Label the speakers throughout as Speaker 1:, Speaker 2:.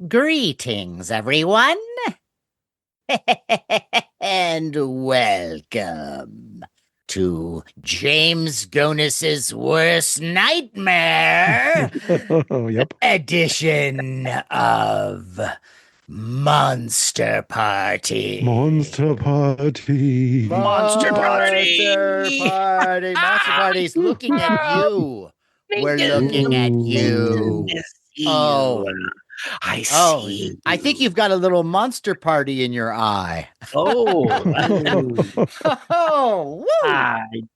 Speaker 1: Greetings, everyone, and welcome to James Gonis's worst nightmare
Speaker 2: Yep.
Speaker 1: edition of Monster Party.
Speaker 2: Monster Party.
Speaker 1: Monster Party's looking at you. We're looking at you. Oh.
Speaker 3: I see.
Speaker 1: Oh, I think you've got a little monster party in your eye.
Speaker 3: Oh,
Speaker 1: Oh, woo.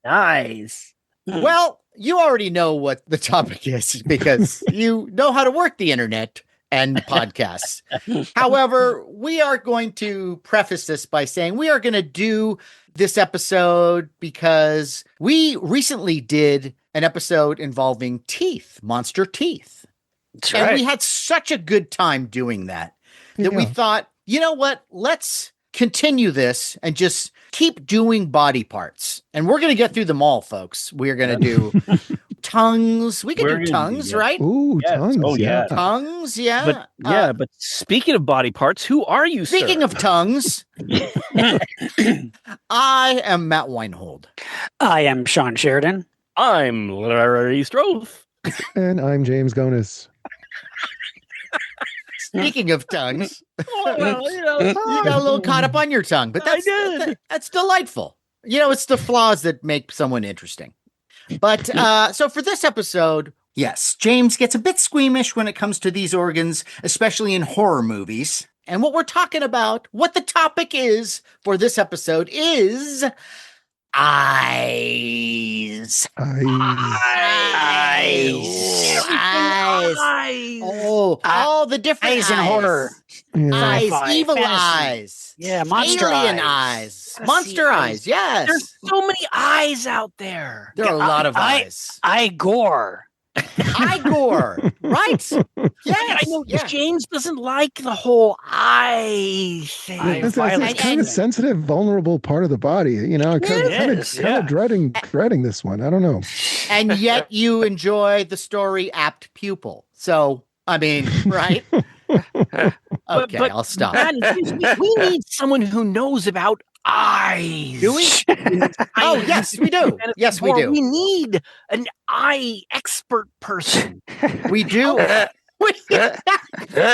Speaker 3: nice.
Speaker 1: Well, you already know what the topic is because you know how to work the internet and podcasts. However, we are going to preface this by saying we are going to do this episode because we recently did an episode involving teeth, monster teeth.
Speaker 3: That's
Speaker 1: And
Speaker 3: right.
Speaker 1: we had such a good time doing that we thought, you know what? Let's continue this and just keep doing body parts. And we're going to get through them all, folks. We're going to do tongues. We can do tongues, right?
Speaker 2: Ooh,
Speaker 3: Yes.
Speaker 2: tongues.
Speaker 3: Oh, yeah.
Speaker 1: Tongues, yeah.
Speaker 3: But speaking of body parts, who are you,
Speaker 1: Speaking
Speaker 3: sir?
Speaker 1: of tongues, I am Matt Weinhold.
Speaker 4: I am Shawn Sheridan.
Speaker 3: I'm Larry STROTHE.
Speaker 2: And I'm James Gonis.
Speaker 1: Speaking of tongues,
Speaker 3: Well,
Speaker 1: you got a little caught up on your tongue, but
Speaker 3: I did.
Speaker 1: that's delightful. You know, it's the flaws that make someone interesting. But so for this episode, yes, James gets a bit squeamish when it comes to these organs, especially in horror movies. And what we're talking about, what the topic is for this episode is eyes.
Speaker 3: Eyes.
Speaker 1: Oh, all the different
Speaker 4: Eyes in horror.
Speaker 2: Yeah.
Speaker 1: Eyes,
Speaker 4: Sci-fi,
Speaker 1: evil
Speaker 4: fantasy.
Speaker 1: eyes.
Speaker 4: Yeah, monster
Speaker 1: Alien
Speaker 4: eyes.
Speaker 1: eyes. Monster eyes, yes.
Speaker 3: There's so many eyes out there.
Speaker 1: There are a lot of
Speaker 4: I-
Speaker 1: eyes.
Speaker 4: Eye gore.
Speaker 1: Eye gore, right?
Speaker 3: I know
Speaker 1: Yeah.
Speaker 3: James doesn't like the whole eye thing.
Speaker 2: It's kind of sensitive, vulnerable part of the body. You know, kind of dreading this one. I don't know.
Speaker 1: And yet you enjoy the story apt pupil. So, I mean, right? Okay,
Speaker 3: But
Speaker 1: I'll stop.
Speaker 3: Man, we need someone who knows about eyes.
Speaker 1: Do we? Oh, yes, we do. Yes, we do.
Speaker 3: We need an eye expert person.
Speaker 1: We do.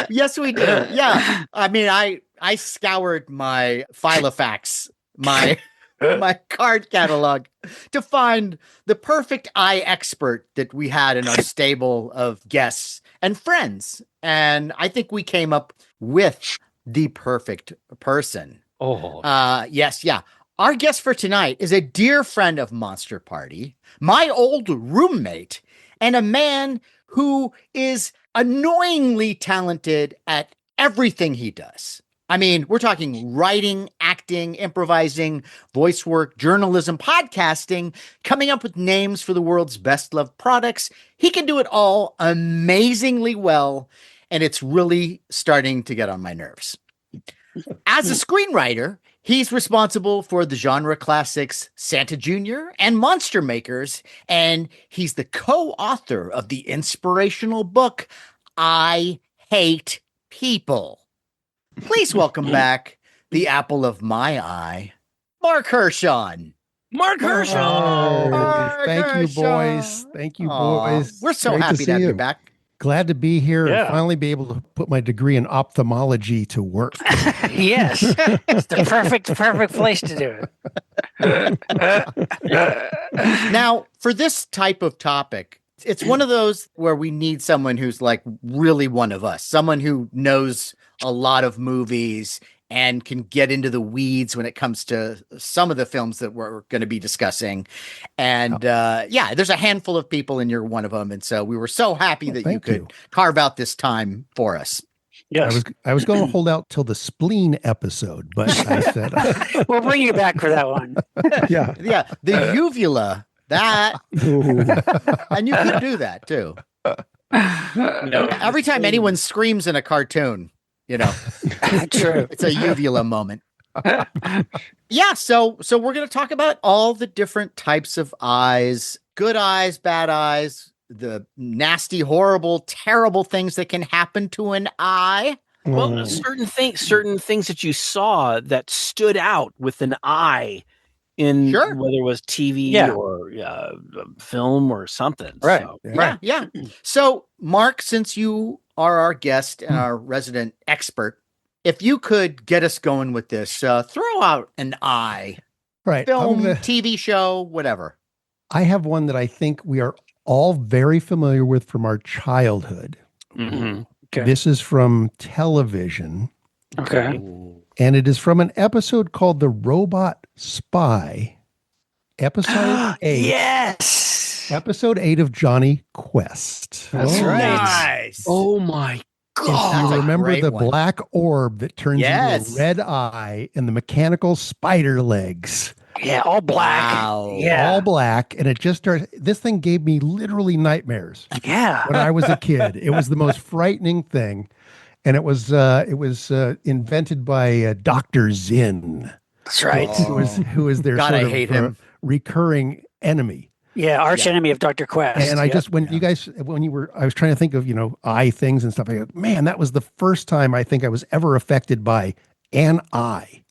Speaker 1: Yes, we do. Yeah. I mean, I scoured my Filofax, my card catalog to find the perfect eye expert that we had in our stable of guests and friends. And I think we came up with the perfect person.
Speaker 3: Oh,
Speaker 1: Yes, yeah. Our guest for tonight is a dear friend of Monster Party, my old roommate, and a man who is annoyingly talented at everything he does. I mean, we're talking writing, acting, improvising, voice work, journalism, podcasting, coming up with names for the world's best loved products. He can do it all amazingly well, and it's really starting to get on my nerves. As a screenwriter, he's responsible for the genre classics Santa Jr. and Monster Makers, and he's the co-author of the inspirational book, I Hate People. Please welcome back the apple of my eye, Mark HERSHON.
Speaker 3: Mark HERSHON.
Speaker 1: Mark
Speaker 5: Thank you,
Speaker 1: HERSHON.
Speaker 5: boys. Thank you,
Speaker 1: Aw,
Speaker 5: boys.
Speaker 1: we're so
Speaker 2: Great to
Speaker 1: happy
Speaker 2: see
Speaker 1: to have you
Speaker 2: you.
Speaker 1: back.
Speaker 5: Glad to be here
Speaker 3: Yeah.
Speaker 5: and finally be able to put my degree in ophthalmology to work.
Speaker 4: Yes. It's the perfect place to do it.
Speaker 1: Now, for this type of topic, it's one of those where we need someone who's like really one of us, someone who knows a lot of movies and can get into the weeds when it comes to some of the films that we're going to be discussing. And yeah, there's a handful of people and you're one of them. And so we were so happy that you
Speaker 5: thank
Speaker 1: could
Speaker 5: you.
Speaker 1: carve out this time for us.
Speaker 4: Yes.
Speaker 5: I was going to hold out till the spleen episode, but I said
Speaker 4: We'll bring you back for that one.
Speaker 2: Yeah.
Speaker 1: Yeah, the uvula, that,
Speaker 2: Ooh.
Speaker 1: and you could do that too.
Speaker 3: No.
Speaker 1: Every time anyone screams in a cartoon, you know,
Speaker 4: True.
Speaker 1: it's a uvula moment. Yeah, so we're going to talk about all the different types of eyes, good eyes, bad eyes, the nasty, horrible, terrible things that can happen to an eye.
Speaker 3: Well, certain things that you saw that stood out with an eye in
Speaker 1: Sure.
Speaker 3: whether it was TV
Speaker 4: Yeah.
Speaker 3: or film or something.
Speaker 4: Right.
Speaker 3: So,
Speaker 1: Yeah. So, Mark, since you are our guest and our resident expert, if you could get us going with this, throw out an eye.
Speaker 5: Right.
Speaker 1: Film, TV show, whatever.
Speaker 5: I have one that I think we are all very familiar with from our childhood.
Speaker 3: mhm.
Speaker 4: Okay.
Speaker 5: This is from television,
Speaker 4: Okay.
Speaker 5: and it is from an episode called The Robot Spy, episode 8.
Speaker 4: Yes.
Speaker 5: Episode 8 of Johnny Quest.
Speaker 4: That's right.
Speaker 1: Nice.
Speaker 3: Oh my
Speaker 5: If
Speaker 3: God.
Speaker 1: That's
Speaker 5: you
Speaker 1: a
Speaker 5: remember
Speaker 1: great
Speaker 5: the
Speaker 1: one.
Speaker 5: black orb that turns
Speaker 1: Yes.
Speaker 5: into a red eye and the mechanical spider legs,
Speaker 4: Yeah, all black.
Speaker 1: Wow.
Speaker 4: Yeah.
Speaker 5: all black, and it just starts. This thing gave me literally nightmares
Speaker 4: Yeah.
Speaker 5: when I was a kid. It was the most frightening thing, and it was invented by Dr. Zinn,
Speaker 4: That's right.
Speaker 5: who is their
Speaker 1: God,
Speaker 5: sort
Speaker 1: I
Speaker 5: of
Speaker 1: hate him.
Speaker 5: recurring enemy.
Speaker 4: Yeah, arch enemy of Dr. Quest.
Speaker 5: And I
Speaker 4: Yep.
Speaker 5: just when I was trying to think of eye things and stuff. I go, man, that was the first time I think I was ever affected by an eye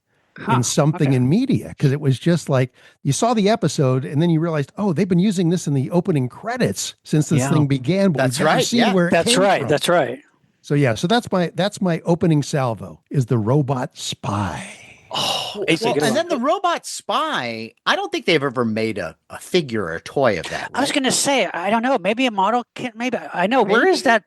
Speaker 5: in something
Speaker 4: okay.
Speaker 5: in media, because it was just like you saw the episode and then you realized, oh, they've been using this in the opening credits since this
Speaker 3: Yeah.
Speaker 5: thing began. But
Speaker 1: That's
Speaker 5: we've never
Speaker 1: right,
Speaker 5: seen
Speaker 1: yeah.
Speaker 5: where it
Speaker 4: That's
Speaker 5: came
Speaker 4: right.
Speaker 5: from.
Speaker 4: That's right.
Speaker 5: So yeah, so that's my opening salvo is the robot spy.
Speaker 3: Oh, it's
Speaker 1: Well,
Speaker 3: a good
Speaker 1: and
Speaker 3: one.
Speaker 1: then the robot spy, I don't think they've ever made a figure or a toy of that.
Speaker 4: I was
Speaker 1: right?
Speaker 4: going to say, I don't know. Maybe a model kit. Maybe I know. Where is that?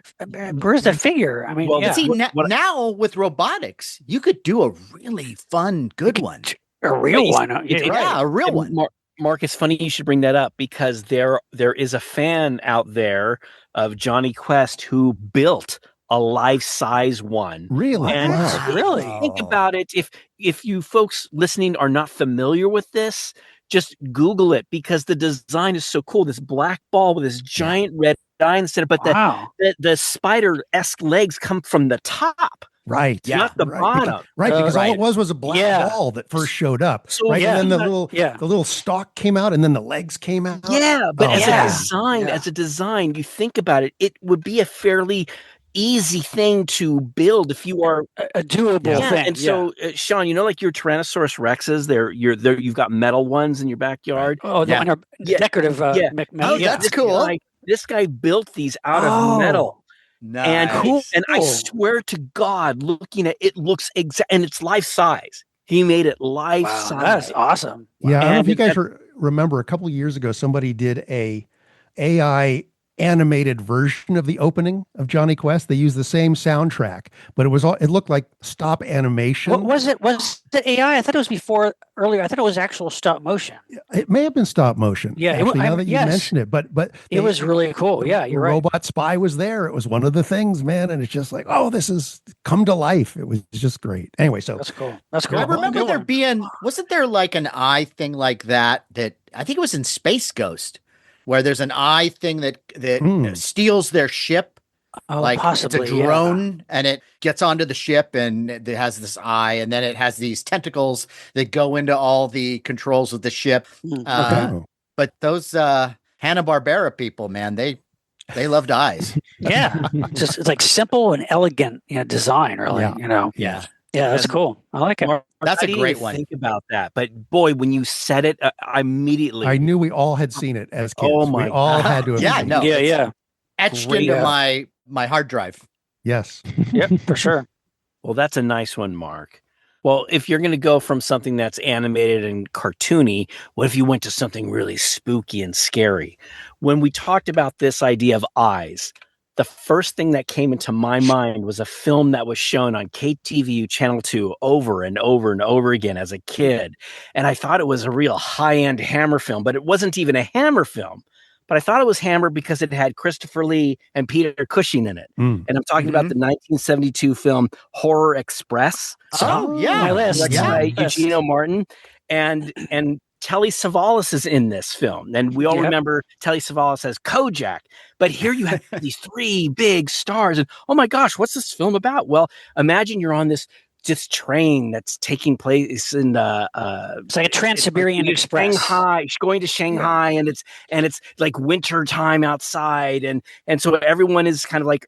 Speaker 4: Where is that figure? I mean,
Speaker 3: Well,
Speaker 4: yeah.
Speaker 1: But see, now with robotics, you could do a really fun, good one.
Speaker 4: A real one.
Speaker 3: it's-
Speaker 1: Yeah, a real
Speaker 3: And
Speaker 1: one.
Speaker 3: Mark, it's funny you should bring that up because there is a fan out there of Johnny Quest who built a life-size one.
Speaker 5: Really?
Speaker 3: And
Speaker 5: Wow.
Speaker 4: Really?
Speaker 3: think about it. If you folks listening are not familiar with this, just Google it because the design is so cool. This black ball with this giant red eye in the center, but
Speaker 4: Wow.
Speaker 3: the spider-esque legs come from the top,
Speaker 5: Right.
Speaker 3: not the
Speaker 5: right,
Speaker 3: bottom.
Speaker 5: Because all
Speaker 1: right.
Speaker 5: it was a black
Speaker 4: Yeah.
Speaker 5: ball that first showed up.
Speaker 3: So,
Speaker 5: right.
Speaker 4: yeah.
Speaker 5: And then the
Speaker 4: Yeah.
Speaker 5: little stalk came out and then the legs came out.
Speaker 3: Yeah, but
Speaker 5: Oh,
Speaker 3: as
Speaker 4: yeah.
Speaker 3: a design, you think about it, it would be a fairly easy thing to build if you are
Speaker 4: A doable thing.
Speaker 3: And so, Sean, like your Tyrannosaurus Rexes, you've got metal ones in your backyard.
Speaker 4: Oh,
Speaker 1: Yeah.
Speaker 4: and our
Speaker 3: Yeah.
Speaker 4: decorative.
Speaker 3: Yeah.
Speaker 1: Oh,
Speaker 4: yeah.
Speaker 1: that's cool.
Speaker 3: This guy built these out
Speaker 4: Oh.
Speaker 3: of metal. And
Speaker 1: Nice.
Speaker 3: and I swear to God, looking at it looks and it's life size. He made it life
Speaker 4: Wow,
Speaker 3: size.
Speaker 4: that's awesome.
Speaker 5: Yeah, I don't know if
Speaker 3: And
Speaker 5: you guys remember a couple of years ago, somebody did a AI animated version of the opening of Johnny Quest. They used the same soundtrack, but it looked like stop animation.
Speaker 4: What was it? Was it AI? I thought it was earlier. I thought it was actual stop motion.
Speaker 5: It may have been stop motion.
Speaker 4: Yeah,
Speaker 5: actually, now that you
Speaker 4: yes.
Speaker 5: mentioned it, but
Speaker 4: It was really cool. Yeah, you're right.
Speaker 5: Robot Spy was there. It was one of the things, man, and it's just like, oh, this is come to life. It was just great. Anyway, so
Speaker 4: That's cool. That's cool.
Speaker 1: I remember
Speaker 4: Good
Speaker 1: there
Speaker 4: one.
Speaker 1: being, wasn't there like an eye thing like that I think it was in Space Ghost, where there's an eye thing that steals their ship.
Speaker 4: Oh,
Speaker 1: Like
Speaker 4: possibly.
Speaker 1: it's a drone and it gets onto the ship and it has this eye and then it has these tentacles that go into all the controls of the ship.
Speaker 5: oh,
Speaker 1: But those Hanna-Barbera people, man, they loved eyes.
Speaker 4: Yeah. It's like simple and elegant, design. Really,
Speaker 5: Yeah.
Speaker 1: Yeah.
Speaker 4: Yeah, that's cool. I like it.
Speaker 3: Mark,
Speaker 1: That's
Speaker 3: I
Speaker 1: a
Speaker 3: didn't
Speaker 1: great
Speaker 3: even
Speaker 1: one.
Speaker 3: Think about that, but boy, when you said it, I immediately.
Speaker 5: I knew we all had seen it as kids.
Speaker 3: Oh my
Speaker 5: we all
Speaker 3: God.
Speaker 5: had to have
Speaker 1: Yeah,
Speaker 5: seen
Speaker 1: no.
Speaker 5: it.
Speaker 4: Yeah,
Speaker 1: it's
Speaker 4: yeah.
Speaker 1: Etched
Speaker 3: Great.
Speaker 1: into
Speaker 4: Yeah.
Speaker 1: my hard drive.
Speaker 5: Yes.
Speaker 4: Yep, for sure.
Speaker 3: Well, that's a nice one, Mark. Well, if you're going to go from something that's animated and cartoony, what if you went to something really spooky and scary? When we talked about this idea of eyes, the first thing that came into my mind was a film that was shown on KTVU Channel 2 over and over and over again as a kid. And I thought it was a real high-end Hammer film, but it wasn't even a Hammer film. But I thought it was Hammer because it had Christopher Lee and Peter Cushing in it.
Speaker 5: Mm.
Speaker 3: And I'm talking about the 1972 film Horror Express.
Speaker 1: Oh, yeah.
Speaker 4: My list.
Speaker 3: Directed
Speaker 5: Yeah.
Speaker 3: by
Speaker 4: Yes.
Speaker 3: Eugene Martin, and Telly Savalas is in this film, and we all
Speaker 4: Yep.
Speaker 3: remember Telly Savalas as Kojak. But here you have these three big stars, and oh my gosh, what's this film about? Well, imagine you're on this this train that's taking place in
Speaker 4: it's like a Trans-Siberian Express.
Speaker 3: Shanghai. She's going to Shanghai, and it's like winter time outside, and so everyone is kind of like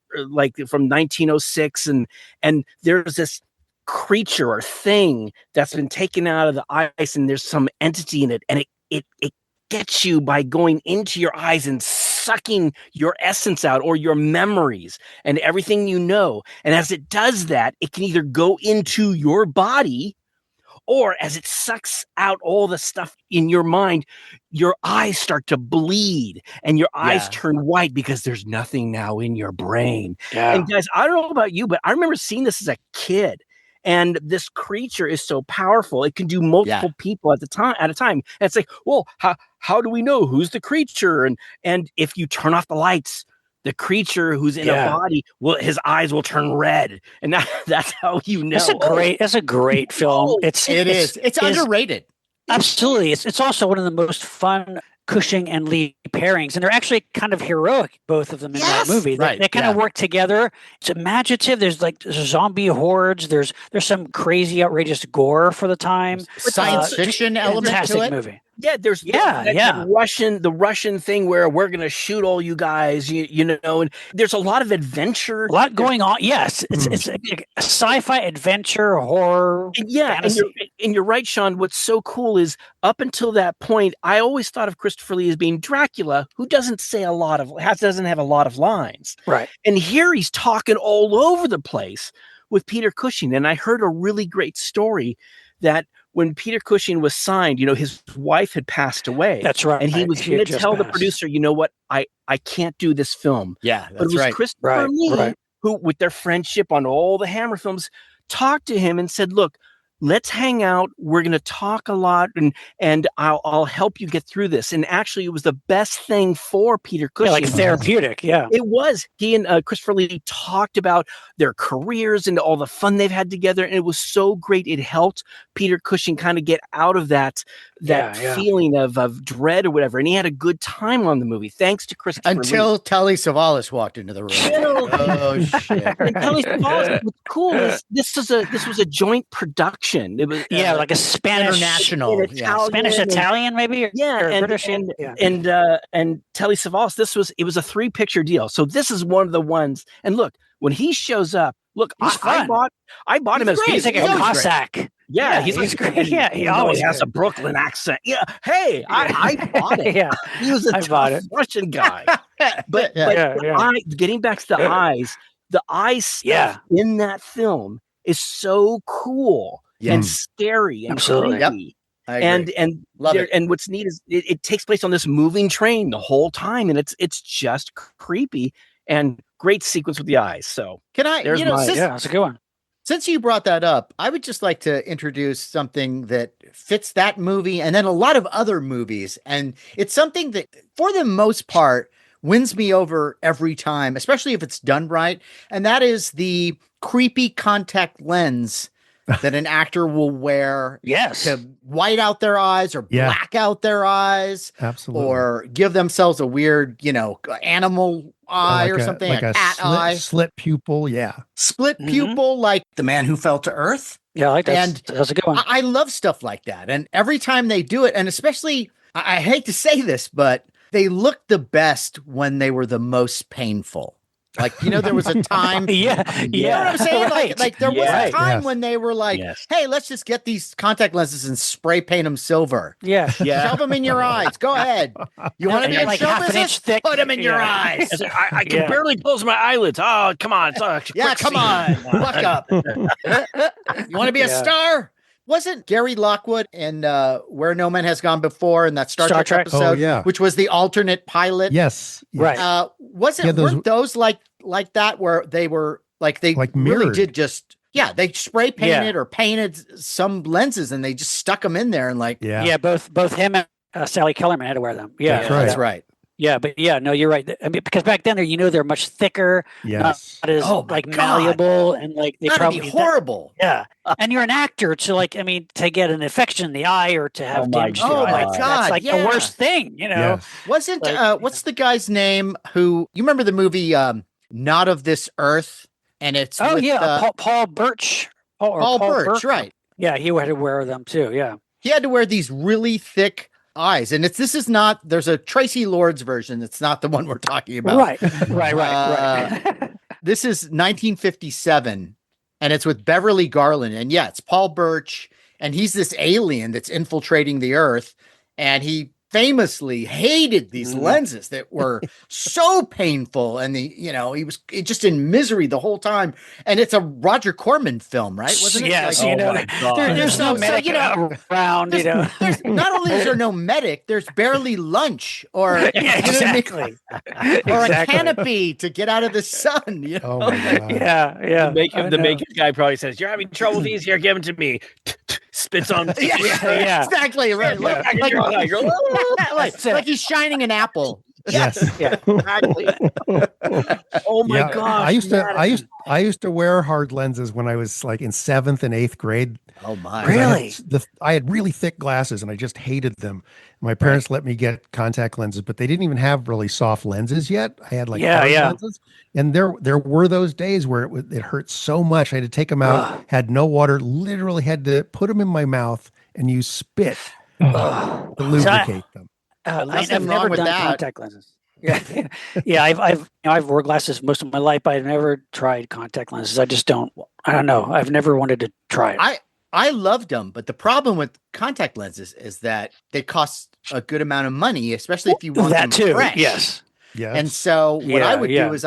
Speaker 3: from 1906, and there's this creature or thing that's been taken out of the ice, and there's some entity in it, and it gets you by going into your eyes and sucking your essence out, or your memories and everything you know. And as it does that, it can either go into your body, or as it sucks out all the stuff in your mind, your eyes start to bleed and your eyes turn white because there's nothing now in your brain.
Speaker 4: Yeah.
Speaker 3: And guys, I don't know about you, but I remember seeing this as a kid. And this creature is so powerful; it can do multiple people at a time. And it's like, well, how do we know who's the creature? And if you turn off the lights, the creature who's in a body his eyes will turn red, and that's how you know.
Speaker 4: That's a great film. It's
Speaker 1: underrated.
Speaker 4: Absolutely, it's also one of the most fun Cushing and Lee pairings, and they're actually kind of heroic, both of them in that movie. They kind of work together. It's imaginative. There's zombie hordes. There's some crazy, outrageous gore for the time.
Speaker 1: Science fiction element
Speaker 4: fantastic
Speaker 1: to it.
Speaker 4: movie.
Speaker 3: Yeah, there's the Russian thing where we're gonna shoot all you guys, you know, and there's a lot of adventure,
Speaker 4: a lot going on. Yes, it's a sci-fi adventure horror.
Speaker 3: And you're right, Sean. What's so cool is up until that point, I always thought of Christopher Lee as being Dracula, who doesn't have a lot of lines.
Speaker 4: Right.
Speaker 3: And here he's talking all over the place with Peter Cushing. And I heard a really great story that when Peter Cushing was signed, you know, his wife had passed away.
Speaker 4: That's right.
Speaker 3: And he was going to tell the producer, you know what, I can't do this film.
Speaker 1: Yeah,
Speaker 3: but it was Christopher Lee who, with their friendship on all the Hammer films, talked to him and said, look, let's hang out. We're going to talk a lot, and I'll help you get through this. And actually, it was the best thing for Peter Cushing.
Speaker 4: Like therapeutic, it
Speaker 3: was. He and Christopher Lee talked about their careers and all the fun they've had together, and it was so great. It helped Peter Cushing kind of get out of that feeling of dread or whatever, and he had a good time on the movie thanks to Christopher
Speaker 1: until
Speaker 3: Lee.
Speaker 1: Telly Savalas walked into the room. Oh shit!
Speaker 3: And Telly Savalas, what's cool is this was a joint production. It was
Speaker 4: like a Spanish
Speaker 1: international,
Speaker 4: Spanish Italian maybe,
Speaker 3: and
Speaker 4: British,
Speaker 3: and Telly Savalas. It was a 3-picture deal. So this is one of the ones. And look, when he shows up, I bought him as
Speaker 4: he's like a Cossack.
Speaker 3: Yeah, he's great.
Speaker 4: Yeah, he always
Speaker 3: has a Brooklyn accent. Yeah, hey, I bought it. He was a tough Russian guy. But getting back to the eyes stuff in that film is so cool and scary and creepy. And love it. And what's neat is it takes place on this moving train the whole time, and it's just creepy and great sequence with the eyes. So
Speaker 1: can I?
Speaker 4: That's a good one.
Speaker 1: Since you brought that up, I would just like to introduce something that fits that movie and then a lot of other movies. And it's something that, for the most part, wins me over every time, especially if it's done right. And that is the creepy contact lens that an actor will wear to white out their eyes or black out their eyes.
Speaker 2: Absolutely.
Speaker 1: Or give themselves a weird, animal eye or something, like a cat eye.
Speaker 2: Slit pupil,
Speaker 1: Split pupil, like The Man Who Fell to Earth.
Speaker 4: Yeah, I like that.
Speaker 1: And
Speaker 4: that's a good one.
Speaker 1: I love stuff like that. And every time they do it, and especially, I hate to say this, but they look the best when they were the most painful. Like, there was a time.
Speaker 4: You know
Speaker 1: what I'm saying?
Speaker 4: Right.
Speaker 1: Like there was a time when they were like, hey, let's just get these contact lenses and spray paint them silver. Shove them in your eyes. Go ahead. You want to be in show business? Put them in your eyes.
Speaker 3: I can barely close my eyelids. Oh, come on.
Speaker 1: Come on. Look up. You want to be a star? Wasn't Gary Lockwood in Where No Man Has Gone Before in that Star Trek episode, which was the alternate pilot?
Speaker 2: Yes.
Speaker 1: Right. Weren't those like that where they were like really did just they spray painted or painted some lenses and they just stuck them in there and
Speaker 4: both him and Sally Kellerman had to wear them.
Speaker 1: That's right.
Speaker 4: Yeah, but no, you're right. I mean, because back then they're much thicker, not as malleable, and they probably
Speaker 1: be horrible.
Speaker 4: And you're an actor to to get an infection in the eye or to have damage to your eye. That's the worst thing,
Speaker 1: Wasn't what's the guy's name who you remember the movie Not of This Earth? And it's
Speaker 4: Paul Birch.
Speaker 1: Paul Birch, right?
Speaker 4: Yeah, he had to wear them too. Yeah,
Speaker 1: he had to wear these really thick eyes, and this is not. There's a Tracy Lords version. It's not the one we're talking about.
Speaker 4: Right.
Speaker 1: This is 1957, and it's with Beverly Garland, and yeah, it's Paul Birch, and he's this alien that's infiltrating the Earth, and he famously hated these lenses that were so painful, and he was just in misery the whole time. And it's a Roger Corman film, right? Wasn't it?
Speaker 4: Yes,
Speaker 1: there's no
Speaker 4: medic around.
Speaker 1: There's not only is there no medic, there's barely lunch or
Speaker 4: exactly,
Speaker 1: or a canopy to get out of the sun.
Speaker 5: Oh my God.
Speaker 4: Yeah.
Speaker 3: The makeup guy probably says, "You're having trouble with these. Here, give them to me." Spits on.
Speaker 1: Exactly right. Like he's shining an apple.
Speaker 5: Yes.
Speaker 1: Exactly.
Speaker 3: Oh my gosh.
Speaker 5: I used to wear hard lenses when I was like in 7th and 8th grade.
Speaker 1: Oh my.
Speaker 4: Really?
Speaker 5: I had really thick glasses and I just hated them. My parents let me get contact lenses, but they didn't even have really soft lenses yet. I had like hard lenses. And there were those days where it hurt so much. I had to take them out, had no water, literally had to put them in my mouth and use spit to lubricate them.
Speaker 4: I've never done contact lenses. I've wore glasses most of my life, but I've never tried contact lenses. I don't know. I've never wanted to try it.
Speaker 1: I loved them, but the problem with contact lenses is that they cost a good amount of money, especially if you want them fresh.
Speaker 4: Yes.
Speaker 1: And so what I would do is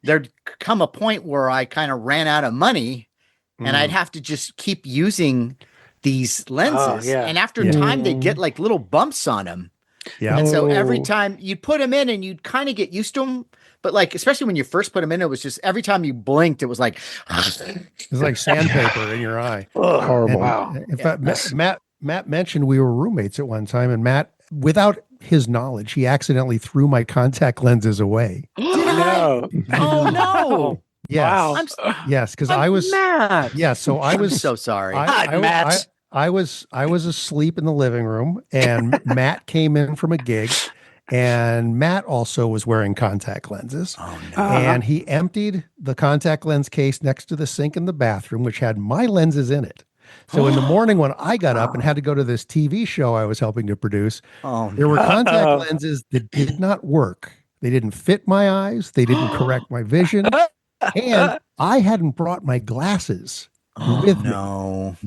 Speaker 1: there'd come a point where I kind of ran out of money and I'd have to just keep using these lenses. And after time, they'd get like little bumps on them.
Speaker 5: Yeah.
Speaker 1: And so every time you'd put them in and you'd kind of get used to them. But like, especially when you first put them in, it was just every time you blinked, it was like,
Speaker 5: it was like sandpaper in your eye.
Speaker 2: Horrible.
Speaker 4: Wow.
Speaker 5: In fact, Matt mentioned we were roommates at one time, and Matt, without his knowledge, he accidentally threw my contact lenses away.
Speaker 4: No.
Speaker 1: Oh no.
Speaker 5: Yes.
Speaker 4: Wow.
Speaker 5: Yes, because I was
Speaker 3: mad.
Speaker 5: Yeah, so I was
Speaker 1: so sorry.
Speaker 4: Matt.
Speaker 5: I was asleep in the living room, and Matt came in from a gig, and Matt also was wearing contact lenses.
Speaker 1: Oh no.
Speaker 5: And he emptied the contact lens case next to the sink in the bathroom, which had my lenses in it. So in the morning when I got up and had to go to this TV show I was helping to produce, there were contact lenses that did not work. They didn't fit my eyes. They didn't correct my vision. And I hadn't brought my glasses with me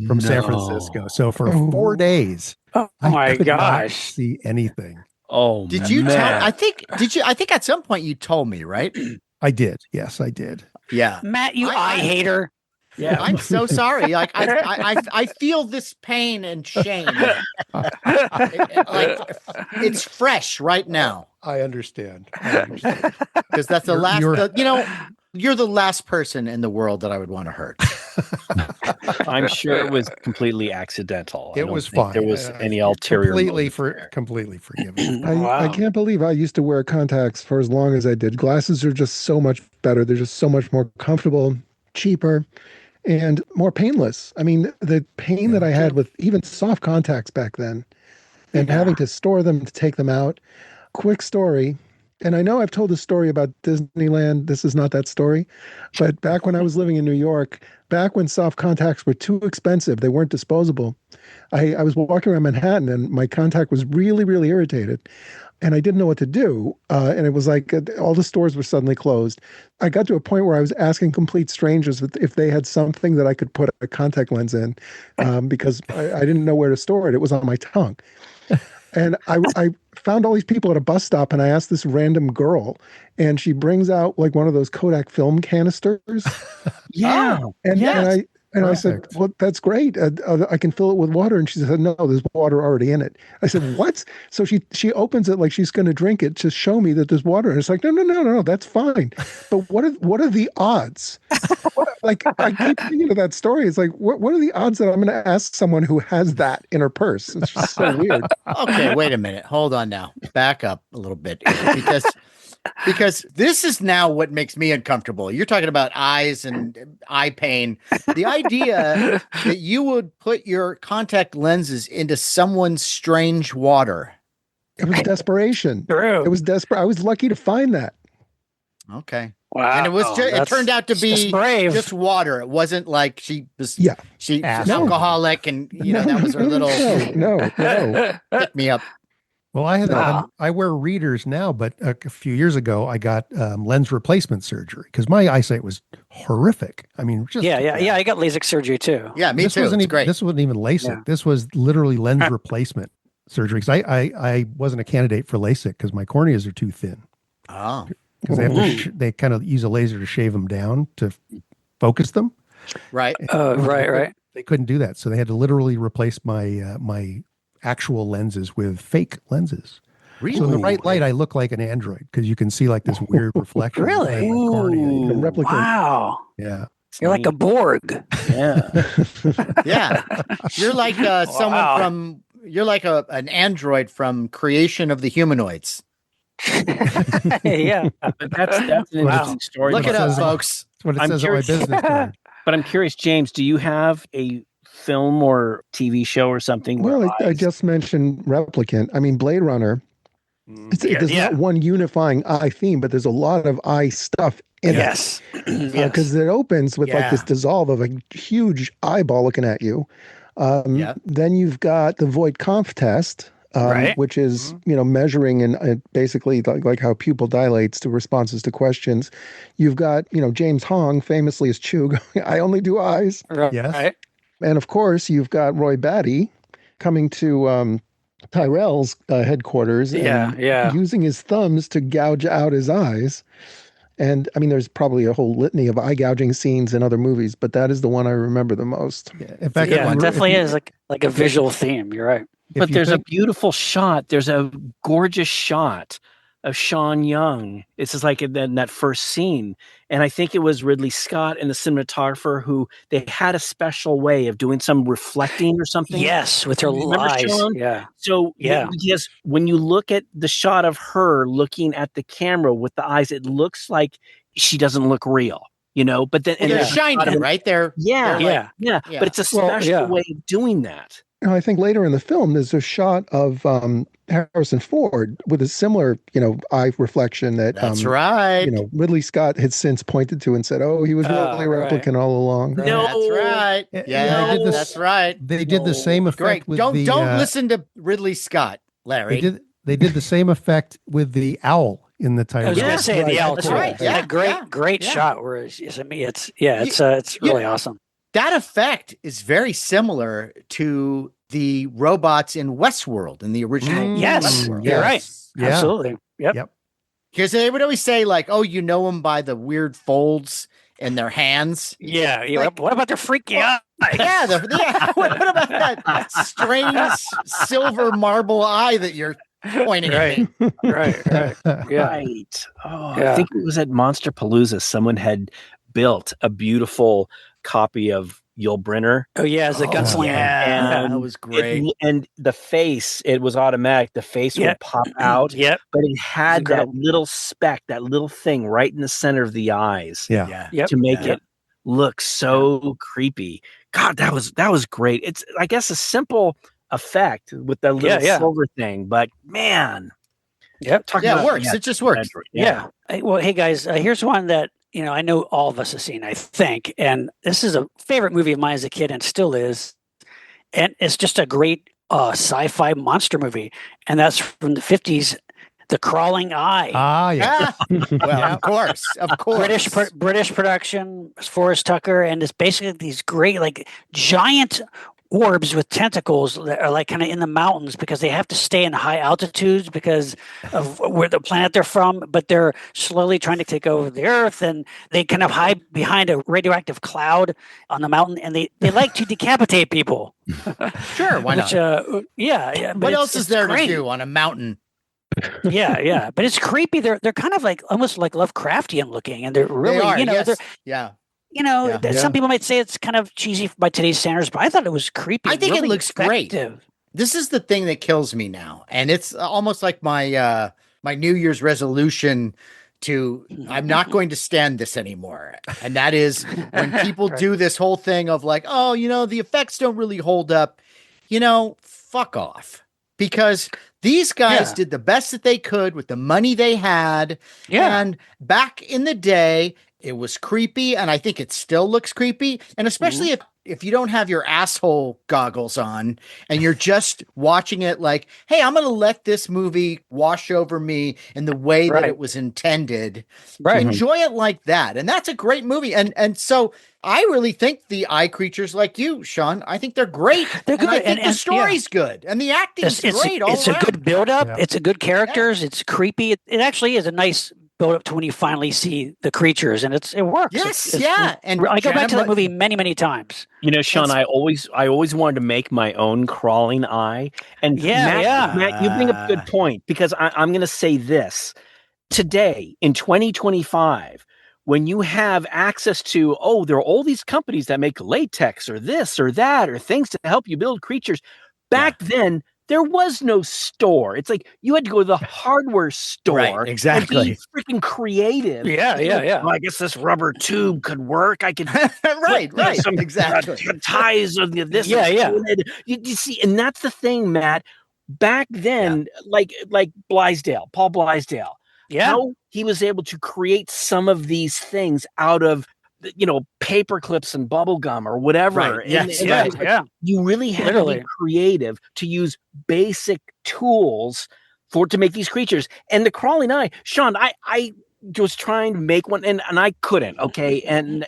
Speaker 5: from San Francisco. So for 4 days, I could not see anything.
Speaker 3: Oh,
Speaker 1: did you tell? I think at some point you told me, right?
Speaker 5: I did. Yes, I did.
Speaker 1: Yeah,
Speaker 4: Matt, you eye hater.
Speaker 1: Yeah, I'm so sorry. Like I feel this pain and shame. Like it's fresh right now.
Speaker 5: I understand.
Speaker 1: Because that's the last. You're the last person in the world that I would want to hurt.
Speaker 3: I'm sure it was completely accidental.
Speaker 5: It was fine.
Speaker 3: There was any ulterior
Speaker 5: completely forgiven.
Speaker 2: I can't believe I used to wear contacts for as long as I did. Glasses are just so much better. They're just so much more comfortable, cheaper, and more painless. I mean, the pain that I had with even soft contacts back then and having to store them to take them out. Quick story. And I know I've told a story about Disneyland. This is not that story. But back when I was living in New York, back when soft contacts were too expensive, they weren't disposable. I was walking around Manhattan and my contact was really, really irritated. And I didn't know what to do. And it was like all the stores were suddenly closed. I got to a point where I was asking complete strangers if they had something that I could put a contact lens in because I didn't know where to store it. It was on my tongue. And I found all these people at a bus stop and I asked this random girl and she brings out like one of those Kodak film canisters. And I said, well, that's great. I can fill it with water. And she said, no, there's water already in it. I said, what? So she opens it like she's going to drink it to show me that there's water. And it's like, no, that's fine. But what are the odds? Like, I keep thinking of that story. It's like, what are the odds that I'm going to ask someone who has that in her purse? It's just so weird.
Speaker 1: Okay, wait a minute. Hold on now. Back up a little bit because this is now what makes me uncomfortable. You're talking about eyes and eye pain. The idea that you would put your contact lenses into someone's strange water.
Speaker 2: It was desperation.
Speaker 4: True.
Speaker 2: It was desperate. I was lucky to find that.
Speaker 1: Okay.
Speaker 4: Wow.
Speaker 1: And it turned out to be
Speaker 4: brave.
Speaker 1: just water. It wasn't like she was she was
Speaker 2: No.
Speaker 1: alcoholic and that was her little
Speaker 2: no.
Speaker 1: pick me up.
Speaker 5: Well, I wear readers now, but a few years ago I got lens replacement surgery because my eyesight was horrific. I mean, just
Speaker 4: I got LASIK surgery too.
Speaker 1: Yeah, me too. It's great.
Speaker 5: This wasn't even LASIK. Yeah. This was literally lens replacement surgery because I wasn't a candidate for LASIK because my corneas are too thin.
Speaker 1: Oh,
Speaker 5: because they kind of use a laser to shave them down to focus them.
Speaker 1: Right.
Speaker 4: Right.
Speaker 5: They couldn't do that, so they had to literally replace my my actual lenses with fake lenses.
Speaker 1: Really?
Speaker 5: So in the right light, I look like an android because you can see like this weird reflection.
Speaker 4: Really?
Speaker 5: My cornea.
Speaker 2: Replicate.
Speaker 4: Wow.
Speaker 5: Yeah.
Speaker 4: You're like a Borg.
Speaker 3: Yeah.
Speaker 1: Yeah. You're like someone from. You're like an android from Creation of the Humanoids.
Speaker 4: Yeah.
Speaker 3: But that's an interesting story.
Speaker 1: Look it up, folks.
Speaker 5: That's what it says on my business card.
Speaker 3: But I'm curious, James, do you have a film or TV show or something?
Speaker 2: Well, I just mentioned Replicant. I mean, Blade Runner. There's not one unifying eye theme, but there's a lot of eye stuff in it. Because it opens with like this dissolve of a huge eyeball looking at you. Then you've got the Voight Kampff test, which is measuring and basically like how pupil dilates to responses to questions. You've got James Hong famously as Chew going, I only do eyes.
Speaker 4: Right.
Speaker 2: And of course you've got Roy Batty coming to Tyrell's headquarters and using his thumbs to gouge out his eyes. And I mean, there's probably a whole litany of eye gouging scenes in other movies, but that is the one I remember the most.
Speaker 5: Yeah. In fact,
Speaker 4: it definitely is like a visual theme. You're right.
Speaker 3: But there's a beautiful shot. There's a gorgeous shot of Sean Young. It's just like in that first scene. And I think it was Ridley Scott and the cinematographer who they had a special way of doing some reflecting or something.
Speaker 4: Yes, with her eyes.
Speaker 3: Sean?
Speaker 4: Yeah.
Speaker 3: So yes, when you look at the shot of her looking at the camera with the eyes, it looks like she doesn't look real. But then
Speaker 1: they're shining right there.
Speaker 3: Yeah. But it's a special way of doing that.
Speaker 2: I think later in the film, there's a shot of Harrison Ford with a similar, eye reflection that
Speaker 1: that's right.
Speaker 2: Ridley Scott had since pointed to and said, "Oh, he was really a replicant all along."
Speaker 1: No, that's right. Yeah, that's right.
Speaker 5: They did the same effect. With
Speaker 1: don't listen to Ridley Scott, Larry.
Speaker 5: They did the same effect with the owl in the Tyrell.
Speaker 4: I was going to say the owl.
Speaker 1: That's right.
Speaker 4: Yeah, great shot. Where it's really awesome.
Speaker 1: That effect is very similar to the robots in Westworld, in the original.
Speaker 4: Yes,
Speaker 1: Westworld.
Speaker 4: You're right.
Speaker 5: Yeah.
Speaker 4: Absolutely. Yep.
Speaker 1: Because they would always say, like, "Oh, you know them by the weird folds in their hands."
Speaker 4: Yeah. Like, what about their freaky eyes?
Speaker 1: Yeah. What about that strange silver marble eye that you're pointing at me?
Speaker 4: Right. Yeah.
Speaker 3: Right. Oh, I think it was at Monster Palooza. Someone had built a beautiful copy of Yul Brynner.
Speaker 4: Oh yeah, as a gunslinger.
Speaker 1: Yeah, that was great.
Speaker 3: And the face, it was automatic. The face would pop out.
Speaker 4: Yep.
Speaker 3: But it had that little speck, that little thing right in the center of the eyes.
Speaker 5: Yeah.
Speaker 3: To make it look so creepy. God, that was great. It's, I guess, a simple effect with that little silver thing, but man.
Speaker 4: Yep.
Speaker 1: It works. It just works.
Speaker 4: Yeah. Well, hey guys, here's one that I know all of us have seen, I think. And this is a favorite movie of mine as a kid and still is. And it's just a great sci-fi monster movie. And that's from the 50s, The Crawling Eye.
Speaker 5: Ah, yeah.
Speaker 1: Well, of course.
Speaker 4: British production, Forrest Tucker. And it's basically these great, like, giant orbs with tentacles that are like kind of in the mountains because they have to stay in high altitudes because of where the planet they're from, but they're slowly trying to take over the earth, and they kind of hide behind a radioactive cloud on the mountain, and they like to decapitate people.
Speaker 1: Sure, why not?
Speaker 4: What
Speaker 1: else is there to do on a mountain?
Speaker 4: Yeah, but it's creepy. They're kind of like almost like Lovecraftian looking, and they're really some people might say it's kind of cheesy by today's standards, but I thought it was creepy.
Speaker 1: I think
Speaker 4: really
Speaker 1: it looks
Speaker 4: effective.
Speaker 1: Great. This is the thing that kills me now, and it's almost like my my New Year's resolution to I'm not going to stand this anymore. And that is when people do this whole thing of like, oh, the effects don't really hold up. Fuck off. because these guys did the best that they could with the money they had.
Speaker 4: Yeah.
Speaker 1: And back in the day, it was creepy, and I think it still looks creepy. And especially if you don't have your asshole goggles on and you're just watching it like, hey, I'm going to let this movie wash over me in the way that it was intended.
Speaker 4: Right.
Speaker 1: Enjoy it like that. And that's a great movie. And so I really think the eye creatures, like you, Sean, I think they're great.
Speaker 4: They're good.
Speaker 1: And I think the story's good. And the acting's great all
Speaker 4: It's
Speaker 1: around.
Speaker 4: a good build-up. Yeah. It's a good characters. Yeah. It's creepy. It actually is a nice build up to when you finally see the creatures, and it works.
Speaker 1: Yes,
Speaker 4: and I go back to that movie many times.
Speaker 3: You know, Sean, I always wanted to make my own crawling eye, and Matt, you bring up a good point, because I'm going to say this today in 2025. When you have access to, there are all these companies that make latex or this or that or things to help you build creatures. Back then, there was no store. It's like you had to go to the hardware store.
Speaker 1: Right, exactly.
Speaker 3: And be freaking creative.
Speaker 4: Yeah.
Speaker 3: Well, I guess this rubber tube could work. I could
Speaker 1: right, some
Speaker 3: exactly ties of this. You see, and that's the thing, Matt. Back then, like Paul Blaisdell. How he was able to create some of these things out of, paper clips and bubble gum or whatever.
Speaker 1: Right. Yes.
Speaker 3: You really had to be creative to use basic tools to make these creatures. And the crawling eye, Sean, I was trying to make one and I couldn't. Okay. And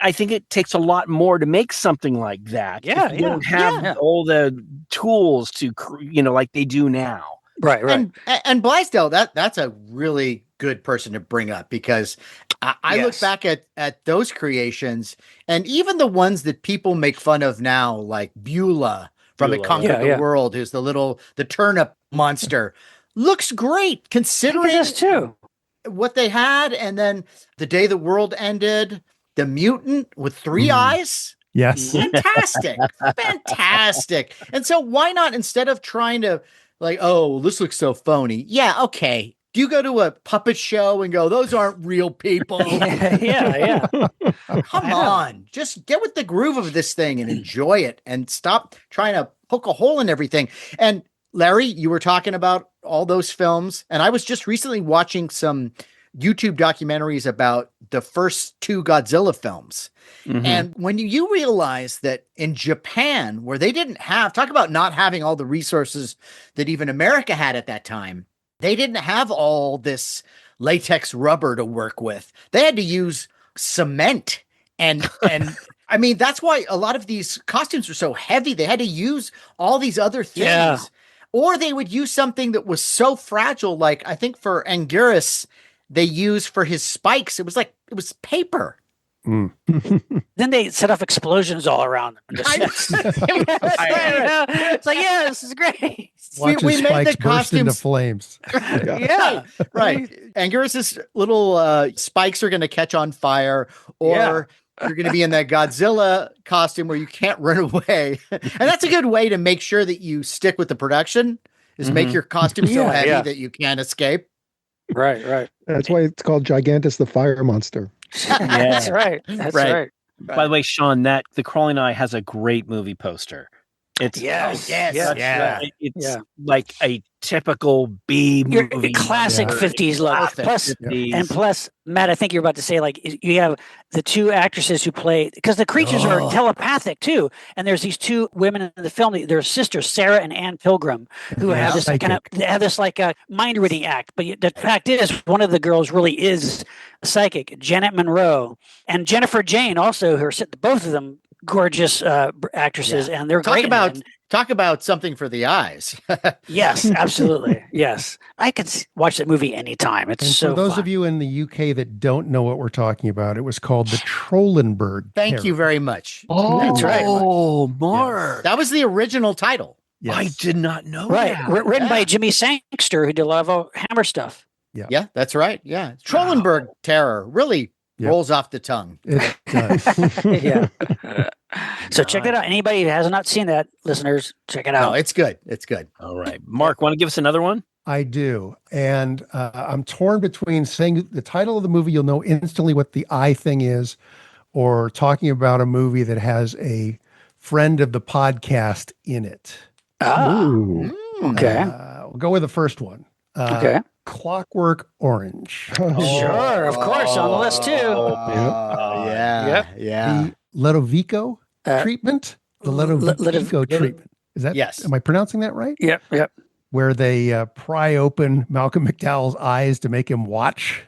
Speaker 3: I think it takes a lot more to make something like that.
Speaker 4: Yeah.
Speaker 3: You don't have all the tools to, like they do now.
Speaker 4: Right.
Speaker 1: And Blaisdell, that's a really good person to bring up, because I look back at those creations, and even the ones that people make fun of now, like Beulah from It Conquered the World, who's the turnip monster, looks great considering what they had. And then The Day the World Ended, the mutant with 3 eyes.
Speaker 5: Yes.
Speaker 1: Fantastic. And so why not, instead of trying to this looks so phony. Yeah, okay. Do you go to a puppet show and go, those aren't real people?
Speaker 4: Yeah.
Speaker 1: Come on. Just get with the groove of this thing and enjoy it, and stop trying to poke a hole in everything. And Larry, you were talking about all those films, and I was just recently watching some YouTube documentaries about the first 2 Godzilla films. Mm-hmm. And when you realize that in Japan, where they didn't have, talk about not having all the resources that even America had at that time, they didn't have all this latex rubber to work with. They had to use cement. And I mean, that's why a lot of these costumes were so heavy. They had to use all these other things. Yeah. Or they would use something that was so fragile, like I think for Anguirus, they used for his spikes, it was paper.
Speaker 4: Then they set off explosions all around them. It's like, this is great.
Speaker 5: We made the costumes into flames.
Speaker 1: Right. Anguirus's little spikes are going to catch on fire, or you're going to be in that Godzilla costume where you can't run away. And that's a good way to make sure that you stick with the production, is make your costume so heavy that you can't escape.
Speaker 4: Right.
Speaker 2: That's why it's called Gigantus the Fire Monster.
Speaker 4: That's right.
Speaker 3: By the way, Sean, the crawling eye has a great movie poster. It's like a typical B movie,
Speaker 4: classic 50s look. Plus, Matt, I think you're about to say, like, you have the 2 actresses who play, because the creatures are telepathic too, and there's these 2 women in the film. They're sisters, Sarah and Ann Pilgrim, who have this mind reading act. But the fact is, one of the girls really is a psychic, Janet Monroe, and Jennifer Jane also. Both of them gorgeous actresses, and they're great.
Speaker 1: Talk about something for the eyes.
Speaker 4: Yes, absolutely. Yes, I could watch that movie anytime. It's so
Speaker 5: for those
Speaker 4: fun.
Speaker 5: of you in the UK that don't know what we're talking about, it was called the Trollenberg.
Speaker 1: Thank you very much.
Speaker 4: Oh, that's right.
Speaker 3: Oh, Mark.
Speaker 1: That was the original title.
Speaker 3: Yes. I did not know
Speaker 4: that. Written by Jimmy Sangster, who did a lot of Hammer stuff.
Speaker 1: Yeah, that's right. Yeah, Trollenberg Terror really rolls off the tongue.
Speaker 5: It does.
Speaker 4: So check that out. Anybody who has not seen that, listeners, check it out.
Speaker 1: No, it's good. It's good.
Speaker 3: All right. Mark, want to give us another one?
Speaker 5: I do. And I'm torn between saying the title of the movie, you'll know instantly what the eye thing is, or talking about a movie that has a friend of the podcast in it.
Speaker 4: Okay.
Speaker 5: We'll go with the first one.
Speaker 4: Okay.
Speaker 5: Clockwork Orange.
Speaker 4: Sure, of course, on the list too.
Speaker 1: Yeah.
Speaker 5: The Ludovico treatment. The Ludovico treatment. Is that?
Speaker 1: Yes.
Speaker 5: Am I pronouncing that right?
Speaker 4: Yep.
Speaker 5: Where they pry open Malcolm McDowell's eyes to make him watch.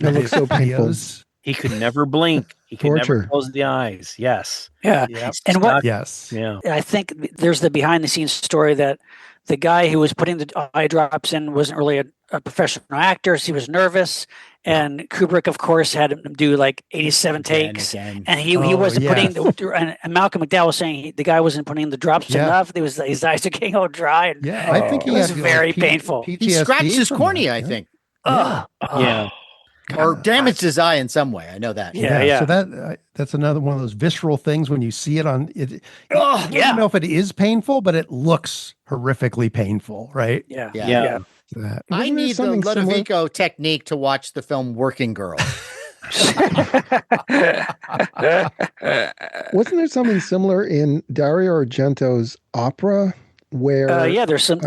Speaker 2: That looks so painful.
Speaker 3: He could never blink. He could never
Speaker 2: Torture.
Speaker 3: close the eyes. Yes.
Speaker 4: Yeah.
Speaker 3: Yep.
Speaker 4: And what?
Speaker 5: Yes.
Speaker 3: Yeah.
Speaker 4: I think there's the behind the scenes story that the guy who was putting the eye drops in wasn't really a professional actor. So he was nervous. And Kubrick, of course, had him do like 87 takes. And he wasn't putting, and Malcolm McDowell was saying the guy wasn't putting the drops enough. His eyes are getting all dry. And
Speaker 5: I think
Speaker 4: it was very painful.
Speaker 1: He scratched his cornea, I think.
Speaker 3: Yeah.
Speaker 1: Or damaged his eye in some way. I know that.
Speaker 4: Yeah.
Speaker 5: So that's another one of those visceral things when you see it on it. You don't know if it is painful, but it looks horrifically painful, right?
Speaker 4: Yeah.
Speaker 1: I need the Ludovico technique to watch the film Working Girl.
Speaker 2: Wasn't there something similar in Dario Argento's opera where?
Speaker 4: There's some.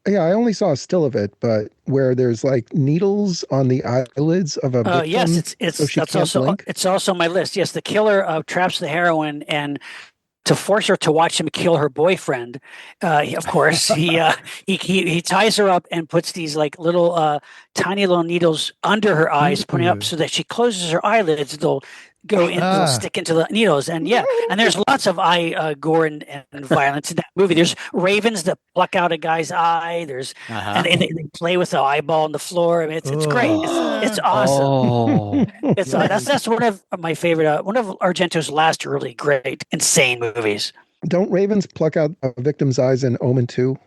Speaker 2: I only saw a still of it, but where there's like needles on the eyelids of a victim.
Speaker 4: Yes, it's also on my list. Yes, the killer traps the heroine and to force her to watch him kill her boyfriend. Of course, he ties her up and puts these like little tiny little needles under her eyes, pointing up so that she closes her eyelids. They'll go in, they'll stick into the needles, and there's lots of eye gore and violence in that movie. There's ravens that pluck out a guy's eye. There's and they play with the eyeball on the floor. I mean, it's great. It's awesome. That's one of my favorite. One of Argento's last really great, insane movies.
Speaker 2: Don't ravens pluck out a victim's eyes in Omen 2?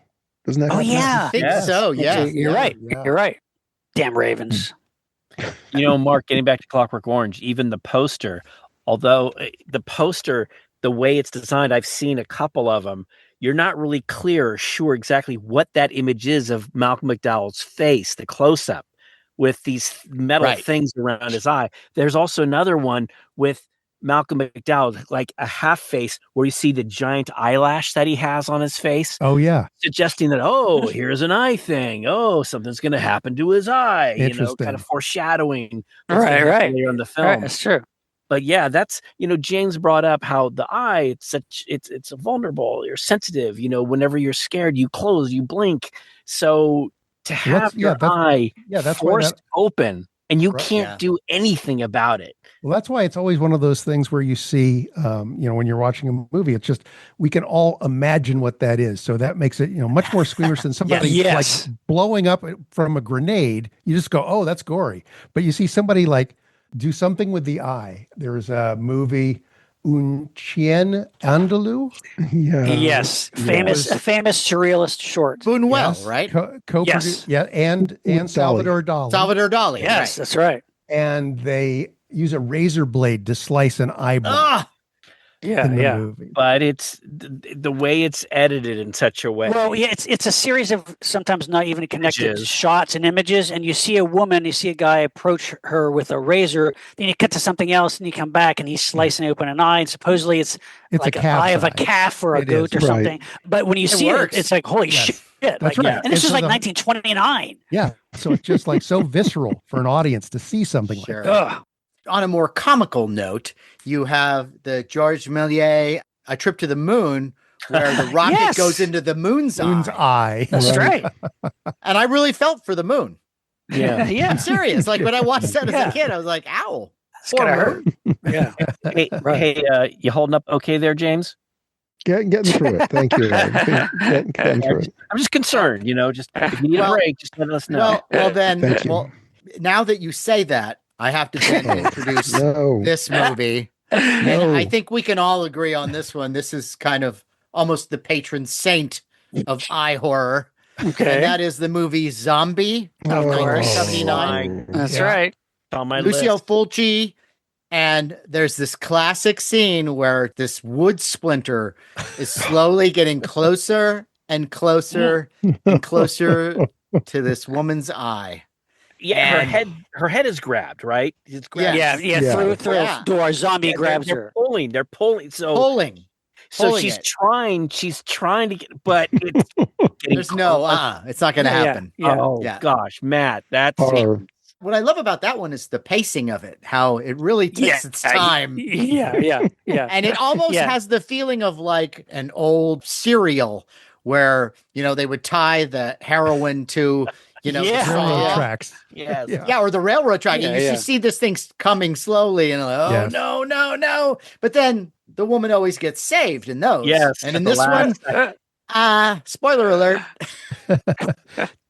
Speaker 2: Doesn't that?
Speaker 1: I think so. Yeah,
Speaker 4: you're right. You're right. Damn ravens.
Speaker 3: Mark, getting back to Clockwork Orange, even the poster, although the poster, the way it's designed, I've seen a couple of them. You're not really clear or sure exactly what that image is of Malcolm McDowell's face, the close-up with these metal things around his eye. There's also another one with Malcolm McDowell, like a half face where you see the giant eyelash that he has on his face.
Speaker 5: Oh, yeah.
Speaker 3: Suggesting that, here's an eye thing. Oh, something's going to happen to his eye. Kind of foreshadowing.
Speaker 4: Right.
Speaker 3: Later in the film.
Speaker 4: Right, that's true.
Speaker 3: But yeah, that's, James brought up how the eye, it's vulnerable. You're sensitive. Whenever you're scared, you close, you blink. So to have your eye forced open and you can't do anything about it.
Speaker 5: Well, that's why it's always one of those things where you see, when you're watching a movie, it's just, we can all imagine what that is. So that makes it, much more squeamish than somebody like blowing up from a grenade. You just go, oh, that's gory. But you see somebody like do something with the eye. There's a movie, Un Chien Andalou.
Speaker 4: Yes. Famous surrealist short.
Speaker 1: Buñuel, right?
Speaker 5: Co-produced. Yeah. And Salvador Dali.
Speaker 1: Salvador Dali.
Speaker 4: Yes, that's right.
Speaker 5: And they use a razor blade to slice an eyeball. In the movie.
Speaker 3: But it's the way it's edited in such a way.
Speaker 4: Well, it's a series of sometimes not even connected shots and images, and you see a woman, you see a guy approach her with a razor, then you cut to something else, and you come back, and he's slicing open an eye, and supposedly it's like an eye of a calf or a goat or something. But when you see it, it's like, holy shit.
Speaker 5: That's right.
Speaker 4: And this was like 1929.
Speaker 5: Yeah. So it's just like so visceral for an audience to see something like that.
Speaker 1: On a more comical note, you have the Georges Méliès A Trip to the Moon, where the rocket goes into the moon's
Speaker 5: eye.
Speaker 4: That's right.
Speaker 1: And I really felt for the moon.
Speaker 3: Yeah.
Speaker 1: I'm serious. Like when I watched that as a kid, I was like, ow.
Speaker 4: It's gonna hurt. Yeah.
Speaker 3: Hey, you holding up okay there, James?
Speaker 2: Getting through it. Thank you. Getting through it.
Speaker 3: I'm just concerned, just if you need a break, just let us know.
Speaker 1: Now that you say that, I have to then introduce this movie. And I think we can all agree on this one. This is kind of almost the patron saint of eye horror.
Speaker 4: Okay.
Speaker 1: And that is the movie Zombie of 1979.
Speaker 4: That's right.
Speaker 3: On my
Speaker 1: Lucio
Speaker 3: list.
Speaker 1: Fulci. And there's this classic scene where this wood splinter is slowly getting closer and closer and closer to this woman's eye.
Speaker 3: Yeah, her head is grabbed, right? It's grabbed.
Speaker 4: Through a door, zombie grabs her.
Speaker 3: They're pulling. So
Speaker 1: pulling.
Speaker 3: So she's trying to get, but it's
Speaker 1: there's no, it's not going to happen.
Speaker 3: Oh gosh, Matt, that's
Speaker 1: what I love about that one is the pacing of it, how it really takes its time.
Speaker 4: Yeah.
Speaker 1: And it almost has the feeling of like an old serial where, they would tie the heroin to, the
Speaker 5: railroad tracks.
Speaker 3: Yes.
Speaker 1: Yeah, or the railroad track. And you see this thing coming slowly and like, no. But then the woman always gets saved in those.
Speaker 3: Yes.
Speaker 1: And in this one, spoiler alert.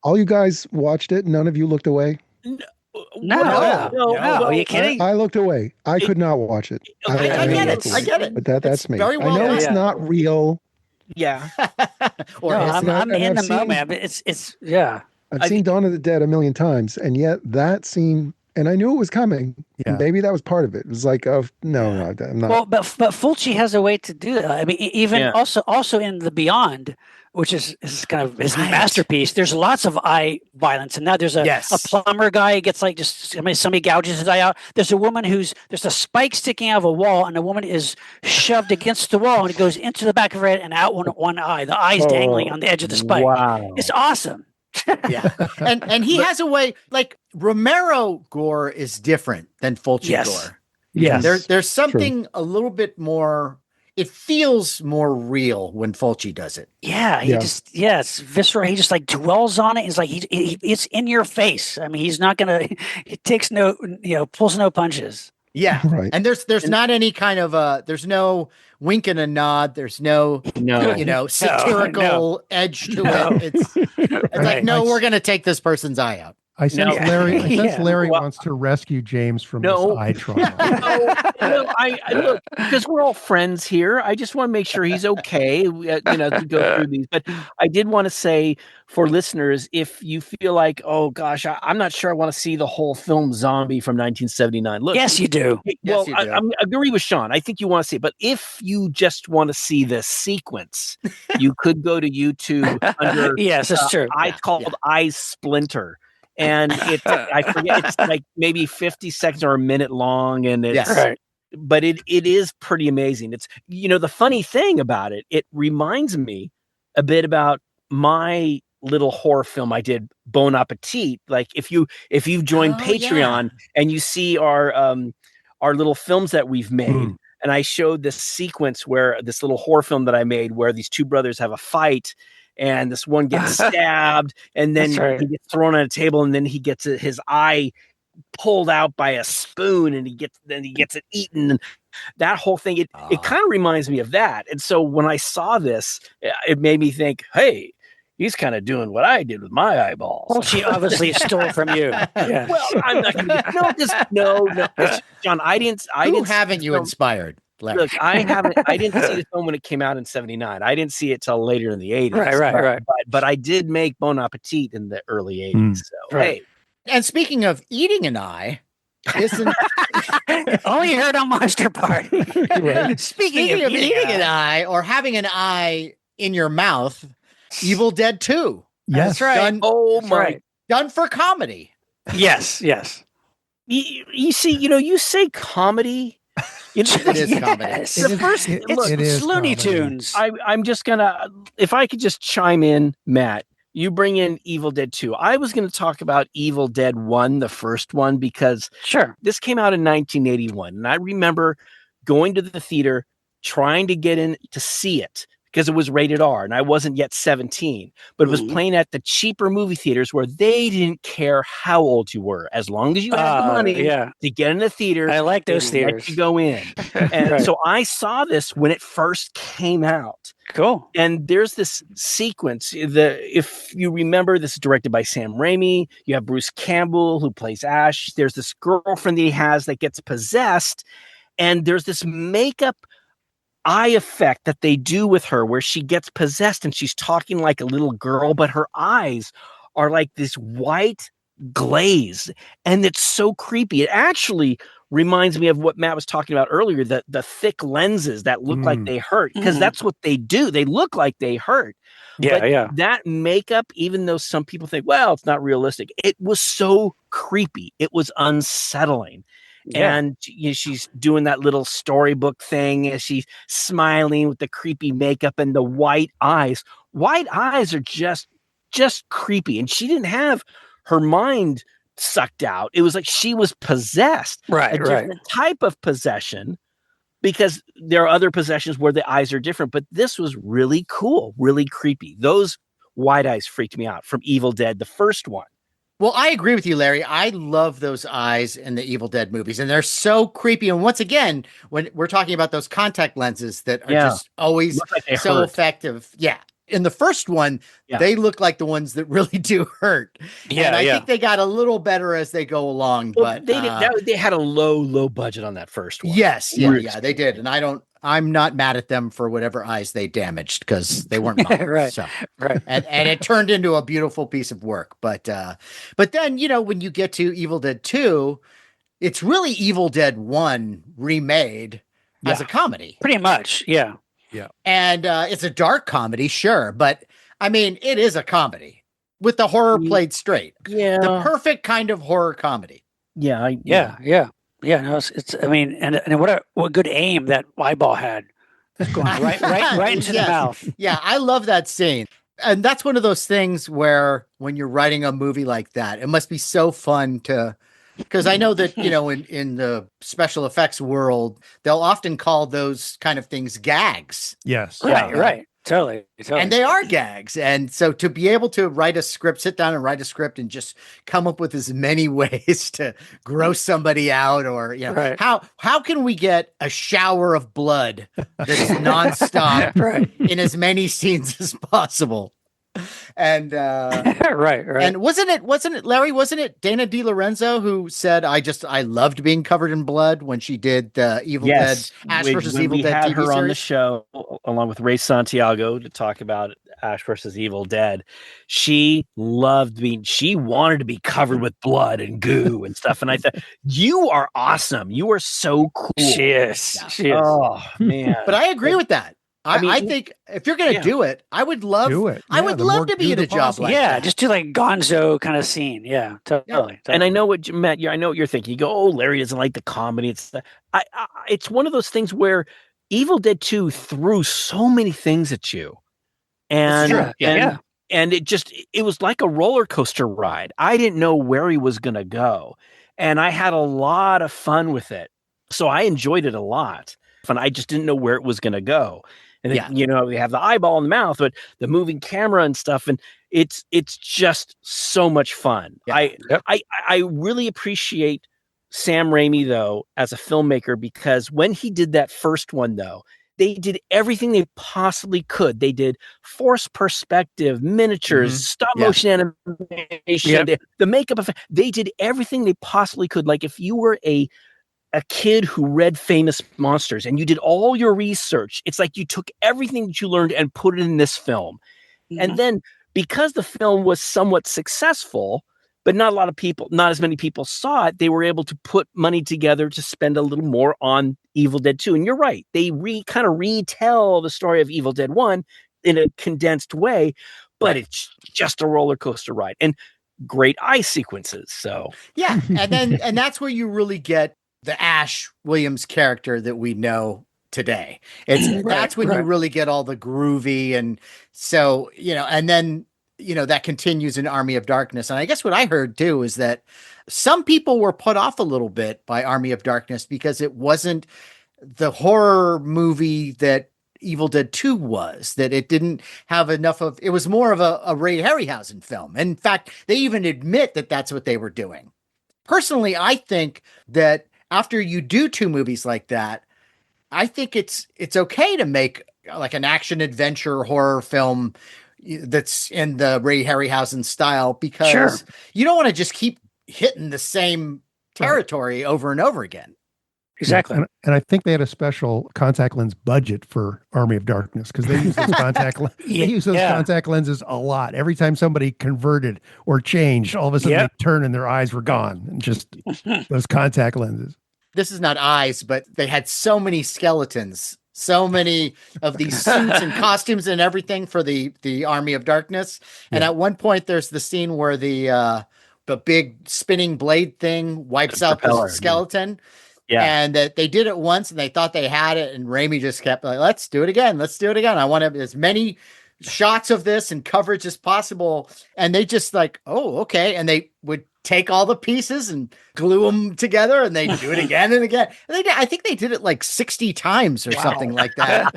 Speaker 2: All you guys watched it. None of you looked away.
Speaker 4: No. Are you kidding?
Speaker 2: I looked away. I could not watch it.
Speaker 1: I get it.
Speaker 2: But that's me.
Speaker 1: Very well
Speaker 2: I know
Speaker 1: done.
Speaker 2: it's not real.
Speaker 3: Yeah.
Speaker 4: I'm in the moment. But it's
Speaker 2: I've seen Dawn of the Dead a million times, and yet that scene, and I knew it was coming.
Speaker 5: Yeah.
Speaker 2: Maybe that was part of it. It was like, no, I'm not.
Speaker 4: Well, but Fulci has a way to do that. I mean, even also in The Beyond, which is kind of his masterpiece. There's lots of eye violence, and now there's a plumber guy who gets somebody gouges his eye out. There's a woman there's a spike sticking out of a wall, and the woman is shoved against the wall, and it goes into the back of her head and out one eye. The eye's dangling on the edge of the spike.
Speaker 3: Wow,
Speaker 4: it's awesome.
Speaker 1: and he has a way, like Romero gore is different than Fulci gore.
Speaker 4: Yes,
Speaker 1: there's something a little bit more. It feels more real when Fulci does it.
Speaker 4: Yeah, it's visceral. He just like dwells on it. It's like it's in your face. I mean, he's not gonna. He takes pulls no punches.
Speaker 1: Yeah,
Speaker 2: right.
Speaker 1: And there's not any kind of there's no wink and a nod. There's no satirical edge to it. It's like we're gonna take this person's eye out.
Speaker 5: I sense Larry wants to rescue James from this eye trauma.
Speaker 3: Look, because we're all friends here. I just want to make sure he's okay, to go through these. But I did want to say for listeners, if you feel like, oh gosh, I'm not sure I want to see the whole film Zombie from 1979. Look,
Speaker 4: yes, you do.
Speaker 3: Well, I agree with Sean. I think you want to see it. But if you just want to see the sequence, you could go to YouTube under
Speaker 4: yes, that's true.
Speaker 3: called Eye Splinter. And I forget, it's like maybe 50 seconds or a minute long. And but it is pretty amazing. It's, the funny thing about it, it reminds me a bit about my little horror film I did, Bon Appetit. Like if you've joined Patreon and you see our little films that we've made, and I showed this sequence where this little horror film that I made where these two brothers have a fight. And this one gets stabbed, and then he gets thrown on a table, and then he gets his eye pulled out by a spoon, and he gets it eaten. And that whole thing, it kind of reminds me of that. And so when I saw this, it made me think, hey, he's kind of doing what I did with my eyeballs.
Speaker 4: Well, she obviously stole from you. Yeah.
Speaker 3: Well, I'm not going to no. John, I didn't.
Speaker 1: Who haven't you inspired? Larry.
Speaker 3: Look, I didn't see the film when it came out in 79. I didn't see it till later in the 80s.
Speaker 4: Right.
Speaker 3: But I did make Bon Appetit in the early 80s. So, hey.
Speaker 1: And speaking of eating an eye, isn't
Speaker 4: only heard on Monster Party.
Speaker 1: Right. Speaking of eating an eye or having an eye in your mouth, Evil Dead 2.
Speaker 5: Yes.
Speaker 1: That's right. Done for comedy.
Speaker 4: Yes.
Speaker 3: You see, you say comedy.
Speaker 1: It is comedy.
Speaker 4: It's Looney Tunes.
Speaker 3: I'm just gonna, if I could just chime in, Matt, you bring in Evil Dead 2. I was going to talk about Evil Dead 1, the first one, because this came out in 1981. And I remember going to the theater, trying to get in to see it because it was rated R and I wasn't yet 17, but it was playing at the cheaper movie theaters where they didn't care how old you were. As long as you had the money to get in the theater.
Speaker 4: I like those theaters.
Speaker 3: Let you go in. And so I saw this when it first came out.
Speaker 4: Cool.
Speaker 3: And there's this sequence. If you remember, this is directed by Sam Raimi. You have Bruce Campbell, who plays Ash. There's this girlfriend that he has that gets possessed. And there's this makeup eye effect that they do with her where she gets possessed and she's talking like a little girl, but her eyes are like this white glaze. And it's so creepy. It actually reminds me of what Matt was talking about earlier, the thick lenses that look like they hurt, because that's what they do. They look like they hurt. But that makeup, even though some people think, well, it's not realistic, it was so creepy. It was unsettling. And she's doing that little storybook thing as she's smiling with the creepy makeup and the white eyes. White eyes are just creepy. And she didn't have her mind sucked out. It was like she was possessed.
Speaker 4: Right,
Speaker 3: a different type of possession, because there are other possessions where the eyes are different. But this was really cool, really creepy. Those white eyes freaked me out from Evil Dead, the first one.
Speaker 1: Well, I agree with you, Larry. I love those eyes in the Evil Dead movies, and they're so creepy. And once again, when we're talking about those contact lenses that are just always
Speaker 3: like
Speaker 1: so effective. Yeah. In the first one, they look like the ones that really do hurt.
Speaker 4: Yeah,
Speaker 1: and I think they got a little better as they go along.
Speaker 3: Well,
Speaker 1: but
Speaker 3: they had a low budget on that first one.
Speaker 1: Yes, they did. And I'm not mad at them for whatever eyes they damaged, because they weren't mine.
Speaker 4: Right.
Speaker 1: And it turned into a beautiful piece of work. But then, when you get to Evil Dead 2, it's really Evil Dead 1 remade as a comedy.
Speaker 4: Pretty much, yeah.
Speaker 1: And it's a dark comedy, sure, but I mean, it is a comedy with the horror played straight.
Speaker 3: Yeah.
Speaker 1: The perfect kind of horror comedy.
Speaker 4: Yeah. No, it's I mean, and what good aim that eyeball had, going right into the mouth.
Speaker 1: Yeah, I love that scene. And that's one of those things where when you're writing a movie like that, it must be so fun because I know that, in the special effects world, they'll often call those kind of things gags.
Speaker 5: Yes.
Speaker 4: Right. Totally.
Speaker 1: And they are gags. And so to be able to sit down and write a script and just come up with as many ways to gross somebody out, or, how can we get a shower of blood that's nonstop in as many scenes as possible? And
Speaker 4: right.
Speaker 1: And wasn't it Larry? Wasn't it Dana DiLorenzo who said, I loved being covered in blood when she did the Evil Dead Ash versus Evil Dead TV series?
Speaker 3: On the show along with Ray Santiago to talk about Ash versus Evil Dead. She wanted to be covered with blood and goo and stuff. And I thought, you are awesome. You are so cool.
Speaker 4: She is.
Speaker 3: Oh man.
Speaker 1: But I agree with that. I think if you're going to do it, I would love to be in a job like that.
Speaker 4: Yeah, just do like Gonzo kind of scene. Yeah, totally.
Speaker 3: And I know what Matt. I know what you're thinking. You go, "Oh, Larry doesn't like the comedy." It's one of those things where Evil Dead 2 threw so many things at you, and it was like a roller coaster ride. I didn't know where he was going to go, and I had a lot of fun with it. So I enjoyed it a lot, and I just didn't know where it was going to go. And then, we have the eyeball in the mouth, but the moving camera and stuff, and it's just so much fun. Yeah. I really appreciate Sam Raimi though as a filmmaker, because when he did that first one though, they did everything they possibly could. They did forced perspective, miniatures, stop motion animation, the makeup effect. They did everything they possibly could. Like if you were a kid who read famous monsters and you did all your research, it's like you took everything that you learned and put it in this film. And then because the film was somewhat successful, but not as many people saw it, they were able to put money together to spend a little more on Evil Dead 2. And you're right. They kind of retell the story of Evil Dead 1 in a condensed way, but it's just a roller coaster ride and great eye sequences. So
Speaker 1: yeah. And that's where you really get the Ash Williams character that we know today. That's when you really get all the groovy. And so, and then, that continues in Army of Darkness. And I guess what I heard too is that some people were put off a little bit by Army of Darkness because it wasn't the horror movie that Evil Dead 2 was, that it didn't have enough of, it was more of a Ray Harryhausen film. In fact, they even admit that that's what they were doing. Personally, I think that after you do two movies like that, I think it's okay to make like an action adventure horror film that's in the Ray Harryhausen style, because you don't want to just keep hitting the same territory over and over again.
Speaker 4: Exactly.
Speaker 5: And I think they had a special contact lens budget for Army of Darkness, because they use those contact lenses a lot. Every time somebody converted or changed, all of a sudden they turned and their eyes were gone, and just those contact lenses.
Speaker 1: This is not eyes, but they had so many skeletons, so many of these suits and costumes and everything for the Army of Darkness. And at one point there's the scene where the the big spinning blade thing wipes out the skeleton.
Speaker 3: Yeah.
Speaker 1: And that they did it once and they thought they had it. And Raimi just kept like, let's do it again. Let's do it again. I want as many shots of this and coverage as possible. And they just like, oh, okay. And they would take all the pieces and glue them together and they do it again and again. And I think they did it like 60 times or something like that.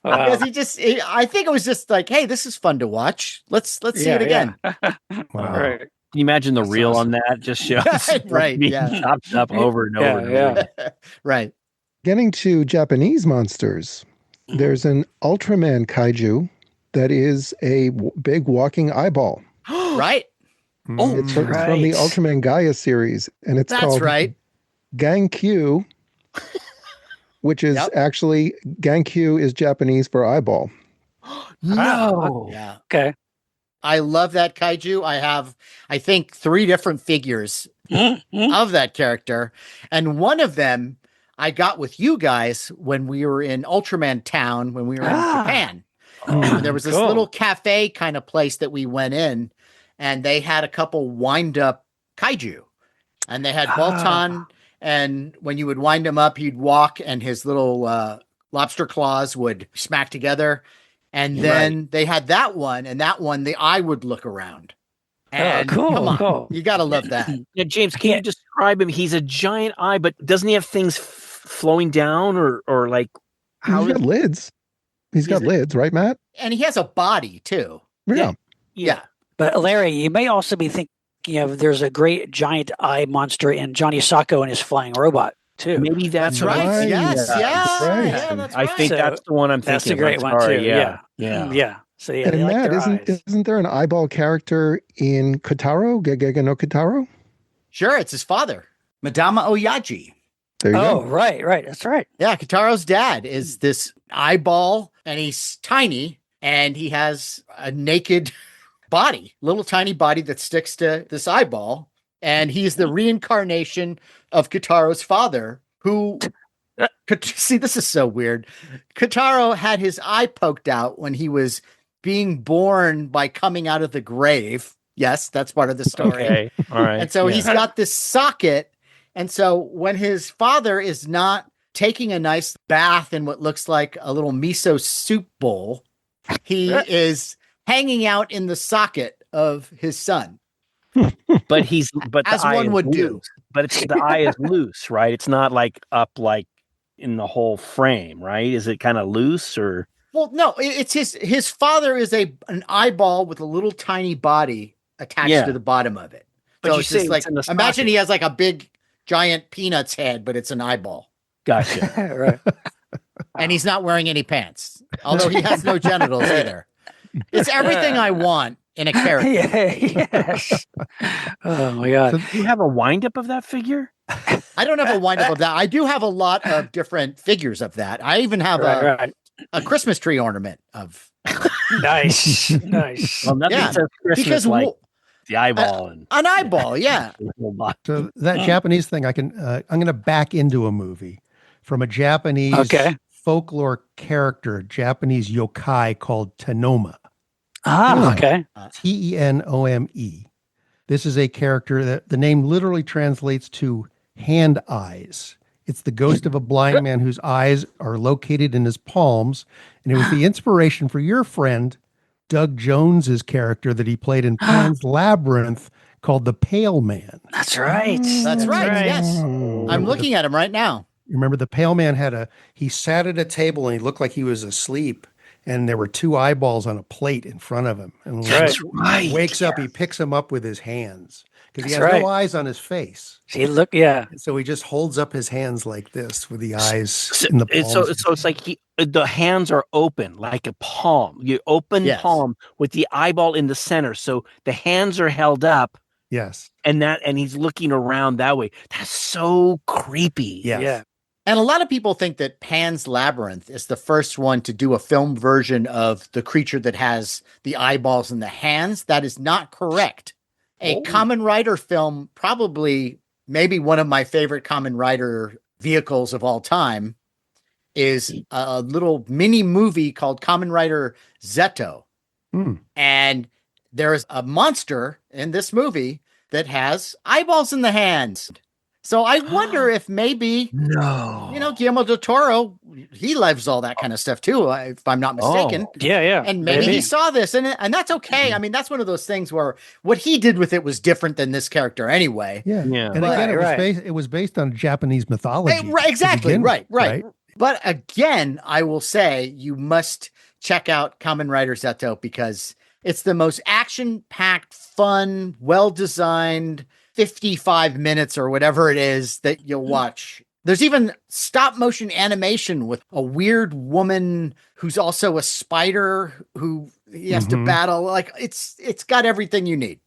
Speaker 1: Because I think it was just like, hey, this is fun to watch. Let's see it again.
Speaker 3: Wow. Right. Can you imagine the reel on that? Just shows
Speaker 1: right.
Speaker 3: chopped up over and over. And over.
Speaker 1: Right.
Speaker 2: Getting to Japanese monsters, there's an Ultraman kaiju that is a big walking eyeball.
Speaker 1: Right.
Speaker 2: It's from the Ultraman Gaia series, and it's called Gankyu, which is actually Gankyu is Japanese for eyeball.
Speaker 3: No.
Speaker 1: Yeah.
Speaker 4: Okay.
Speaker 1: I love that kaiju. I have, I think, 3 different figures of that character. And one of them I got with you guys when we were in Ultraman Town, when we were in Japan. There was this little cafe kind of place that we went in, and they had a couple wind up kaiju. And they had Bolton, and when you would wind him up, he'd walk and his little lobster claws would smack together. And then they had that one, and that one, the eye would look around. And come on, you got to love that.
Speaker 3: Yeah, James, can you describe him? He's a giant eye, but doesn't he have things flowing down or like?
Speaker 2: He's got lids. He's got lids, right, Matt?
Speaker 1: And he has a body too.
Speaker 2: Yeah.
Speaker 4: But Larry, you may also be thinking of there's a great giant eye monster in Johnny Sacco and his flying robot too.
Speaker 3: Maybe that's
Speaker 1: right. Yes,
Speaker 2: that's right.
Speaker 1: Yeah, that's
Speaker 3: I think that's the one I'm thinking.
Speaker 4: That's a great one too. Yeah. So
Speaker 2: and Matt, isn't there an eyeball character in Kotaro, Gegege no Kotaro?
Speaker 1: Sure, it's his father, Madama Oyaji.
Speaker 2: There you go.
Speaker 4: Right. That's right.
Speaker 1: Yeah, Kotaro's dad is this eyeball, and he's tiny, and he has a naked body, little tiny body that sticks to this eyeball, and he's the reincarnation of Kotaro's father, who... See, this is so weird. Kotaro had his eye poked out when he was being born by coming out of the grave. Yes, that's part of the story.
Speaker 3: Okay. All right.
Speaker 1: And so he's got this socket. And so when his father is not taking a nice bath in what looks like a little miso soup bowl, he is hanging out in the socket of his son.
Speaker 3: But
Speaker 1: as one would do.
Speaker 3: But the eye is loose, right? It's not like up like in the whole frame, right? Is it kind of loose or?
Speaker 1: Well, no, it's his father is an eyeball with a little tiny body attached to the bottom of it.
Speaker 3: But
Speaker 1: so
Speaker 3: you
Speaker 1: it's
Speaker 3: say
Speaker 1: just like, imagine he has like a big giant peanuts head, but it's an eyeball.
Speaker 3: Gotcha.
Speaker 4: Right.
Speaker 1: And he's not wearing any pants, although he has no genitals either. It's everything I want in a character.
Speaker 4: Yes. Oh my God.
Speaker 3: So do you have a windup of that figure?
Speaker 1: I don't have a windup of that. I do have a lot of different figures of that. I even have a Christmas tree ornament of.
Speaker 4: Nice.
Speaker 3: Well, nothing says Christmas
Speaker 1: because
Speaker 3: like the eyeball and
Speaker 1: an eyeball. Yeah.
Speaker 5: So that Japanese thing, I'm going to back into a movie from a Japanese folklore character, Japanese yokai called Tenoma.
Speaker 4: Okay.
Speaker 5: Tenome. This is a character that the name literally translates to hand eyes. It's the ghost of a blind man whose eyes are located in his palms. And it was the inspiration for your friend, Doug Jones's character that he played in Pan's Labyrinth called the Pale Man.
Speaker 4: That's right.
Speaker 1: That's right. Yes. I'm looking at him right now.
Speaker 5: You remember the Pale Man he sat at a table and he looked like he was asleep. And there were 2 eyeballs on a plate in front of him. And when he wakes up, he picks them up with his hands because he has no eyes on his face. So he just holds up his hands like this with the eyes in the palms.
Speaker 3: So it's like the hands are open like a palm. You open palm with the eyeball in the center. So the hands are held up.
Speaker 5: Yes.
Speaker 3: And he's looking around that way. That's so creepy.
Speaker 5: Yes.
Speaker 4: Yeah.
Speaker 1: And a lot of people think that Pan's Labyrinth is the first one to do a film version of the creature that has the eyeballs and the hands. That is not correct. A Kamen Rider film, probably maybe one of my favorite Kamen Rider vehicles of all time, is a little mini movie called Kamen Rider Zeto. And there's a monster in this movie that has eyeballs in the hands. So I wonder if maybe, Guillermo del Toro, he loves all that kind of stuff too, if I'm not mistaken.
Speaker 4: Yeah.
Speaker 1: And maybe he saw this, and that's okay. I mean, that's one of those things where what he did with it was different than this character anyway.
Speaker 5: Yeah. And again, it was based on Japanese mythology.
Speaker 1: Exactly. Right. But again, I will say you must check out Kamen Rider Zeto because it's the most action-packed, fun, well-designed 55 minutes or whatever it is that you'll watch. There's even stop motion animation with a weird woman who's also a spider who he has to battle. Like it's got everything you need.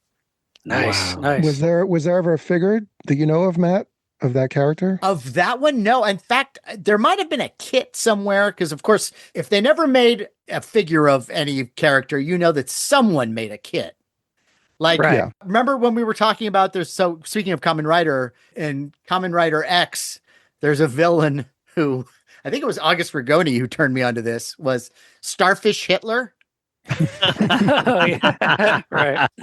Speaker 4: Nice.
Speaker 2: Was there ever a figure that you know of, Matt, of that character?
Speaker 1: Of that one? No. In fact, there might have been a kit somewhere because, of course, if they never made a figure of any character, you know that someone made a kit. Like, remember when we were talking about speaking of Kamen Rider, in Kamen Rider X, there's a villain who, I think it was August Rigoni who turned me onto this, was Starfish Hitler.
Speaker 4: Right.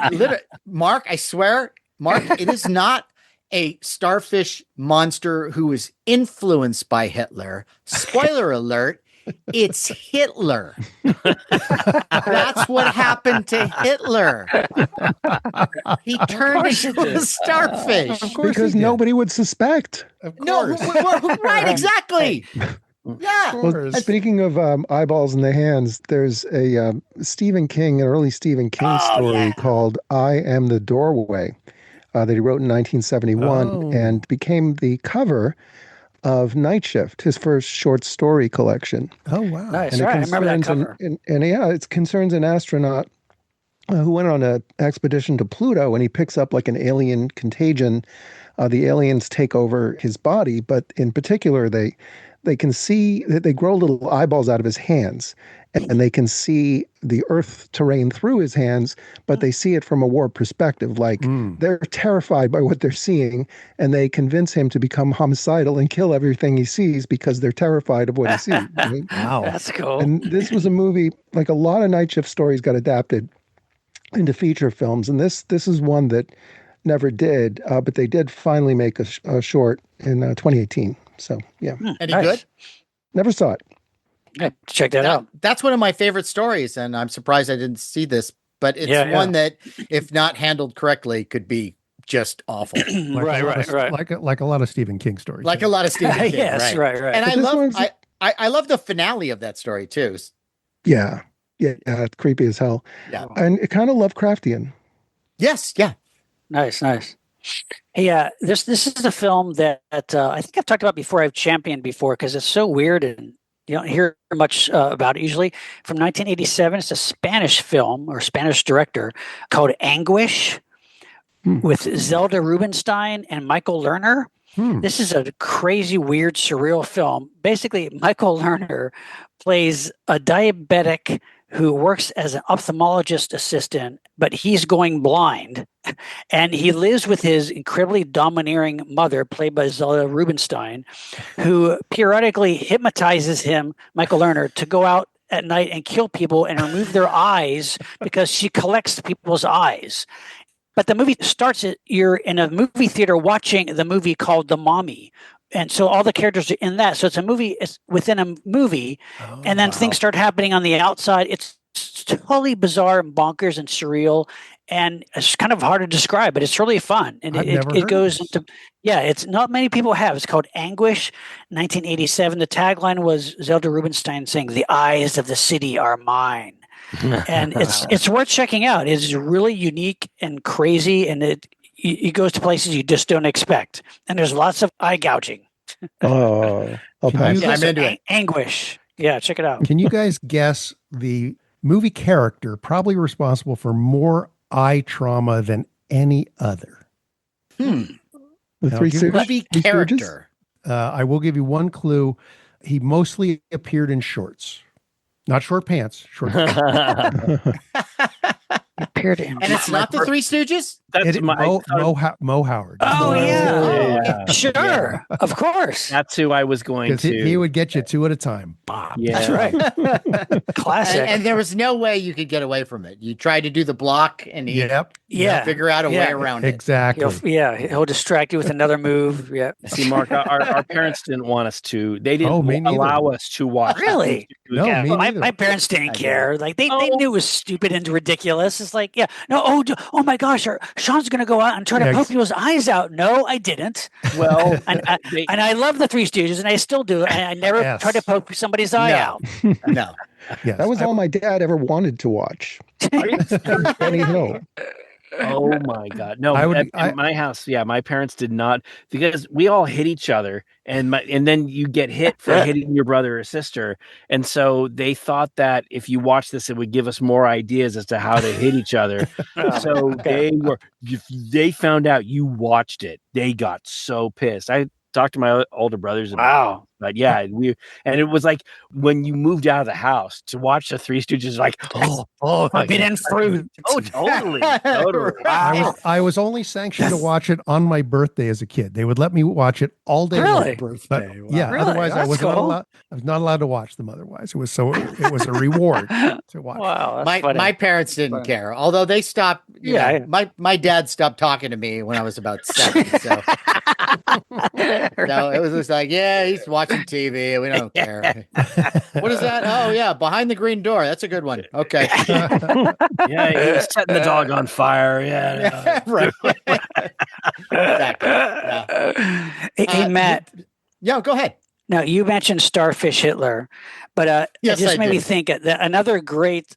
Speaker 1: Mark, I swear, it is not a starfish monster who is influenced by Hitler. Spoiler alert. It's Hitler. That's what happened to Hitler. He turned into a starfish.
Speaker 2: Because nobody would suspect.
Speaker 1: No, right, exactly. Yeah.
Speaker 2: Well, speaking of eyeballs in the hands, there's a Stephen King, an early Stephen King story called I Am the Doorway that he wrote in 1971 and became the cover of Night Shift, his first short story collection.
Speaker 5: Oh, wow.
Speaker 4: Nice.
Speaker 2: And
Speaker 4: I remember that cover.
Speaker 2: It concerns an astronaut who went on an expedition to Pluto, and he picks up like an alien contagion. The aliens take over his body, but in particular, they can see that they grow little eyeballs out of his hands, and they can see the Earth terrain through his hands, but they see it from a warped perspective. Like they're terrified by what they're seeing, and they convince him to become homicidal and kill everything he sees because they're terrified of what he sees. Right?
Speaker 4: Wow, that's cool.
Speaker 2: And this was a movie, like a lot of Night Shift stories got adapted into feature films, and this is one that never did, but they did finally make a short in 2018. So, yeah.
Speaker 1: Any good?
Speaker 2: Never saw it.
Speaker 4: Yeah, check that out.
Speaker 1: That's one of my favorite stories, and I'm surprised I didn't see this, but it's one that, if not handled correctly, could be just awful.
Speaker 5: Right. Like a lot of Stephen King stories.
Speaker 1: Like a lot of Stephen King.
Speaker 4: Yes, right.
Speaker 1: And I love the finale of that story, too.
Speaker 2: Yeah, it's creepy as hell.
Speaker 1: Yeah.
Speaker 2: And it kind of Lovecraftian.
Speaker 1: Yes, yeah.
Speaker 4: Nice. Hey, this is a film that I think I've talked about before. I've championed before because it's so weird and you don't hear much about it usually. From 1987, it's a Spanish film or Spanish director called Anguish with Zelda Rubinstein and Michael Lerner. This is a crazy, weird, surreal film. Basically, Michael Lerner plays a diabetic who works as an ophthalmologist assistant, but he's going blind. And he lives with his incredibly domineering mother, played by Zelda Rubinstein, who periodically hypnotizes him, Michael Lerner, to go out at night and kill people and remove their eyes because she collects people's eyes. But the movie starts, you're in a movie theater watching the movie called The Mommy. And so all the characters are in that. So it's a movie, it's within a movie. And then things start happening on the outside. It's totally bizarre and bonkers and surreal. And it's kind of hard to describe, but it's really fun. And it goes into, it's not many people have. It's called Anguish, 1987. The tagline was Zelda Rubinstein saying, "The eyes of the city are mine." And it's worth checking out. It's really unique and crazy. And it goes to places you just don't expect. And there's lots of eye gouging.
Speaker 2: Oh,
Speaker 1: I'm into it.
Speaker 4: Anguish. Yeah, check it out.
Speaker 5: Can you guys guess the movie character probably responsible for more eye trauma than any other?
Speaker 2: The
Speaker 1: movie character.
Speaker 5: I will give you one clue. He mostly appeared in shorts. Not short pants, short.
Speaker 4: appeared in.
Speaker 1: And it's not the Three Stooges?
Speaker 3: That's
Speaker 5: Mo Howard.
Speaker 4: Oh, yeah.
Speaker 3: Yeah.
Speaker 4: Sure.
Speaker 1: Yeah.
Speaker 4: Of course.
Speaker 3: That's who I was going
Speaker 5: Because
Speaker 3: to.
Speaker 5: he would get you two at a time. Bob.
Speaker 3: Yeah.
Speaker 4: That's right. Classic.
Speaker 1: And there was no way you could get away from it. You tried to do the block and he'd figure out a way around it.
Speaker 5: Exactly.
Speaker 4: He'll distract you with another move. Yeah.
Speaker 3: See, Mark, our parents didn't want us to. They didn't allow us to watch.
Speaker 4: Really?
Speaker 5: No,
Speaker 4: yeah.
Speaker 5: me neither.
Speaker 4: My parents didn't care. Like they knew it was stupid and ridiculous. It's like, oh my gosh, Sean's gonna go out and try to poke people's eyes out. No, I didn't.
Speaker 3: Well,
Speaker 4: and I love the Three Stooges, and I still do. And I never try to poke somebody's eye out.
Speaker 1: No.
Speaker 2: Yes. That was all my dad ever wanted to watch. Benny Hill.
Speaker 3: Oh my God! No, at my house, my parents did not, because we all hit each other, and then you get hit for hitting your brother or sister, and so they thought that if you watch this, it would give us more ideas as to how to hit each other. So they found out you watched it, they got so pissed. I talked to my older brothers about it. But and it was like when you moved out of the house to watch the Three Stooges, like,
Speaker 4: forbidden fruit.
Speaker 3: Oh, totally.
Speaker 5: I was only sanctioned to watch it on my birthday as a kid. They would let me watch it all day.
Speaker 4: Really?
Speaker 5: Birthday.
Speaker 1: Wow.
Speaker 5: Yeah.
Speaker 4: Really?
Speaker 5: Otherwise, I was
Speaker 4: cool.
Speaker 5: not allowed to watch them. Otherwise, it was a reward to watch.
Speaker 4: Wow.
Speaker 1: My parents didn't care, although they stopped. My dad stopped talking to me when I was about 7. So. So it was just like, he's watching TV. We don't care. What is that? Oh, yeah. Behind the Green Door. That's a good one. Okay.
Speaker 3: He was setting the dog on fire. Yeah.
Speaker 1: Right. Exactly. Yeah.
Speaker 4: Hey, Matt.
Speaker 1: Go ahead.
Speaker 4: Now, you mentioned Starfish Hitler, but it just made me think that another great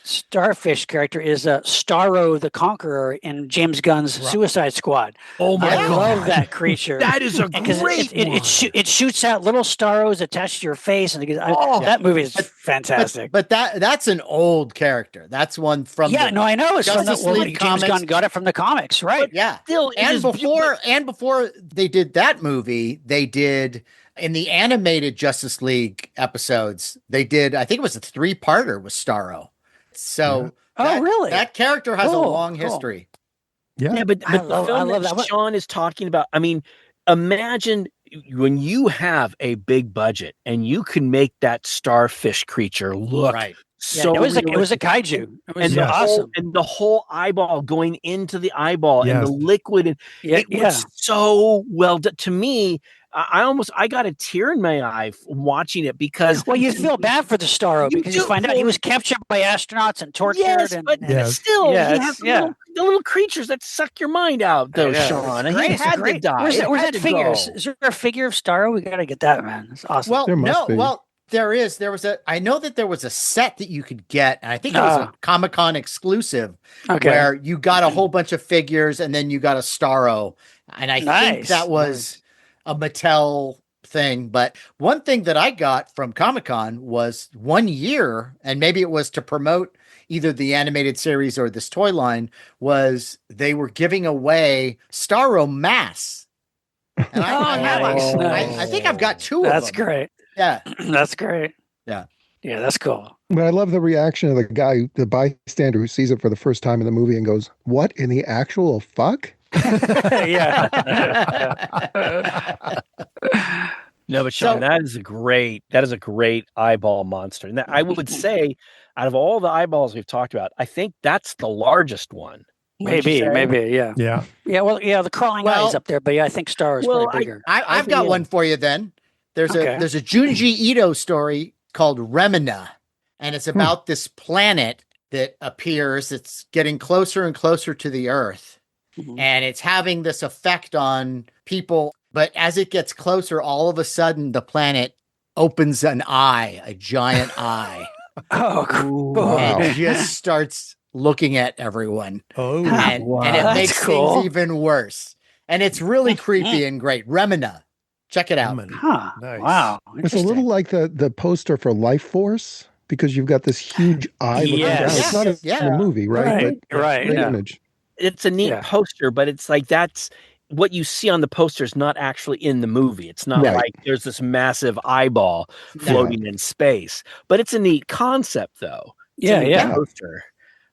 Speaker 4: Starfish character is Starro the Conqueror in James Gunn's Suicide Squad.
Speaker 3: Oh my God.
Speaker 4: I love that creature.
Speaker 3: That is a great one.
Speaker 4: It shoots out little Starros attached to your face, and that movie is fantastic.
Speaker 1: But that's an old character. That's one from
Speaker 4: I know it's from
Speaker 1: Justice League
Speaker 4: James
Speaker 1: comics.
Speaker 4: Gunn got it from the comics, right?
Speaker 1: Yeah.
Speaker 3: Still,
Speaker 1: before they did that movie, they did. In the animated Justice League episodes, they did, I think it was a 3-parter with Starro. So,
Speaker 4: really?
Speaker 1: That character has a long history.
Speaker 5: Yeah,
Speaker 3: but the film that Sean is talking about, I mean, imagine when you have a big budget and you can make that starfish creature look so
Speaker 4: it was a kaiju. It was awesome.
Speaker 3: And the whole eyeball going into the eyeball and the liquid, and it was so well done. To me, I got a tear in my eye watching it, because
Speaker 4: you feel bad for the Starro because you find out he was captured by astronauts and tortured.
Speaker 3: But still, the little creatures that suck your mind out, though, Sean. And he had to die.
Speaker 4: Where's that figure? Is there a figure of Starro? We got to get that, man. That's awesome.
Speaker 1: Well, there is. I know that there was a set that you could get, and I think it was a Comic-Con exclusive, where you got a whole bunch of figures and then you got a Starro, and I think that was a Mattel thing. But one thing that I got from Comic-Con was 1 year, and maybe it was to promote either the animated series or this toy line, was they were giving away Starro masks. And I think I've got 2 of them.
Speaker 4: That's great.
Speaker 1: Yeah.
Speaker 4: That's great.
Speaker 1: Yeah.
Speaker 4: Yeah, that's cool.
Speaker 2: But I love the reaction of the guy, the bystander who sees it for the first time in the movie and goes, "What in the actual fuck?"
Speaker 3: No, but Sean, that is a great eyeball monster. And I would say, out of all the eyeballs we've talked about, I think that's the largest one.
Speaker 4: Maybe, yeah. Well, the crawling eyes up there, but I think Star is probably bigger.
Speaker 1: I've got one for you then. There's a Junji Ito story called Remina, and it's about this planet that appears that's getting closer and closer to the Earth, and it's having this effect on people. But as it gets closer, all of a sudden the planet opens an eye, a giant eye.
Speaker 4: Oh, cool.
Speaker 1: And it just starts looking at everyone.
Speaker 2: Oh,
Speaker 1: and it makes things even worse. And it's really creepy and great. Remina. Check it out.
Speaker 4: Huh.
Speaker 5: Nice.
Speaker 4: Wow.
Speaker 2: It's a little like the poster for Life Force, because you've got this huge eye looking down. It's not in the movie, right?
Speaker 4: Right.
Speaker 2: Great image.
Speaker 3: It's a neat poster, but it's like that's what you see on the poster is not actually in the movie. It's not like there's this massive eyeball floating in space, but it's a neat concept, though.
Speaker 4: Yeah.
Speaker 3: Poster.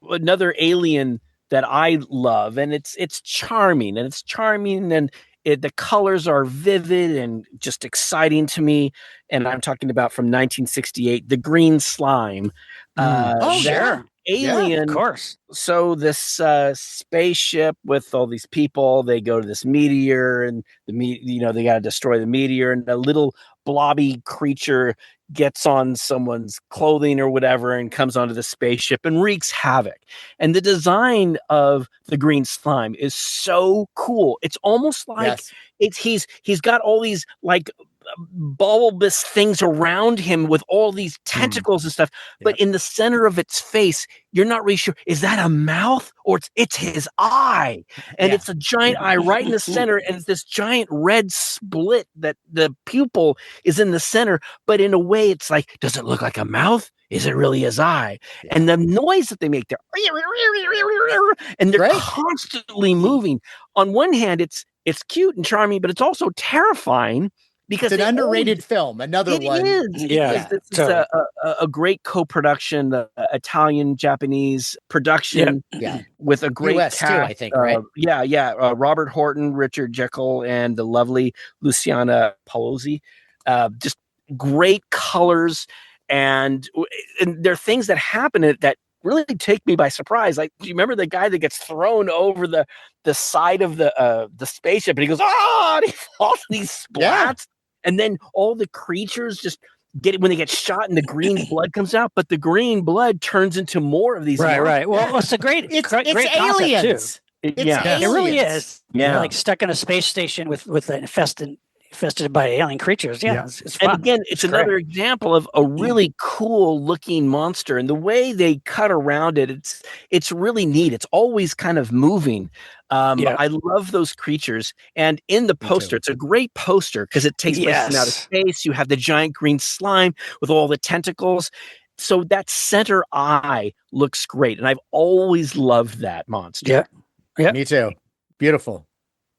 Speaker 3: another alien that I love, and it's charming, and the colors are vivid and just exciting to me. And I'm talking about from 1968, the green slime.
Speaker 4: Sure.
Speaker 3: Alien,
Speaker 4: of course.
Speaker 3: So this spaceship with all these people, they go to this meteor, and they got to destroy the meteor, and a little blobby creature gets on someone's clothing or whatever and comes onto the spaceship and wreaks havoc. And the design of the green slime is so cool. It's almost like he's got all these like bulbous things around him with all these tentacles and stuff, but in the center of its face, you're not really sure, is that a mouth or it's his eye? And it's a giant eye right in the center, and it's this giant red split that the pupil is in the center, but in a way it's like, does it look like a mouth? Is it really his eye? And the noise that they make there, and they're constantly moving. On one hand, it's cute and charming, but it's also terrifying. Because
Speaker 1: it's an underrated film. Another one.
Speaker 3: This is a great co-production, Italian Japanese production, with a great
Speaker 1: US
Speaker 3: cast.
Speaker 1: Too, I think, right?
Speaker 3: Robert Horton, Richard Jekyll, and the lovely Luciana Palozzi. Just great colors, and there are things that happen that really take me by surprise. Like, do you remember the guy that gets thrown over the side of the spaceship, and he goes, and he falls, and he splats. And then all the creatures just get it when they get shot, and the green blood comes out, but the green blood turns into more of these.
Speaker 4: Right. Well, it's a great,
Speaker 1: it's
Speaker 4: aliens.
Speaker 1: It
Speaker 4: really is.
Speaker 3: Yeah,
Speaker 4: like stuck in a space station with infested by alien creatures. It's fun.
Speaker 3: And again, it's another example of a really cool looking monster, and the way they cut around it, it's really neat. It's always kind of moving. I love those creatures, and in the poster, it's a great poster because it takes place in outer space. You have the giant green slime with all the tentacles, so that center eye looks great, and I've always loved that monster.
Speaker 4: Yeah,
Speaker 1: me too. Beautiful.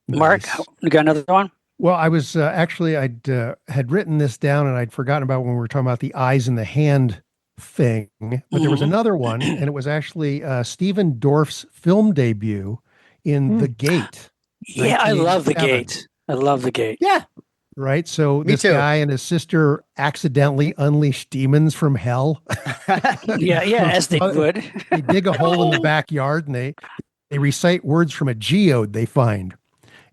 Speaker 4: Mark, you got another one?
Speaker 5: Well, I was actually, I'd had written this down, and I'd forgotten about when we were talking about the eyes in the hand thing, but there was another one, and it was actually Stephen Dorff's film debut in The Gate.
Speaker 4: Yeah, I love The Gate.
Speaker 1: Yeah.
Speaker 5: Right. So this guy and his sister accidentally unleash demons from hell.
Speaker 4: As they would.
Speaker 5: They dig a hole in the backyard, and they recite words from a geode they find.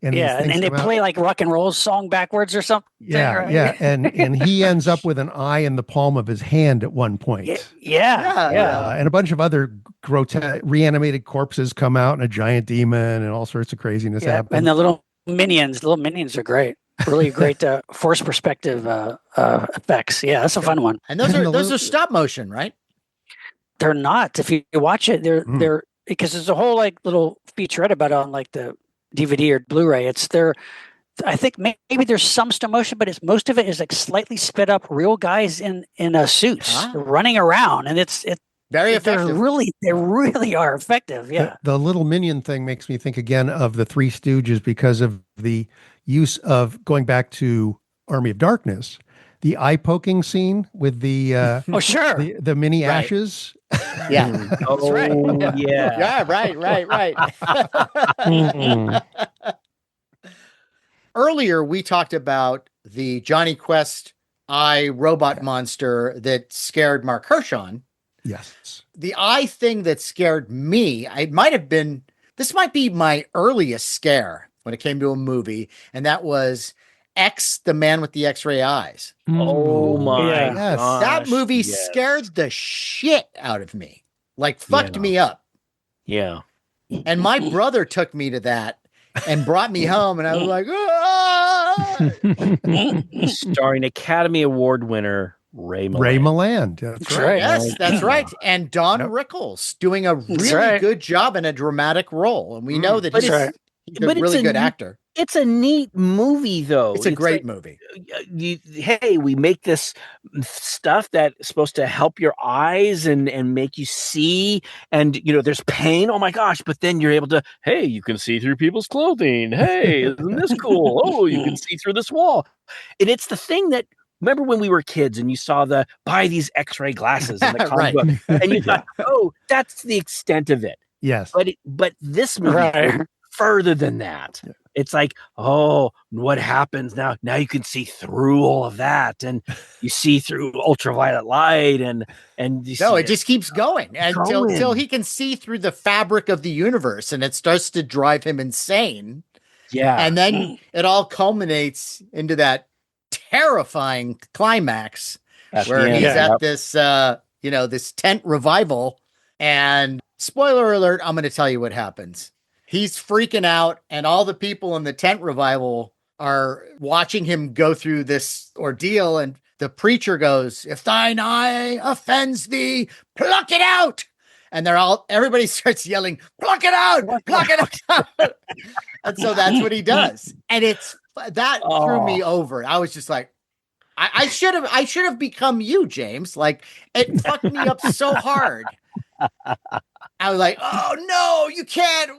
Speaker 5: And
Speaker 4: they play like rock and roll song backwards or something.
Speaker 5: And he ends up with an eye in the palm of his hand at one point. And a bunch of other grotesque reanimated corpses come out, and a giant demon, and all sorts of craziness happens.
Speaker 4: And the little minions are great. Really great force perspective effects. Yeah, that's a fun one.
Speaker 1: And those are stop motion, right?
Speaker 4: They're not. If you watch it, they're because there's a whole like little featurette about it on like the DVD or Blu-ray. I think maybe there's some stop motion, but most of it is like slightly sped up real guys in suits running around, and it's
Speaker 1: very effective.
Speaker 4: They really are effective. Yeah.
Speaker 5: The little minion thing makes me think again of the Three Stooges because of the use of, going back to Army of Darkness, the eye poking scene with the the mini ashes.
Speaker 1: Yeah.
Speaker 3: That's right.
Speaker 1: Yeah, right. Earlier, we talked about the Johnny Quest eye robot monster that scared Mark HERSHON.
Speaker 5: Yes.
Speaker 1: The eye thing that scared me, this might be my earliest scare when it came to a movie, and that was X, the man with the X-ray eyes.
Speaker 3: Oh my gosh.
Speaker 1: That movie scared the shit out of me. Like, fucked me up.
Speaker 3: Yeah.
Speaker 1: And my brother took me to that and brought me home, and I was like, ah!
Speaker 3: Starring Academy Award winner Ray
Speaker 5: Milland. That's right.
Speaker 1: Yes, that's right. And Don Rickles doing a really good job in a dramatic role. And we know that he's a really good actor.
Speaker 3: It's a neat movie, though.
Speaker 1: It's a great movie.
Speaker 3: Hey, we make this stuff that's supposed to help your eyes and make you see. And, there's pain. Oh, my gosh. But then you're able to, hey, you can see through people's clothing. Hey, isn't this cool? Oh, you can see through this wall. And it's the thing that remember when we were kids and you saw the buy these X-ray glasses in the comic
Speaker 1: Right.
Speaker 3: book, and you thought, oh, that's the extent of it.
Speaker 5: Yes.
Speaker 3: But this movie
Speaker 4: Right.
Speaker 3: goes further than that.
Speaker 5: Yeah.
Speaker 3: It's like, oh, what happens now? Now you can see through all of that, and you see through ultraviolet light, and you
Speaker 1: No,
Speaker 3: see
Speaker 1: it just keeps going until
Speaker 3: Going.
Speaker 1: he can see through the fabric of the universe, and it starts to drive him insane.
Speaker 3: yeah,
Speaker 1: And then it all culminates into that terrifying climax
Speaker 3: at
Speaker 1: where
Speaker 3: the end.
Speaker 1: he's
Speaker 4: Yeah.
Speaker 1: at this this tent revival. And spoiler alert, I'm going to tell you what happens. He's freaking out, and all the people in the tent revival are watching him go through this ordeal. And the preacher goes, "If thine eye offends thee, pluck it out." And everybody starts yelling, "Pluck it out, pluck it out." And so that's what he does. And that threw me over. I was just like, I should have become you, James. Like, it fucked me up so hard. I was like, "Oh no, you can't!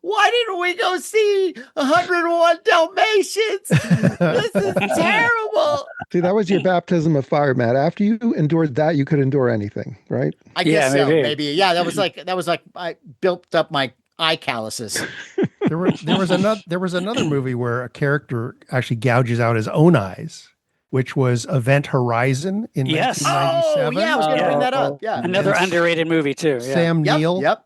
Speaker 1: Why didn't we go see 101 Dalmatians? This is terrible."
Speaker 2: See, that was your baptism of fire, Matt. After you endured that, you could endure anything, right?
Speaker 1: I guess
Speaker 4: Yeah,
Speaker 1: so.
Speaker 4: maybe.
Speaker 1: Maybe. Yeah, that was like I built up my eye calluses.
Speaker 5: There was another movie where a character actually gouges out his own eyes, which was Event Horizon in
Speaker 4: Yes.
Speaker 5: 1997.
Speaker 1: Oh, yeah, I was going to bring that
Speaker 3: Oh,
Speaker 1: up. Yeah.
Speaker 4: Another underrated movie too. Yeah.
Speaker 5: Sam
Speaker 1: Yep,
Speaker 5: Neill
Speaker 1: yep.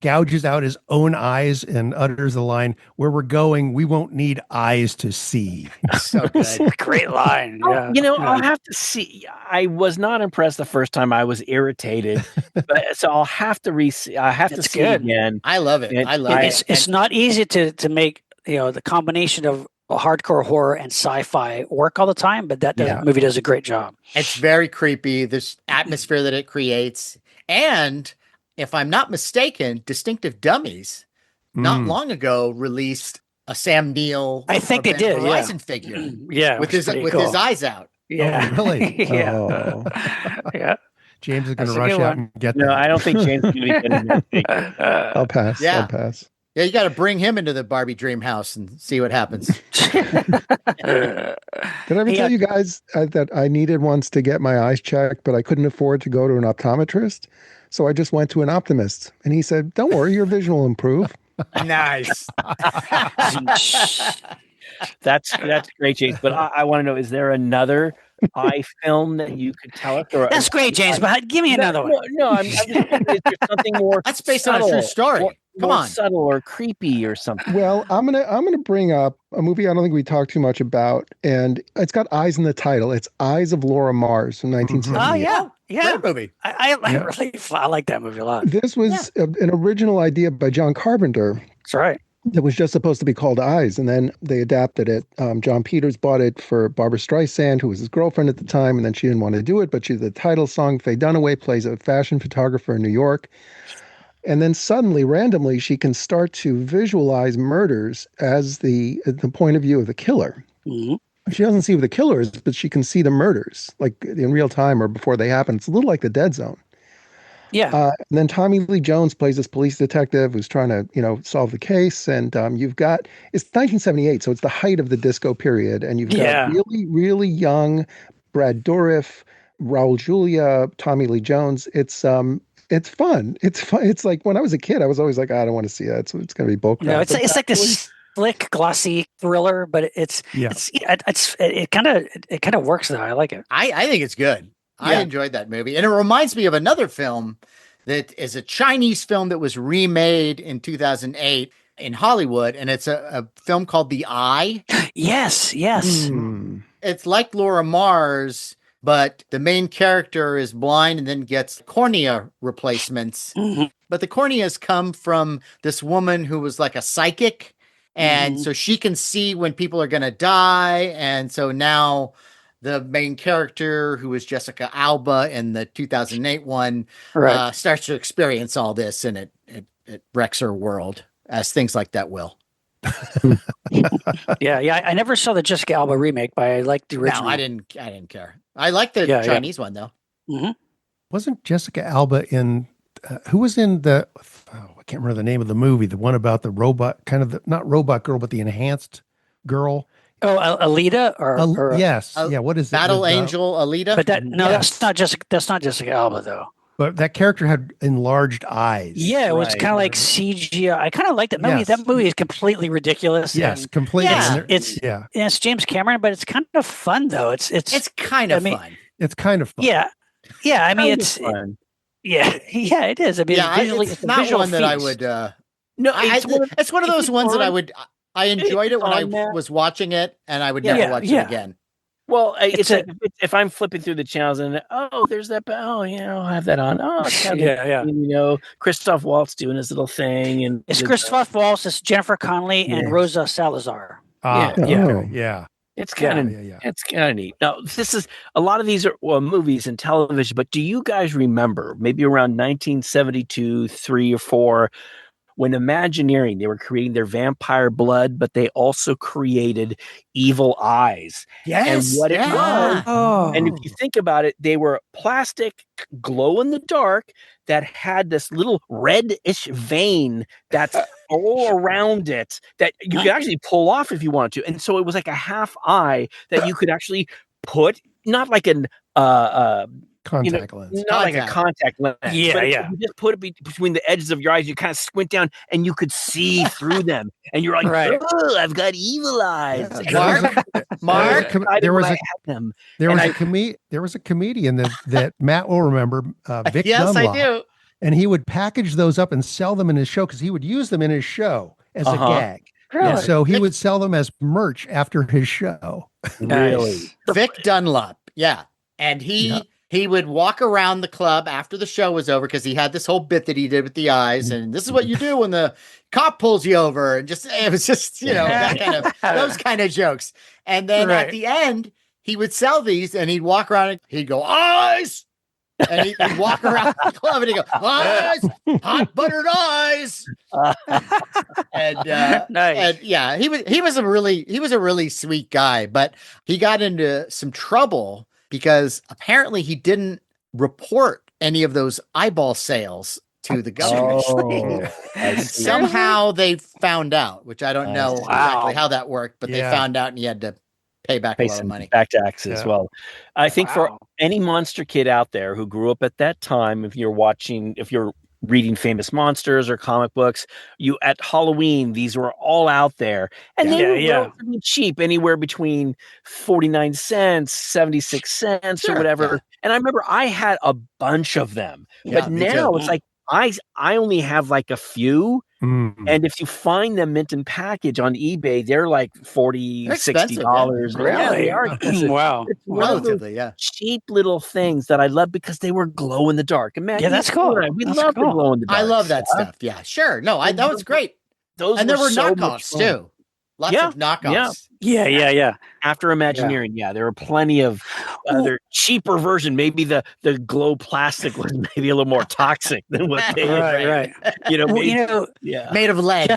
Speaker 5: gouges out his own eyes and utters the line, "Where we're going, we won't need eyes to see."
Speaker 1: So good.
Speaker 4: Great line. Yeah.
Speaker 3: I'll have to see. I was not impressed the first time. I was irritated, so I'll have to I have to
Speaker 4: It's
Speaker 3: see
Speaker 4: good.
Speaker 3: it again.
Speaker 1: I love it. I love it.
Speaker 4: It's not easy to make the combination of hardcore horror and sci-fi work all the time, but that movie does a great job.
Speaker 1: It's very creepy. This atmosphere that it creates. And if I'm not mistaken, Distinctive Dummies not long ago released a Sam Neill.
Speaker 4: I think they did,
Speaker 1: Horizon figure
Speaker 4: Yeah.
Speaker 1: with his eyes out.
Speaker 4: Yeah.
Speaker 5: Oh, really?
Speaker 4: Yeah.
Speaker 2: Oh.
Speaker 4: Yeah.
Speaker 5: James is going
Speaker 4: That's
Speaker 5: to
Speaker 4: a
Speaker 5: rush
Speaker 4: good
Speaker 5: out
Speaker 4: one.
Speaker 5: and get
Speaker 3: No,
Speaker 5: that.
Speaker 3: I don't think James is going to be getting that figure.
Speaker 2: I'll pass.
Speaker 1: Yeah.
Speaker 2: I'll pass.
Speaker 1: Yeah, you got to bring him into the Barbie dream house and see what happens.
Speaker 2: Did I ever tell you guys that I needed once to get my eyes checked, but I couldn't afford to go to an optometrist? So I just went to an optimist, and he said, "Don't worry, your vision will improve."
Speaker 1: Nice.
Speaker 3: That's great, James. But I want to know: is there another eye film that you could tell us? Or
Speaker 4: That's great, James. But give me another one.
Speaker 3: No, I'm just thinking, is there something more?
Speaker 1: That's based on a true
Speaker 3: subtle,
Speaker 1: story. Come
Speaker 3: more
Speaker 1: on.
Speaker 3: subtle or creepy or something.
Speaker 2: Well, I'm gonna bring up a movie I don't think we talked too much about, and it's got eyes in the title. It's Eyes of Laura Mars from 1978.
Speaker 4: Oh yeah, yeah.
Speaker 1: Great movie.
Speaker 4: I like that movie a lot.
Speaker 2: This was an original idea by John Carpenter
Speaker 4: That's right.
Speaker 2: that was just supposed to be called Eyes, and then they adapted it. John Peters bought it for Barbara Streisand, who was his girlfriend at the time, and then she didn't want to do it, but the title song, Faye Dunaway, plays a fashion photographer in New York. And then suddenly, randomly, she can start to visualize murders as the point of view of the killer.
Speaker 4: Mm-hmm.
Speaker 2: She doesn't see what the killer is, but she can see the murders, like in real time or before they happen. It's a little like the Dead Zone.
Speaker 4: Yeah.
Speaker 2: And then Tommy Lee Jones plays this police detective who's trying to, solve the case. And you've got, it's 1978, so it's the height of the disco period. And you've got really, really young Brad Dourif, Raul Julia, Tommy Lee Jones. It's fun. It's like when I was a kid, I was always like, I don't want to see that. So it's going to be bullcrap.
Speaker 4: No, it's like this slick, glossy thriller, but it kind of works though. I like it.
Speaker 1: I think it's good. I enjoyed that movie. And it reminds me of another film that is a Chinese film that was remade in 2008 in Hollywood. And it's a film called The Eye.
Speaker 4: Yes.
Speaker 1: It's like Laura Mars, but the main character is blind and then gets cornea replacements.
Speaker 4: Mm-hmm.
Speaker 1: But the corneas come from this woman who was like a psychic. And so she can see when people are going to die. And so now the main character, who is Jessica Alba in the 2008 one, starts to experience all this, and it wrecks her world, as things like that will.
Speaker 4: Yeah. I never saw the Jessica Alba remake, but I liked the original.
Speaker 1: No, I didn't care. I like the Chinese one though.
Speaker 4: Mm-hmm.
Speaker 5: Wasn't Jessica Alba in? Who was in the? I can't remember the name of the movie. The one about the robot, kind of not robot girl, but the enhanced girl.
Speaker 4: Oh, Alita or
Speaker 5: yes. Yeah. What is it?
Speaker 1: Battle Angel Alita?
Speaker 4: But
Speaker 5: Yes.
Speaker 4: that's not Jessica Alba though.
Speaker 5: But that character had enlarged eyes.
Speaker 4: Yeah, it was kind of like CGI. I kind of liked that movie.
Speaker 5: Yes.
Speaker 4: That movie is completely ridiculous.
Speaker 5: Yes, completely.
Speaker 1: Yeah.
Speaker 4: It's James Cameron, but it's kind of fun though. It's
Speaker 1: kind of fun.
Speaker 5: It's kind of fun.
Speaker 4: Yeah. I mean, it's
Speaker 3: fun.
Speaker 4: Yeah, it is. I mean, visually,
Speaker 1: it's not one that I would. No, it's one of those ones that I enjoyed it when I was watching it, and I would never watch it again.
Speaker 3: Well, it's like if I'm flipping through the channels and there's that. Oh, yeah, I'll have that on. Oh, Christoph Waltz doing his little thing, and
Speaker 4: it's Christoph Waltz, it's Jennifer Connelly, and Rosa Salazar.
Speaker 5: Yeah.
Speaker 3: It's kind of neat. Now, this is a lot of these are movies and television, but do you guys remember maybe around 1972, 3 or 4? When Imagineering, they were creating their vampire blood, but they also created evil eyes.
Speaker 1: Yes.
Speaker 3: And what it was. And if you think about it, they were plastic, glow in the dark that had this little reddish vein that's all around it that you could actually pull off if you wanted to. And so it was like a half eye that you could actually put, not like an
Speaker 5: contact lens.
Speaker 3: Not like a contact lens.
Speaker 4: Yeah,
Speaker 3: but you just put it between the edges of your eyes. You kind of squint down, and you could see through them. And you're like, "Oh, I've got evil eyes."
Speaker 1: Mark,
Speaker 5: there was a comedian that Matt will remember, Vic Dunlop.
Speaker 1: I do.
Speaker 5: And he would package those up and sell them in his show because he would use them in his show as a gag.
Speaker 4: Really?
Speaker 5: And so he would sell them as merch after his show.
Speaker 3: Really,
Speaker 1: Vic Dunlop, and he would walk around the club after the show was over because he had this whole bit that he did with the eyes, and this is what you do when the cop pulls you over, and it was just that kind of those kind of jokes. And then at the end, he would sell these, and he'd walk around and he'd go eyes, and he'd walk around the club and he'd go eyes, hot buttered eyes, and
Speaker 4: nice.
Speaker 1: And he was a really sweet guy, but he got into some trouble because apparently he didn't report any of those eyeball sales to the government. And somehow they found out, which I don't know exactly how that worked, but they found out and he had to pay back a lot of money.
Speaker 3: Back taxes as well. I think for any monster kid out there who grew up at that time, if you're reading famous monsters or comic books, at Halloween, these were all out there, and they were relatively cheap, anywhere between 49 cents, 76 cents, or whatever. And I remember I had a bunch of them, but now it's like I only have like a few. And if you find them mint in package on eBay, they're like $40, $60.
Speaker 1: Really?
Speaker 3: Yeah, they are.
Speaker 4: Wow.
Speaker 3: It's relatively, cheap little things that I love because they were glow in the dark. And man,
Speaker 4: that's cool.
Speaker 3: We love the glow in the dark.
Speaker 1: I love that stuff. Yeah, sure. No, that was great. And there were knockoffs too. Lots of knockoffs.
Speaker 4: Yeah.
Speaker 3: After Imagineering, there were plenty of other cheaper version. Maybe the glow plastic was maybe a little more toxic than what they
Speaker 4: right.
Speaker 1: Made of lead.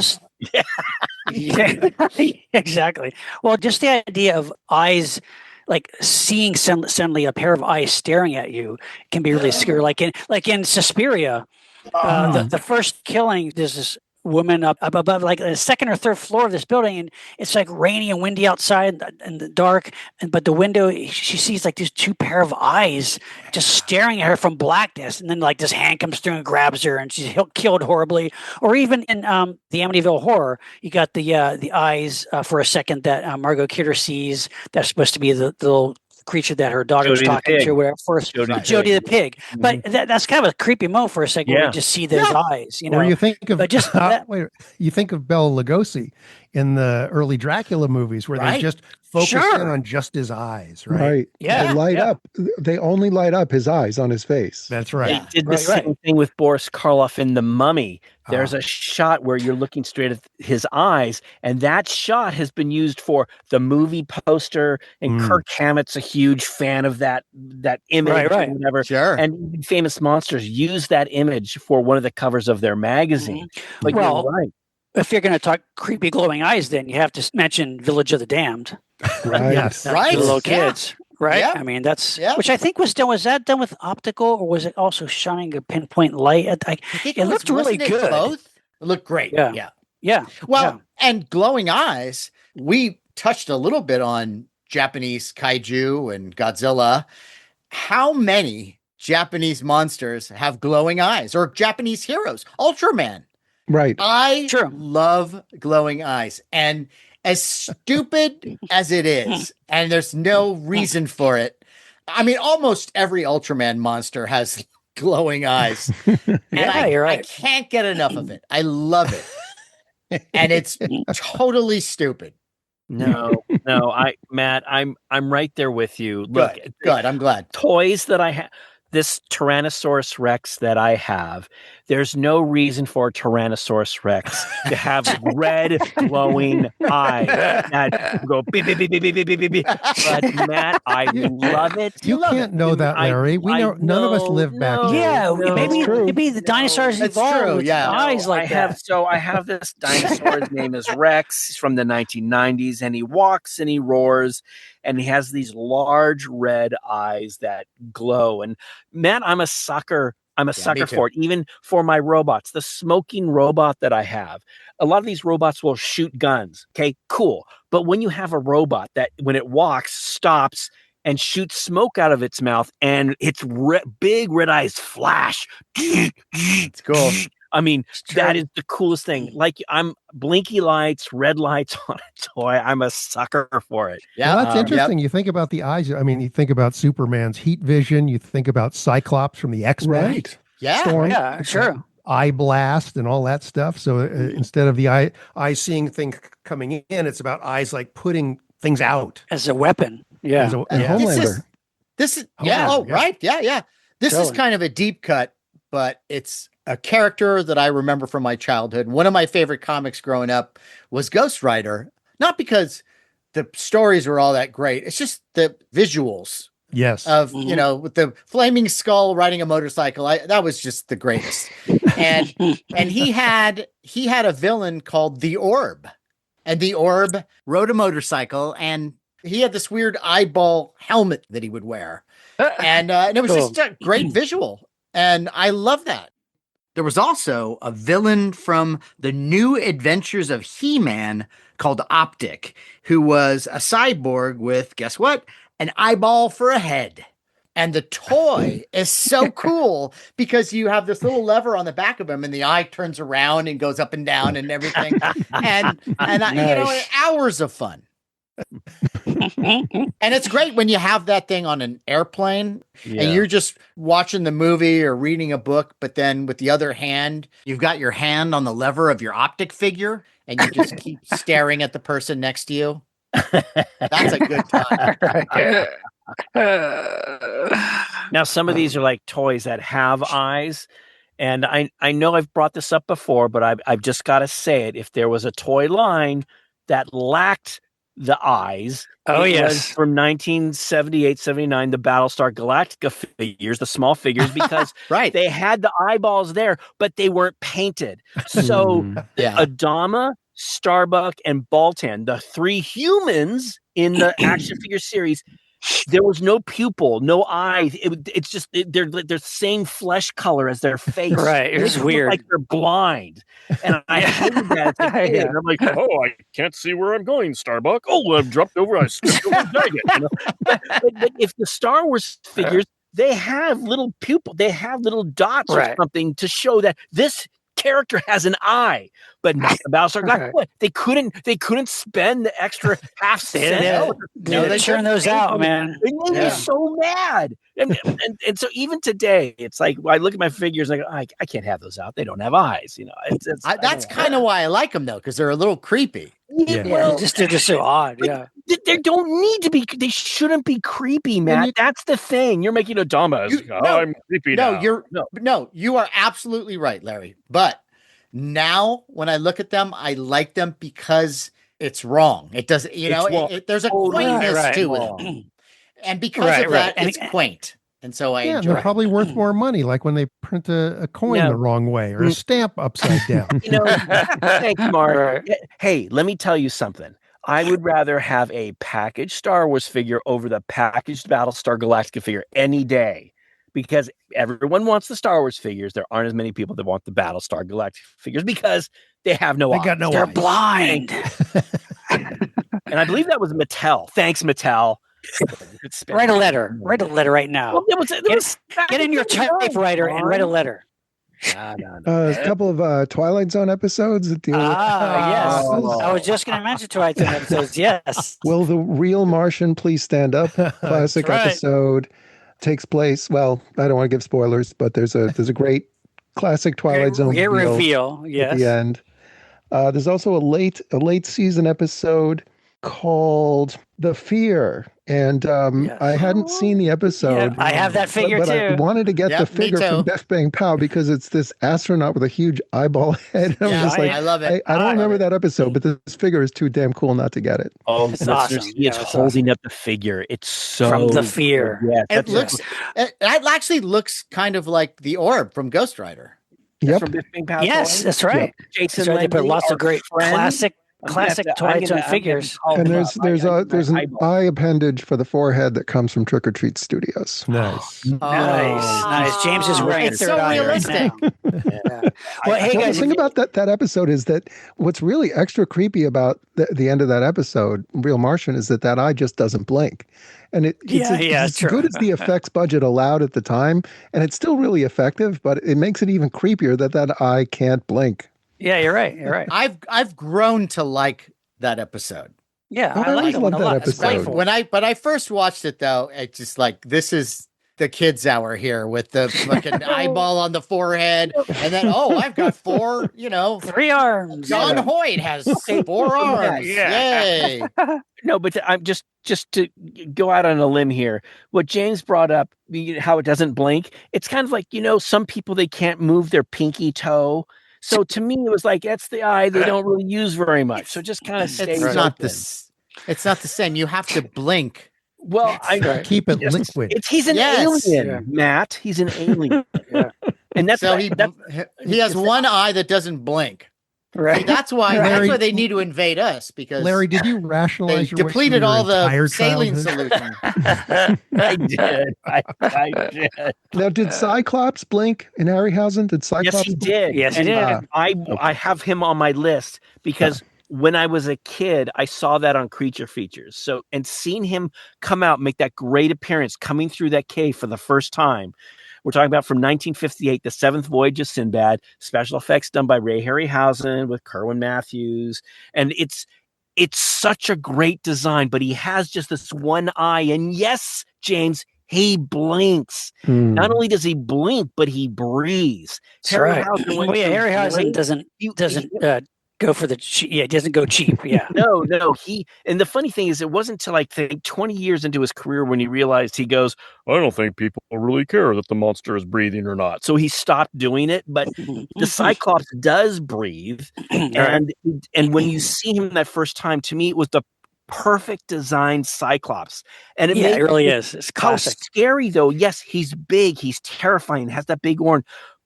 Speaker 4: Exactly. Well, just the idea of eyes, like seeing suddenly a pair of eyes staring at you, can be really scary. Like in Suspiria, the first killing, there's this woman up above like the second or third floor of this building, and it's like rainy and windy outside in the dark, but the window, she sees like these two pair of eyes just staring at her from blackness, and then like this hand comes through and grabs her, and she's killed horribly. Or even in the Amityville Horror, you got the eyes for a second that Margot Kidder sees, that's supposed to be the little creature that her daughter was talking to, where first Jody the pig. But that's kind of a creepy moment for a second where you just see those eyes,
Speaker 5: Or you think of you think of Bela Lugosi in the early Dracula movies, where they just focus in on just his eyes, right?
Speaker 2: They light up. They only light up his eyes on his face.
Speaker 5: That's right.
Speaker 3: They did the same thing with Boris Karloff in The Mummy. There's a shot where you're looking straight at his eyes, and that shot has been used for the movie poster, and Kirk Hammett's a huge fan of that image or whatever.
Speaker 1: Sure.
Speaker 3: And Famous Monsters use that image for one of the covers of their magazine. But you're right.
Speaker 4: If you're going to talk creepy glowing eyes, then you have to mention Village of the Damned.
Speaker 2: Right.
Speaker 4: The little kids. Right?
Speaker 1: Yeah.
Speaker 4: I mean, that's which I think was that done with optical, or was it also shining a pinpoint light? I think it looked really good.
Speaker 1: Both? It looked great.
Speaker 4: Yeah.
Speaker 1: Well, and glowing eyes, we touched a little bit on Japanese kaiju and Godzilla. How many Japanese monsters have glowing eyes, or Japanese heroes? Ultraman.
Speaker 2: Right.
Speaker 1: I love glowing eyes. And as stupid as it is, and there's no reason for it, I mean, almost every Ultraman monster has glowing eyes. And
Speaker 4: you're right.
Speaker 1: I can't get enough of it. I love it. And it's totally stupid.
Speaker 3: No, Matt, I'm right there with you. Look,
Speaker 1: good. I'm glad.
Speaker 3: Toys that I have, this Tyrannosaurus Rex that I have, there's no reason for Tyrannosaurus Rex to have red glowing eyes that go beep, beep, beep, beep, beep, beep, beep, beep. But Matt, I love it.
Speaker 5: You can't know that, Larry. We know none of us live back then.
Speaker 4: Yeah, maybe the dinosaurs evolved with eyes like that.
Speaker 3: I have this dinosaur. His name is Rex. He's from the 1990s, and he walks and he roars, and he has these large red eyes that glow. And Matt, I'm a sucker. I'm a sucker for it, even for my robots. The smoking robot that I have, a lot of these robots will shoot guns. Okay, cool. But when you have a robot that, when it walks, stops and shoots smoke out of its mouth, and its big red eyes flash.
Speaker 1: It's cool.
Speaker 3: I mean, that is the coolest thing. Like, I'm blinky lights, red lights on a toy. I'm a sucker for it.
Speaker 5: Yeah, well, that's interesting. You think about the eyes. I mean, you think about Superman's heat vision. You think about Cyclops from the X-Men.
Speaker 2: Right.
Speaker 1: Yeah.
Speaker 5: Storm,
Speaker 4: yeah, sure.
Speaker 5: Eye blast and all that stuff. So instead of the eye seeing things coming in, it's about eyes like putting things out
Speaker 4: as a weapon. Yeah.
Speaker 5: As
Speaker 2: Homelander.
Speaker 1: This is right. Yeah. This is kind of a deep cut, but it's a character that I remember from my childhood. One of my favorite comics growing up was Ghost Rider, not because the stories were all that great. It's just the visuals.
Speaker 5: Yes.
Speaker 1: Of, with the flaming skull riding a motorcycle. That was just the greatest. And he had a villain called the Orb. And the Orb rode a motorcycle, and he had this weird eyeball helmet that he would wear. And it was just a great visual. And I love that. There was also a villain from the New Adventures of He-Man called Optic, who was a cyborg with, guess what? An eyeball for a head. And the toy is so cool because you have this little lever on the back of him, and the eye turns around and goes up and down and everything. and hours of fun. And it's great when you have that thing on an airplane and you're just watching the movie or reading a book, but then with the other hand, you've got your hand on the lever of your Optic figure and you just keep staring at the person next to you. That's a good time.
Speaker 3: Now, some of these are like toys that have eyes. And I know I've brought this up before, but I've just got to say it. If there was a toy line that lacked the eyes, was from 1978, 79, the Battlestar Galactica figures, the small figures, because they had the eyeballs there, but they weren't painted. So Adama, Starbuck, and Baltan, the three humans in the action figure series, there was no pupil, no eye. It's just they're the same flesh color as their face.
Speaker 4: Right, it was weird.
Speaker 3: Like they're blind, and I hated that. And I'm like, oh, I can't see where I'm going, Starbuck. Oh, I've dropped over. I skipped over the But if the Star Wars figures, they have little pupil, they have little dots or something to show that this character has an eye, but Battlestar Galactica, they couldn't spend the extra half cent.
Speaker 4: They turn those out, man.
Speaker 3: They made me so mad. And so even today, it's like I look at my figures and I can't have those out. They don't have eyes.
Speaker 1: That's kind of why I like them though, because they're a little creepy.
Speaker 4: Well, they're just so odd.
Speaker 3: They don't need to be. They shouldn't be creepy, man. That's the thing. You're making a dumbass. I'm creepy now.
Speaker 1: You are absolutely right, Larry. But now when I look at them, I like them because it's wrong. It doesn't. There's a quaintness to it, and because of that, it's quaint. And so I enjoy.
Speaker 5: They're probably worth more money, like when they print a coin the wrong way or a stamp upside down.
Speaker 3: Thanks, Mark. Hey, let me tell you something. I would rather have a packaged Star Wars figure over the packaged Battlestar Galactica figure any day, because everyone wants the Star Wars figures. There aren't as many people that want the Battlestar Galactica figures because they have no eyes.
Speaker 5: Got no
Speaker 4: They're
Speaker 5: eyes.
Speaker 4: blind.
Speaker 3: And I believe that was Mattel. Thanks, Mattel.
Speaker 4: Write a letter. Write a letter right now.
Speaker 3: Well,
Speaker 4: Get in your typewriter and write a letter.
Speaker 3: No.
Speaker 2: A couple of Twilight Zone episodes that deal with.
Speaker 4: Yes. I was just going to mention Twilight Zone episodes. Yes.
Speaker 2: Will the Real Martian Please Stand Up? Classic episode takes place. Well, I don't want to give spoilers, but there's a great classic Twilight Zone
Speaker 4: reveal. Yes.
Speaker 2: At the end. There's also a late season episode called The Fear. And I hadn't seen the episode.
Speaker 4: Yeah, I have that figure
Speaker 2: but
Speaker 4: too.
Speaker 2: I wanted to get the figure from Death Bang Pow because it's this astronaut with a huge eyeball head.
Speaker 1: I love it.
Speaker 2: I don't remember that episode, but this figure is too damn cool not to get it.
Speaker 3: Oh,
Speaker 4: it's awesome.
Speaker 3: He is holding up the figure. It's so
Speaker 4: from The Fear.
Speaker 3: Yeah,
Speaker 1: it actually looks kind of like the orb from Ghost Rider.
Speaker 2: Yep.
Speaker 3: From Death Bang Pow.
Speaker 4: Yes, that's right.
Speaker 3: Yep. Jason,
Speaker 4: that's right. They put
Speaker 3: Lemley,
Speaker 4: lots of great classic Twilight Zone figures.
Speaker 2: And there's an eye appendage for the forehead that comes from Trick or Treat Studios.
Speaker 5: Nice.
Speaker 4: Nice. James is wearing
Speaker 1: It's so realistic.
Speaker 4: Well, hey guys,
Speaker 2: the thing about that episode is that what's really extra creepy about the end of that episode, Real Martian, is that eye just doesn't blink. And it's as good as the effects budget allowed at the time, and it's still really effective, but it makes it even creepier that eye can't blink.
Speaker 4: Yeah, you're right.
Speaker 1: I've grown to like that episode.
Speaker 4: Yeah, I like that one a lot.
Speaker 2: Episode.
Speaker 1: When I first watched it though, it's just like this is the kids hour here with the fucking eyeball on the forehead, and then I've got 4,
Speaker 4: 3 arms.
Speaker 1: John Hoyt has 4 arms. Yay!
Speaker 3: No, but I'm just to go out on a limb here. What James brought up, how it doesn't blink. It's kind of like some people they can't move their pinky toe. So to me, it was like that's the eye they don't really use very much. So just kind of stays open.
Speaker 1: It's not the same. You have to blink.
Speaker 3: Well, I
Speaker 5: keep it liquid.
Speaker 3: He's an alien, Matt. He's an alien. And that's
Speaker 1: so he has one eye that doesn't blink.
Speaker 4: Right.
Speaker 1: See, that's why they need to invade us because
Speaker 5: Larry, did you rationalize
Speaker 1: they depleted all the saline solution?
Speaker 3: I did. I did.
Speaker 2: Now, did Cyclops blink in Harryhausen? Did Cyclops?
Speaker 3: Yes, he did.
Speaker 4: Yes, he did.
Speaker 3: I have him on my list because when I was a kid, I saw that on Creature Features. So, and seeing him come out, make that great appearance, coming through that cave for the first time. We're talking about from 1958, The Seventh Voyage of Sinbad, special effects done by Ray Harryhausen with Kerwin Matthews. And it's such a great design, but he has just this one eye. And yes, James, he blinks. Not only does he blink, but he breathes.
Speaker 4: That's right. Harryhausen doesn't go for the cheap. Yeah, it doesn't go cheap. Yeah.
Speaker 3: No. And the funny thing is, it wasn't until I think 20 years into his career when he realized he goes, I don't think people really care that the monster is breathing or not. So he stopped doing it. But the Cyclops does breathe. And when you see him that first time, to me, it was the perfect designed Cyclops. And it
Speaker 4: really is. It's classic.
Speaker 3: How scary though. Yes, he's big. He's terrifying. Has that big horn.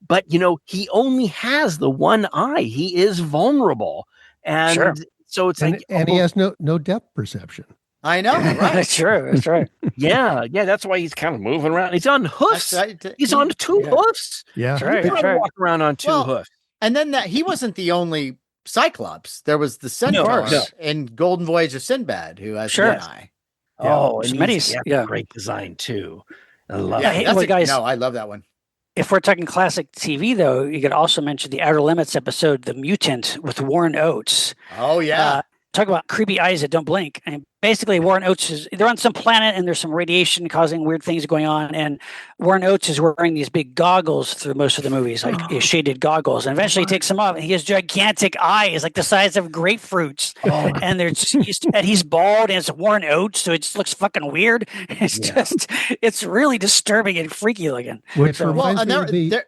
Speaker 3: But, he only has the one eye. He is vulnerable. And so it's
Speaker 5: and he has no depth perception.
Speaker 1: I know. Right?
Speaker 4: That's true. That's right.
Speaker 3: Yeah. That's why he's kind of moving around. He's on hoofs. He's on 2 hoofs.
Speaker 5: Yeah.
Speaker 4: That's right.
Speaker 3: He's trying to walk around on 2 hoofs.
Speaker 1: And then he wasn't the only Cyclops. There was the Centaur in Golden Voyage of Sinbad who has one eye.
Speaker 3: Oh, and
Speaker 4: he's
Speaker 3: great design too. I love
Speaker 4: it.
Speaker 1: Guys, I love that one.
Speaker 4: If we're talking classic TV, though, you could also mention the Outer Limits episode, The Mutant, with Warren Oates.
Speaker 1: Oh, yeah.
Speaker 4: Talk about creepy eyes that don't blink. And basically, Warren Oates they're on some planet and there's some radiation causing weird things going on. And Warren Oates is wearing these big goggles through most of the movies, like shaded goggles. And eventually he takes them off and he has gigantic eyes, like the size of grapefruits. And he's bald and it's Warren Oates. So it just looks fucking weird. It's really disturbing and freaky looking.
Speaker 5: Which reminds me of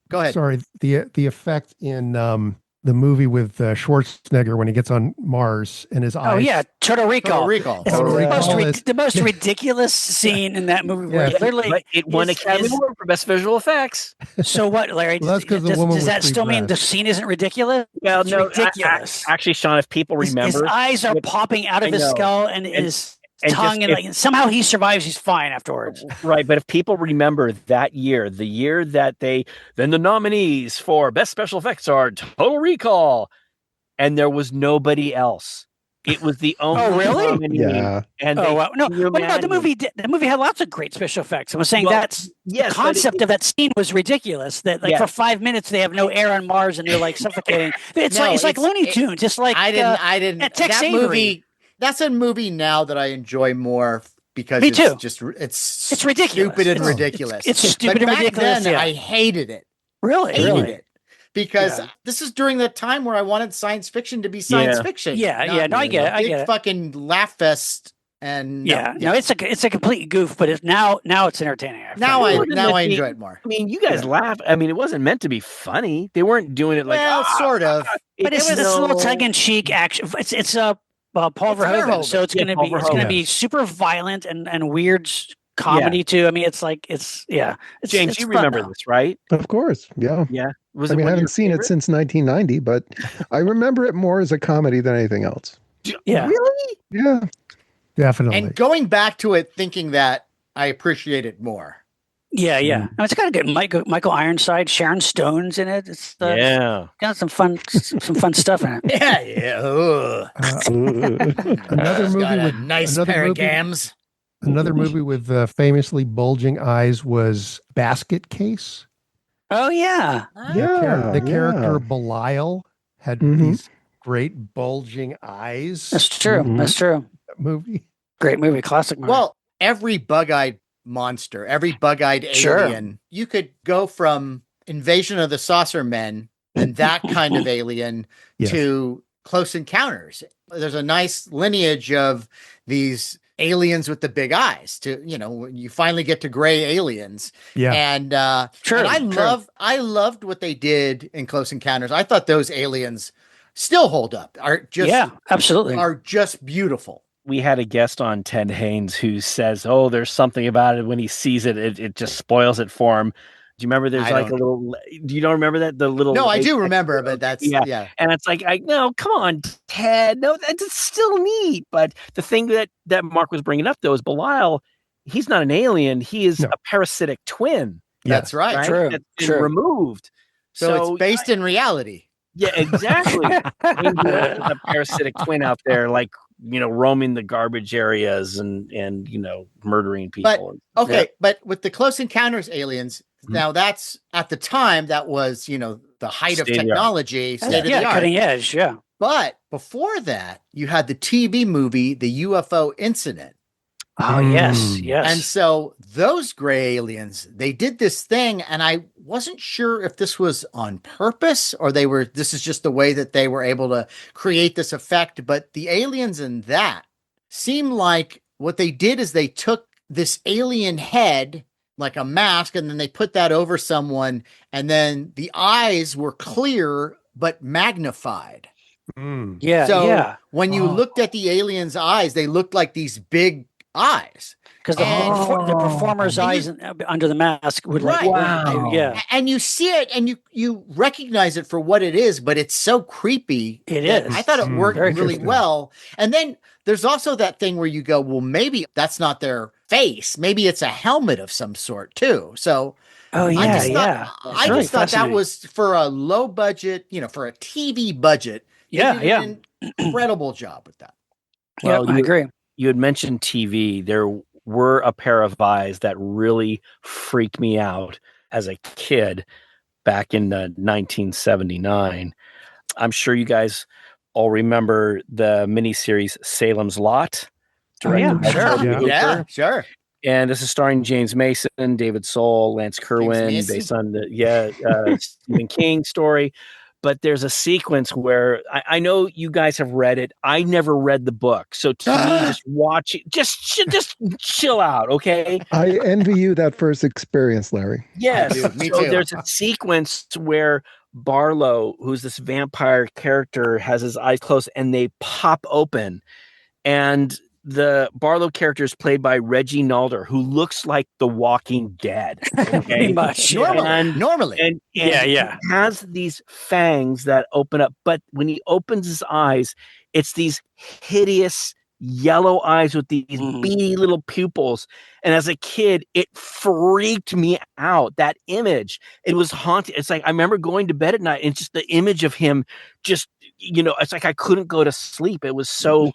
Speaker 1: go ahead.
Speaker 5: Sorry, the effect in the movie with Schwarzenegger when he gets on Mars and his eyes.
Speaker 4: Oh yeah, Total Recall.
Speaker 5: It's
Speaker 4: the most ridiculous scene in that movie. Where literally,
Speaker 3: it won Academy Award for Best Visual Effects.
Speaker 4: So what, Larry?
Speaker 5: Well, that's because the woman
Speaker 4: does that still mean the scene isn't ridiculous?
Speaker 3: Well,
Speaker 4: it's
Speaker 3: no,
Speaker 4: ridiculous.
Speaker 3: Actually, Sean, if people remember,
Speaker 4: his eyes are popping out of his skull and his tongue, and somehow he survives. He's fine afterwards.
Speaker 3: Right, but if people remember that year, the year that then the nominees for Best Special Effects are Total Recall, and there was nobody else. It was the only.
Speaker 4: Oh, really?
Speaker 3: comedy.
Speaker 2: Yeah.
Speaker 3: And
Speaker 4: Oh, wow. No,
Speaker 3: no,
Speaker 4: the movie had lots of great special effects. I was saying the concept of that scene was ridiculous. That for 5 minutes they have no air on Mars and they're like suffocating. It's like Looney Tunes. It's like
Speaker 1: I didn't.
Speaker 4: Tex
Speaker 1: That
Speaker 4: Avery.
Speaker 1: movie. That's a movie now that I enjoy more because
Speaker 4: Me
Speaker 1: it's
Speaker 4: too.
Speaker 1: just it's
Speaker 4: ridiculous.
Speaker 1: stupid and ridiculous.
Speaker 4: It's stupid
Speaker 1: but
Speaker 4: and
Speaker 1: back
Speaker 4: ridiculous.
Speaker 1: Then,
Speaker 4: yeah.
Speaker 1: I hated it.
Speaker 4: Really?
Speaker 1: Hated it. Because this is during the time where I wanted science fiction to be science fiction.
Speaker 4: Yeah. No, I get it. I get it.
Speaker 1: Fucking laugh fest. And
Speaker 4: no, it's a complete goof, but it's now it's entertaining.
Speaker 1: Now I enjoy it more.
Speaker 3: I mean, you guys laugh. I mean, it wasn't meant to be funny. They weren't doing it like
Speaker 1: sort of.
Speaker 4: But it's this little tongue in cheek action. It's Paul Verhoeven, so it's going to be super violent and weird comedy too. I mean, it's
Speaker 3: James, you remember this, right?
Speaker 2: Of course, yeah.
Speaker 3: Yeah.
Speaker 2: I haven't seen it since 1990, but I remember it more as a comedy than anything else.
Speaker 4: Yeah.
Speaker 1: Really?
Speaker 2: Yeah.
Speaker 5: Definitely.
Speaker 1: And going back to it, thinking that I appreciate it more.
Speaker 4: Yeah. No, it's got a good Michael Ironside, Sharon Stone's in it. It's got some fun stuff in it.
Speaker 1: Yeah.
Speaker 5: Another movie
Speaker 1: got a
Speaker 5: with
Speaker 1: nice pair of gams.
Speaker 5: Another movie with famously bulging eyes was Basket Case.
Speaker 4: Oh yeah.
Speaker 5: The character Belial had these great bulging eyes.
Speaker 4: That's true. That's true.
Speaker 5: Movie.
Speaker 4: Great movie, classic movie.
Speaker 1: Well, every bug-eyed monster, every bug-eyed alien, you could go from Invasion of the Saucer Men and that kind of alien to Close Encounters. There's a nice lineage of these aliens with the big eyes to, you finally get to gray aliens.
Speaker 5: Yeah.
Speaker 1: And I loved what they did in Close Encounters. I thought those aliens still hold up.
Speaker 4: Absolutely.
Speaker 1: Are just beautiful.
Speaker 3: We had a guest on, Ted Haynes, who says, there's something about it when he sees it, it just spoils it for him. Do you remember do you don't remember that? The little.
Speaker 1: No, I do remember, but that's, yeah.
Speaker 3: And it's like, no, come on, Ted. No, that's still neat. But the thing that Mark was bringing up, though, is Belial, he's not an alien. He is a parasitic twin.
Speaker 1: That's right.
Speaker 3: True. That's been removed.
Speaker 1: So it's based in reality.
Speaker 3: Yeah, exactly. A parasitic twin out there, like, roaming the garbage areas and murdering people.
Speaker 1: But with the Close Encounters aliens, now that's at the time that was, the height of technology, state of the art.
Speaker 4: Cutting edge, yeah.
Speaker 1: But before that, you had the TV movie, The UFO Incident.
Speaker 4: Oh, yes.
Speaker 1: And so those gray aliens, they did this thing, and I wasn't sure if this was on purpose or this is just the way that they were able to create this effect. But the aliens in that seem like what they did is they took this alien head, like a mask, and then they put that over someone, and then the eyes were clear but magnified. When you looked at the alien's eyes, they looked like these big eyes,
Speaker 4: because the performer's eyes under the mask would and you see it and you recognize it for what it is, but it's so creepy.
Speaker 1: It is. I thought it worked really well. And then there's also that thing where you go, well, maybe that's not their face, maybe it's a helmet of some sort too. So I just thought that was for a low budget, for a TV budget. They did an incredible job with that.
Speaker 3: Well,
Speaker 4: I agree.
Speaker 3: You had mentioned TV. There were a pair of eyes that really freaked me out as a kid back in 1979. I'm sure you guys all remember the miniseries Salem's Lot.
Speaker 4: Sure.
Speaker 3: And this is starring James Mason, David Soul, Lance Kerwin, based on the Stephen King story. But there's a sequence where I know you guys have read it. I never read the book. So to me, just watch it, just chill out, okay?
Speaker 2: I envy you that first experience, Larry.
Speaker 3: Yes. Me too. There's a sequence where Barlow, who's this vampire character, has his eyes closed and they pop open. And the Barlow character is played by Reggie Nalder, who looks like The Walking Dead. Okay?
Speaker 4: Pretty much.
Speaker 1: Normally.
Speaker 3: And he has these fangs that open up, but when he opens his eyes, it's these hideous yellow eyes with these beady little pupils. And as a kid, it freaked me out. That image, it was haunting. It's like, I remember going to bed at night and just the image of him just it's like I couldn't go to sleep. It was so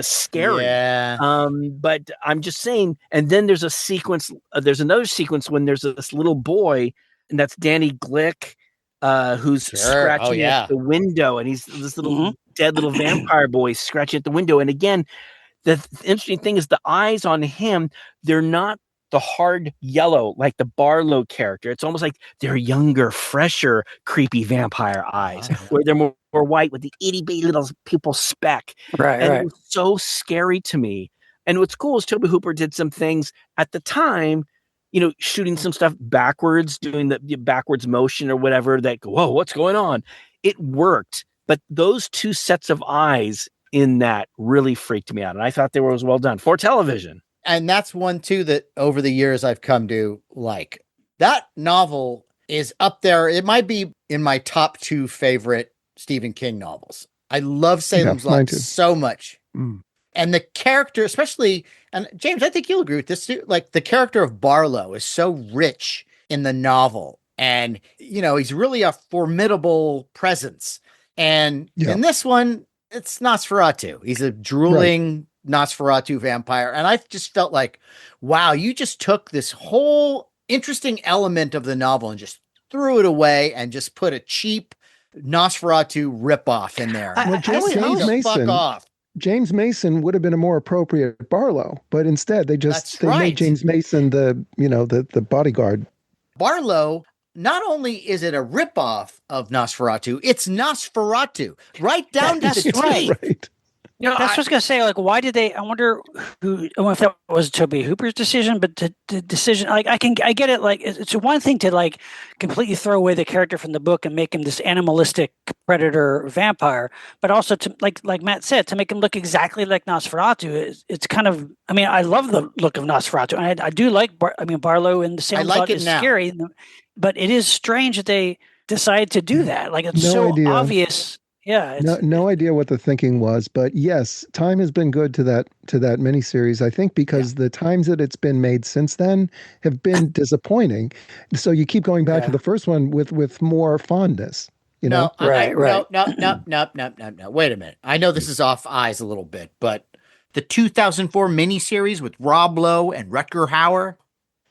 Speaker 3: scary.
Speaker 1: Yeah.
Speaker 3: But I'm just saying. And then there's a sequence. There's another sequence when there's this little boy, and that's Danny Glick, who's scratching at the window, and he's this little dead little vampire boy scratching at the window. And again, the interesting thing is the eyes on him, they're not the hard yellow like the Barlow character. It's almost like they're younger, fresher, creepy vampire eyes, where they're more white with the itty bitty little pupil speck. And it was so scary to me. And what's cool is Tobe Hooper did some things at the time, shooting some stuff backwards, doing the backwards motion or whatever, that whoa, what's going on? It worked. But those two sets of eyes in that really freaked me out. And I thought they were as well done for television.
Speaker 1: And that's one too that over the years I've come to like. That novel is up there. It might be in my top 2 favorite Stephen King novels. I love Salem's Lot so much. And the character, especially, and James, I think you'll agree with this too. Like the character of Barlow is so rich in the novel. And, he's really a formidable presence. And in this one, it's Nosferatu. He's a drooling Nosferatu vampire. And I just felt like, wow, you just took this whole interesting element of the novel and just threw it away and just put a cheap Nosferatu ripoff in there.
Speaker 2: James Mason would have been a more appropriate Barlow, but instead they made James Mason the bodyguard.
Speaker 1: Barlow, not only is it a ripoff of Nosferatu, it's Nosferatu, right down to the teeth.
Speaker 2: Right.
Speaker 4: That's what I was going to say. Like, why did they? I wonder if that was Tobe Hooper's decision, but the decision, like, I get it. Like, it's one thing to like completely throw away the character from the book and make him this animalistic predator vampire, but also to like Matt said, to make him look exactly like Nosferatu. It's kind of. I mean, I love the look of Nosferatu. I do like. Barlow in the same thought is scary, but it is strange that they decided to do that. Like, it's obvious. Yeah,
Speaker 2: no idea what the thinking was, but yes, time has been good to that miniseries. I think because the times that it's been made since then have been disappointing. So you keep going back to the first one with more fondness.
Speaker 1: No. Wait a minute. I know this is off eyes a little bit, but the 2004 miniseries with Rob Lowe and Rutger Hauer,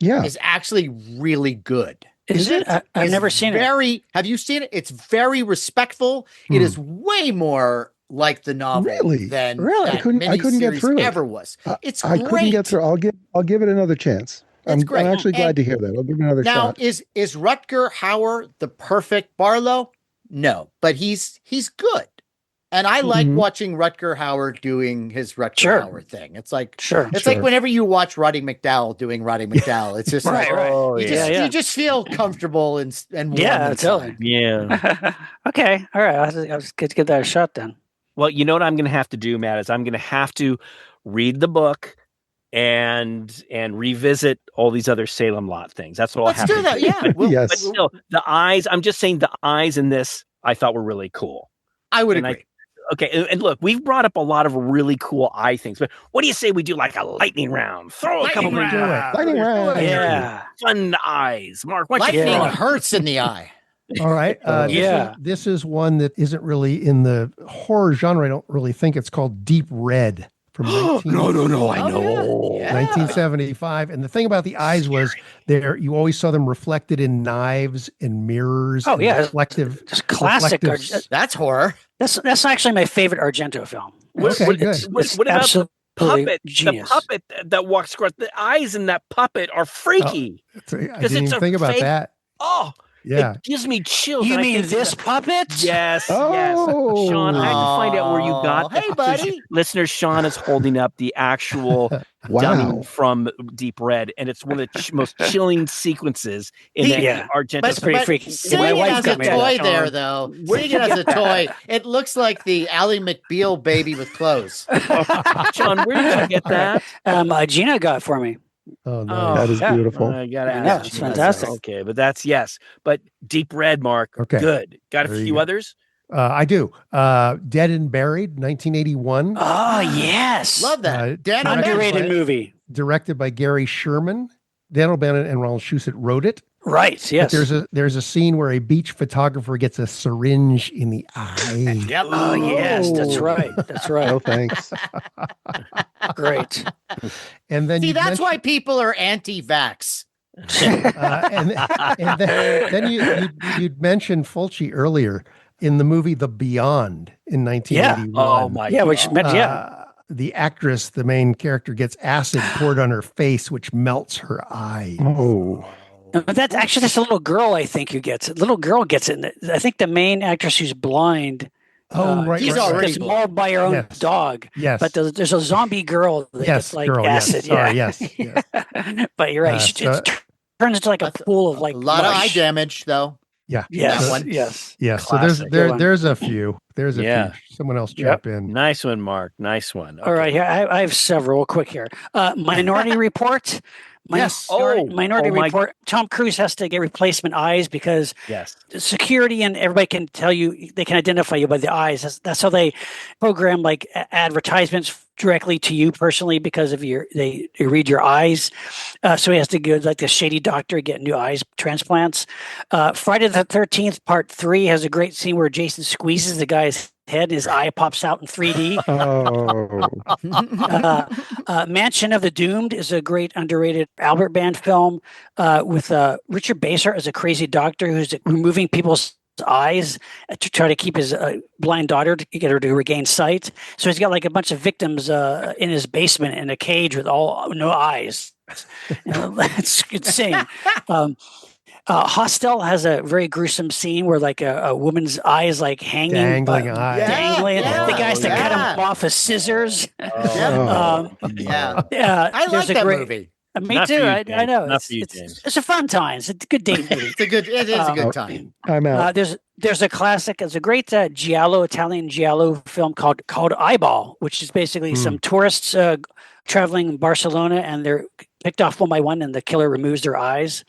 Speaker 1: is actually really good.
Speaker 4: Is it? I've never seen it.
Speaker 1: Have you seen it? It's very respectful. It is way more like the novel than
Speaker 2: I couldn't get through it.
Speaker 1: Ever was.
Speaker 2: It's great. I couldn't get through. I'll give it another chance. I'm actually glad to hear that. I'll give it another shot.
Speaker 1: Now, is Rutger Hauer the perfect Barlow? No, but he's good. And I like watching Rutger Hauer doing his Rutger Hauer thing. It's like like whenever you watch Roddy McDowall doing Roddy McDowall, it's just you just feel comfortable and warm inside.
Speaker 3: Yeah.
Speaker 4: Okay. All right. I was good to give that a shot then.
Speaker 3: Well, you know what I'm going to have to do, Matt, is I'm going to have to read the book and revisit all these other Salem Lot things. That's what I'll have to do.
Speaker 1: Let's do that. Yeah.
Speaker 2: Yes.
Speaker 3: But still, the eyes, I'm just saying the eyes in this I thought were really cool.
Speaker 1: I would agree.
Speaker 3: Okay, and look, we've brought up a lot of really cool eye things, but what do you say we do like a lightning round? Throw a couple rounds.
Speaker 2: Lightning round.
Speaker 3: Yeah. Fun eyes. Mark, what
Speaker 1: lightning hurts in the eye.
Speaker 5: All right. This is one that isn't really in the horror genre. I don't really think. It's called Deep Red from
Speaker 3: No, I know.
Speaker 5: Yeah. 1975. And the thing about the eyes was you always saw them reflected in knives and mirrors.
Speaker 4: Oh, yeah.
Speaker 5: Reflective.
Speaker 4: Just classic.
Speaker 1: That's horror.
Speaker 4: That's actually my favorite Argento film.
Speaker 3: What about the puppet? Genius. The puppet that walks across the eyes in that puppet are freaky.
Speaker 5: I didn't even think about that.
Speaker 3: Oh,
Speaker 5: yeah.
Speaker 3: It gives me chills.
Speaker 4: You mean this puppet?
Speaker 3: Yes. Sean, I had to find out where you got
Speaker 1: Hey, buddy.
Speaker 3: Listeners, Sean is holding up the actual dummy from Deep Red, and it's one of the most chilling sequences in Argento.
Speaker 4: That's pretty freaky.
Speaker 1: My wife got me a toy there, though. Seeing it as a toy, it looks like the Ally McBeal baby with clothes.
Speaker 3: Sean, where did you get that?
Speaker 4: Gina got it for me.
Speaker 5: Oh, no, that is beautiful.
Speaker 3: I gotta ask.
Speaker 4: It's fantastic.
Speaker 3: Okay, but that's But Deep Red, Mark.
Speaker 5: Okay.
Speaker 3: Good. Got a few others?
Speaker 5: I do. Dead and Buried, 1981.
Speaker 4: Oh, yes.
Speaker 1: Love that.
Speaker 4: Underrated movie.
Speaker 5: Directed by Gary Sherman. Dan O'Bannon and Ronald Shusett wrote it.
Speaker 4: Right. Yes.
Speaker 5: But there's a scene where a beach photographer gets a syringe in the eye.
Speaker 1: Yep.
Speaker 4: Oh, yes. That's right. That's right.
Speaker 2: No thanks.
Speaker 4: Great.
Speaker 5: And then
Speaker 1: See, that's why people are anti-vax.
Speaker 5: And then you'd mentioned Fulci earlier in the movie The Beyond in 1981.
Speaker 3: Oh my.
Speaker 4: Yeah. Which meant,
Speaker 5: The actress, the main character, gets acid poured on her face, which melts her eye.
Speaker 2: Oh.
Speaker 4: But that's a little girl, I think, who gets it. Little girl gets it. I think the main actress who's blind.
Speaker 5: Right.
Speaker 1: He's
Speaker 5: right,
Speaker 1: already
Speaker 4: gets mauled by her own dog.
Speaker 5: Yes.
Speaker 4: But there's a zombie girl that gets like acid.
Speaker 5: Yes. Sorry, yes.
Speaker 4: But you're right. It turns into like a pool of like
Speaker 1: a lot of eye
Speaker 4: mush.
Speaker 1: damage, though.
Speaker 5: Yeah.
Speaker 4: Yes.
Speaker 1: That one.
Speaker 4: Yes.
Speaker 5: Yeah. So
Speaker 3: Classic.
Speaker 5: there's a few. There's a few. Someone else jump in.
Speaker 3: Nice one, Mark. Nice one. Okay.
Speaker 4: All right. Here I have several. Quick here. Minority Report. Minority Report. Tom Cruise has to get replacement eyes because security and everybody can tell you, they can identify you by the eyes. That's how they program like advertisements directly to you personally because of they read your eyes. So he has to go like the shady doctor, get new eyes transplants. Friday the 13th, part 3 has a great scene where Jason squeezes the guy's head and his eye pops out in 3D. Mansion of the Doomed is a great underrated Albert Band film with Richard Basehart as a crazy doctor who's removing people's eyes to try to keep his blind daughter to get her to regain sight. So he's got like a bunch of victims in his basement in a cage with no eyes. It's insane. Hostel has a very gruesome scene where like a woman's eye is like hanging,
Speaker 5: dangling.
Speaker 4: The guy has to cut him off with scissors.
Speaker 1: I like that movie.
Speaker 4: Me too. I know. It's a fun time. It's a good date movie.
Speaker 1: It is a good time.
Speaker 2: I'm out.
Speaker 4: There's a classic. It's a great Italian giallo film called Eyeball, which is basically some tourists traveling in Barcelona and they're picked off one by one, and the killer removes their eyes.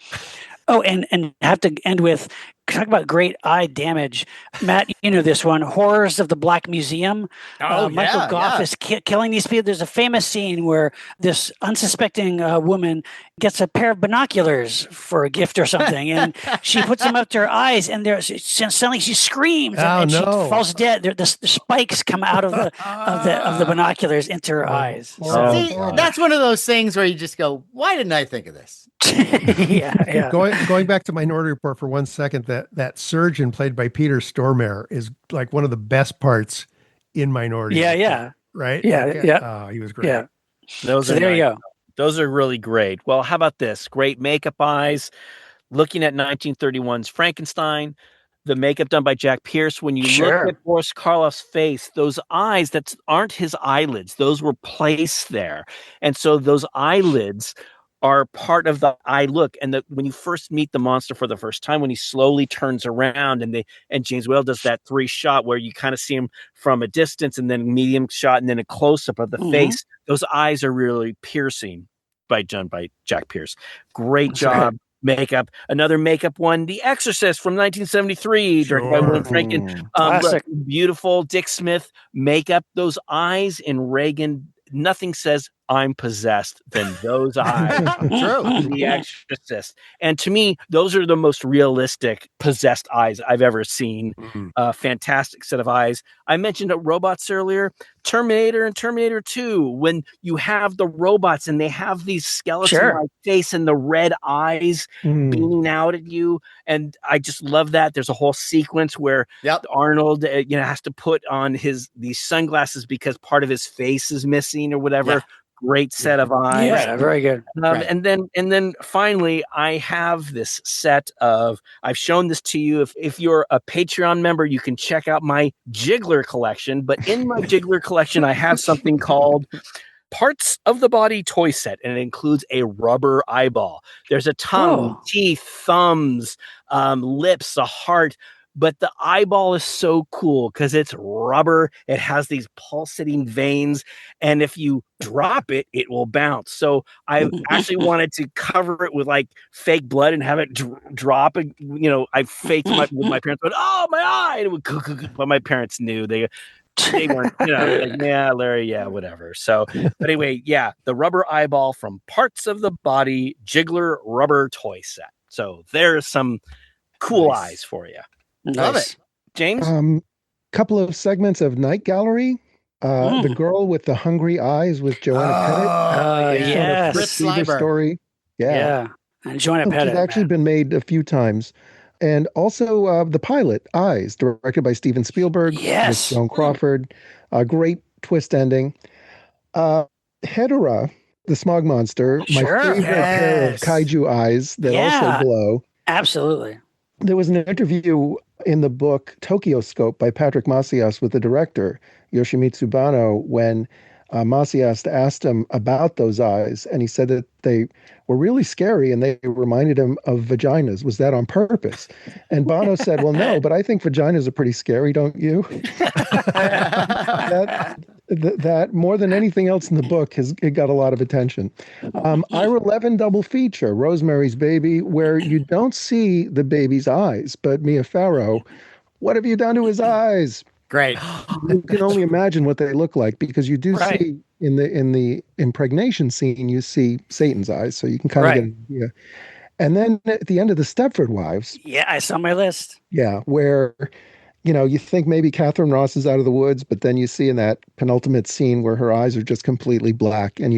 Speaker 4: Oh, and have to end with talk about great eye damage. Matt, you know this one, Horrors of the Black Museum. Michael Goff is killing these people. There's a famous scene where this unsuspecting woman gets a pair of binoculars for a gift or something, and she puts them up to her eyes, and suddenly she screams and she falls dead. The spikes come out of the binoculars into her eyes.
Speaker 1: See, that's one of those things where you just go, "Why didn't I think of this?"
Speaker 5: Going back to Minority Report for 1 second, that surgeon played by Peter Stormare is like one of the best parts in Minority Report, right?
Speaker 4: Yeah.
Speaker 5: He was great.
Speaker 4: Yeah.
Speaker 3: There you go. Those are really great. Well, how about this? Great makeup eyes. Looking at 1931's Frankenstein, the makeup done by Jack Pierce. When you look at Boris Karloff's face, those eyes that aren't his eyelids, those were placed there. And so those eyelids are part of the eye look. And when you first meet the monster for the first time, when he slowly turns around and James Whale does that 3 shot where you kind of see him from a distance and then medium shot and then a close up of the face, those eyes are really piercing done by Jack Pierce. Great job. Makeup. Another makeup one, The Exorcist from 1973, directed by William Franken.
Speaker 4: Classic.
Speaker 3: Beautiful Dick Smith makeup. Those eyes in Reagan, nothing says I'm possessed than those eyes.
Speaker 1: True.
Speaker 3: The Exorcist. And to me, those are the most realistic possessed eyes I've ever seen. Fantastic set of eyes. I mentioned robots earlier. Terminator and Terminator 2, when you have the robots and they have these skeleton-like face and the red eyes beaming out at you. And I just love that. There's a whole sequence where Arnold has to put on these sunglasses because part of his face is missing or whatever. Yeah. Great set of eyes.
Speaker 4: Yeah, very good.
Speaker 3: And then finally, I have this set of, I've shown this to you. If you're a Patreon member, you can check out my Jiggler collection. But in my Jiggler collection, I have something called Parts of the Body Toy Set, and it includes a rubber eyeball. There's a tongue, teeth, thumbs, lips, a heart. But the eyeball is so cool because it's rubber. It has these pulsating veins. And if you drop it, it will bounce. So I actually wanted to cover it with like fake blood and have it drop. And, I faked with my parents, but my eye. And it would, but my parents knew they weren't, like, yeah, Larry, yeah, whatever. So, but anyway, the rubber eyeball from Parts of the Body Jiggler rubber toy set. So there's some cool
Speaker 1: Nice.
Speaker 3: eyes for you.
Speaker 1: Love
Speaker 4: Nice.
Speaker 1: it.
Speaker 3: James?
Speaker 2: Couple of segments of Night Gallery. The girl with the hungry eyes with Joanna Pettit.
Speaker 4: yes.
Speaker 2: Based on a
Speaker 1: Fritz
Speaker 2: Fritz Leiber
Speaker 1: Leiber.
Speaker 2: story.
Speaker 4: Yeah. And Joanna
Speaker 2: Which has
Speaker 4: Pettit.
Speaker 2: actually been made a few times. And also the pilot, Eyes, directed by Steven Spielberg.
Speaker 4: Yes.
Speaker 2: With Joan Crawford. A great twist ending. Hedorah, the smog monster. My
Speaker 4: Sure.
Speaker 2: favorite pair of
Speaker 1: Yes.
Speaker 2: kaiju eyes that also glow.
Speaker 4: Absolutely.
Speaker 2: There was an interview in the book Tokyoscope by Patrick Macias with the director, Yoshimitsu Banno, when Macias asked him about those eyes, and he said that they were really scary and they reminded him of vaginas. Was that on purpose? And Banno said, well, no, but I think vaginas are pretty scary, don't you? that more than anything else in the book it got a lot of attention. Ira 11 double feature, Rosemary's Baby, where you don't see the baby's eyes, but Mia Farrow, what have you done to his eyes?
Speaker 1: Great.
Speaker 2: You can only imagine what they look like, because you do
Speaker 4: Right.
Speaker 2: see in the impregnation scene, you see Satan's eyes, so you can kind of get an idea. And then at the end of the Stepford Wives,
Speaker 4: Yeah, I saw my list.
Speaker 2: yeah, where you think maybe Catherine Ross is out of the woods, but then you see in that penultimate scene where her eyes are just completely black, and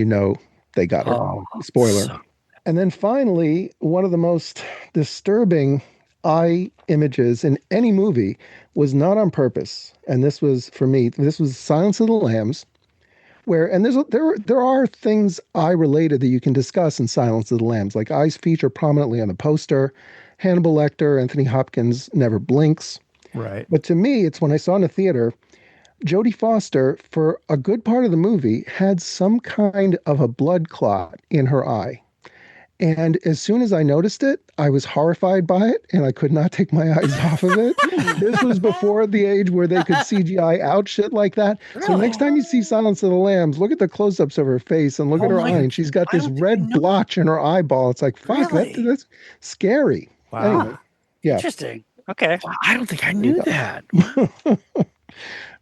Speaker 2: they got her. Spoiler. And then finally, one of the most disturbing eye images in any movie was not on purpose. And this was, for me, this was Silence of the Lambs, and there are things eye related that you can discuss in Silence of the Lambs, like eyes feature prominently on the poster. Hannibal Lecter, Anthony Hopkins never blinks.
Speaker 5: Right.
Speaker 2: But to me, it's when I saw in the theater, Jodie Foster, for a good part of the movie, had some kind of a blood clot in her eye. And as soon as I noticed it, I was horrified by it, and I could not take my eyes off of it. This was before the age where they could CGI out shit like that.
Speaker 1: Really?
Speaker 2: So next time you see Silence of the Lambs, look at the close-ups of her face and look at her eye, and she's got this red blotch in her eyeball. It's like, fuck,
Speaker 1: Really?
Speaker 2: that's scary.
Speaker 5: Wow.
Speaker 2: Anyway, yeah.
Speaker 4: Interesting. Okay.
Speaker 3: I don't think I knew that.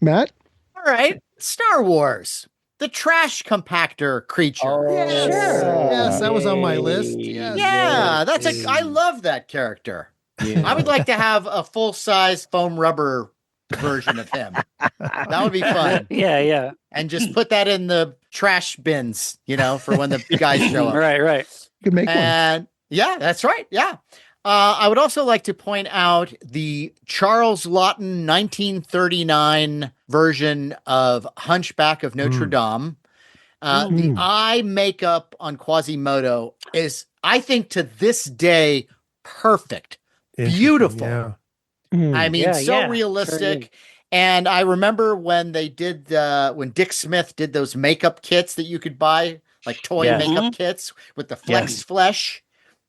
Speaker 2: Matt?
Speaker 1: All right. Star Wars. The trash compactor creature.
Speaker 5: Yes, that was on my list. Yes.
Speaker 1: Yeah, I love that character.
Speaker 3: Yeah.
Speaker 1: I would like to have a full-size foam rubber version of him. That would be fun.
Speaker 4: Yeah.
Speaker 1: And just put that in the trash bins, for when the guys show up.
Speaker 4: Right.
Speaker 2: You could make one.
Speaker 1: And yeah, that's right. Yeah. I would also like to point out the Charles Laughton 1939 version of Hunchback of Notre Dame. The eye makeup on Quasimodo is, I think, to this day, perfect. Beautiful.
Speaker 5: Yeah.
Speaker 1: I mean,
Speaker 4: Yeah,
Speaker 1: realistic.
Speaker 4: sure.
Speaker 1: And I remember when they did when Dick Smith did those makeup kits that you could buy, like toy makeup kits with the flex flesh.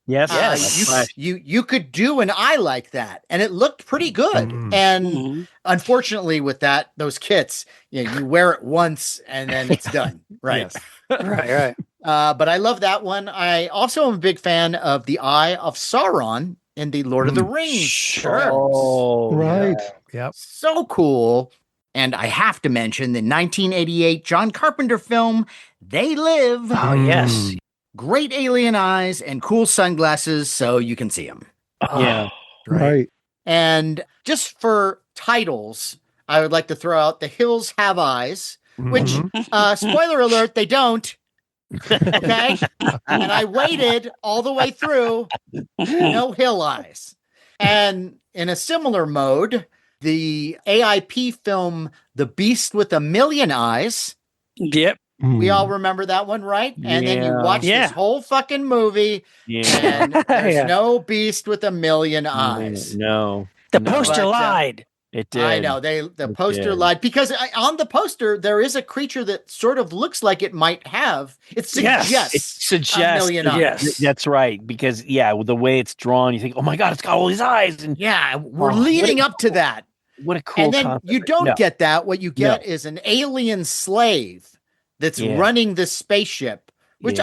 Speaker 3: Yes.
Speaker 1: You could do an eye like that, and it looked pretty good. And unfortunately, with those kits, you wear it once and then it's done. Right.
Speaker 5: Yes.
Speaker 4: Right.
Speaker 1: But I love that one. I also am a big fan of the Eye of Sauron in the Lord of the Rings.
Speaker 2: Right.
Speaker 5: Yep.
Speaker 1: So cool. And I have to mention the 1988 John Carpenter film, They Live.
Speaker 4: Oh, yes.
Speaker 1: Great alien eyes and cool sunglasses so you can see them.
Speaker 3: Yeah.
Speaker 2: Right.
Speaker 1: And just for titles, I would like to throw out The Hills Have Eyes, which, spoiler alert, they don't. Okay. And I waited all the way through, no hill eyes. And in a similar mode, the AIP film, The Beast with a Million Eyes.
Speaker 4: Yep.
Speaker 1: We all remember that one, right? And then you watch this whole fucking movie, and there's no beast with a million eyes.
Speaker 3: No.
Speaker 4: The poster lied.
Speaker 3: It did.
Speaker 1: I know the poster lied, because on the poster there is a creature that sort of looks like it might have. It suggests a million eyes.
Speaker 4: Yes.
Speaker 3: That's right. Because the way it's drawn, you think, oh my God, it's got all these eyes. And
Speaker 1: we're leading up to that.
Speaker 3: What a cool
Speaker 1: And then
Speaker 3: concept.
Speaker 1: you don't get that. What you get is an alien slave that's running this spaceship, which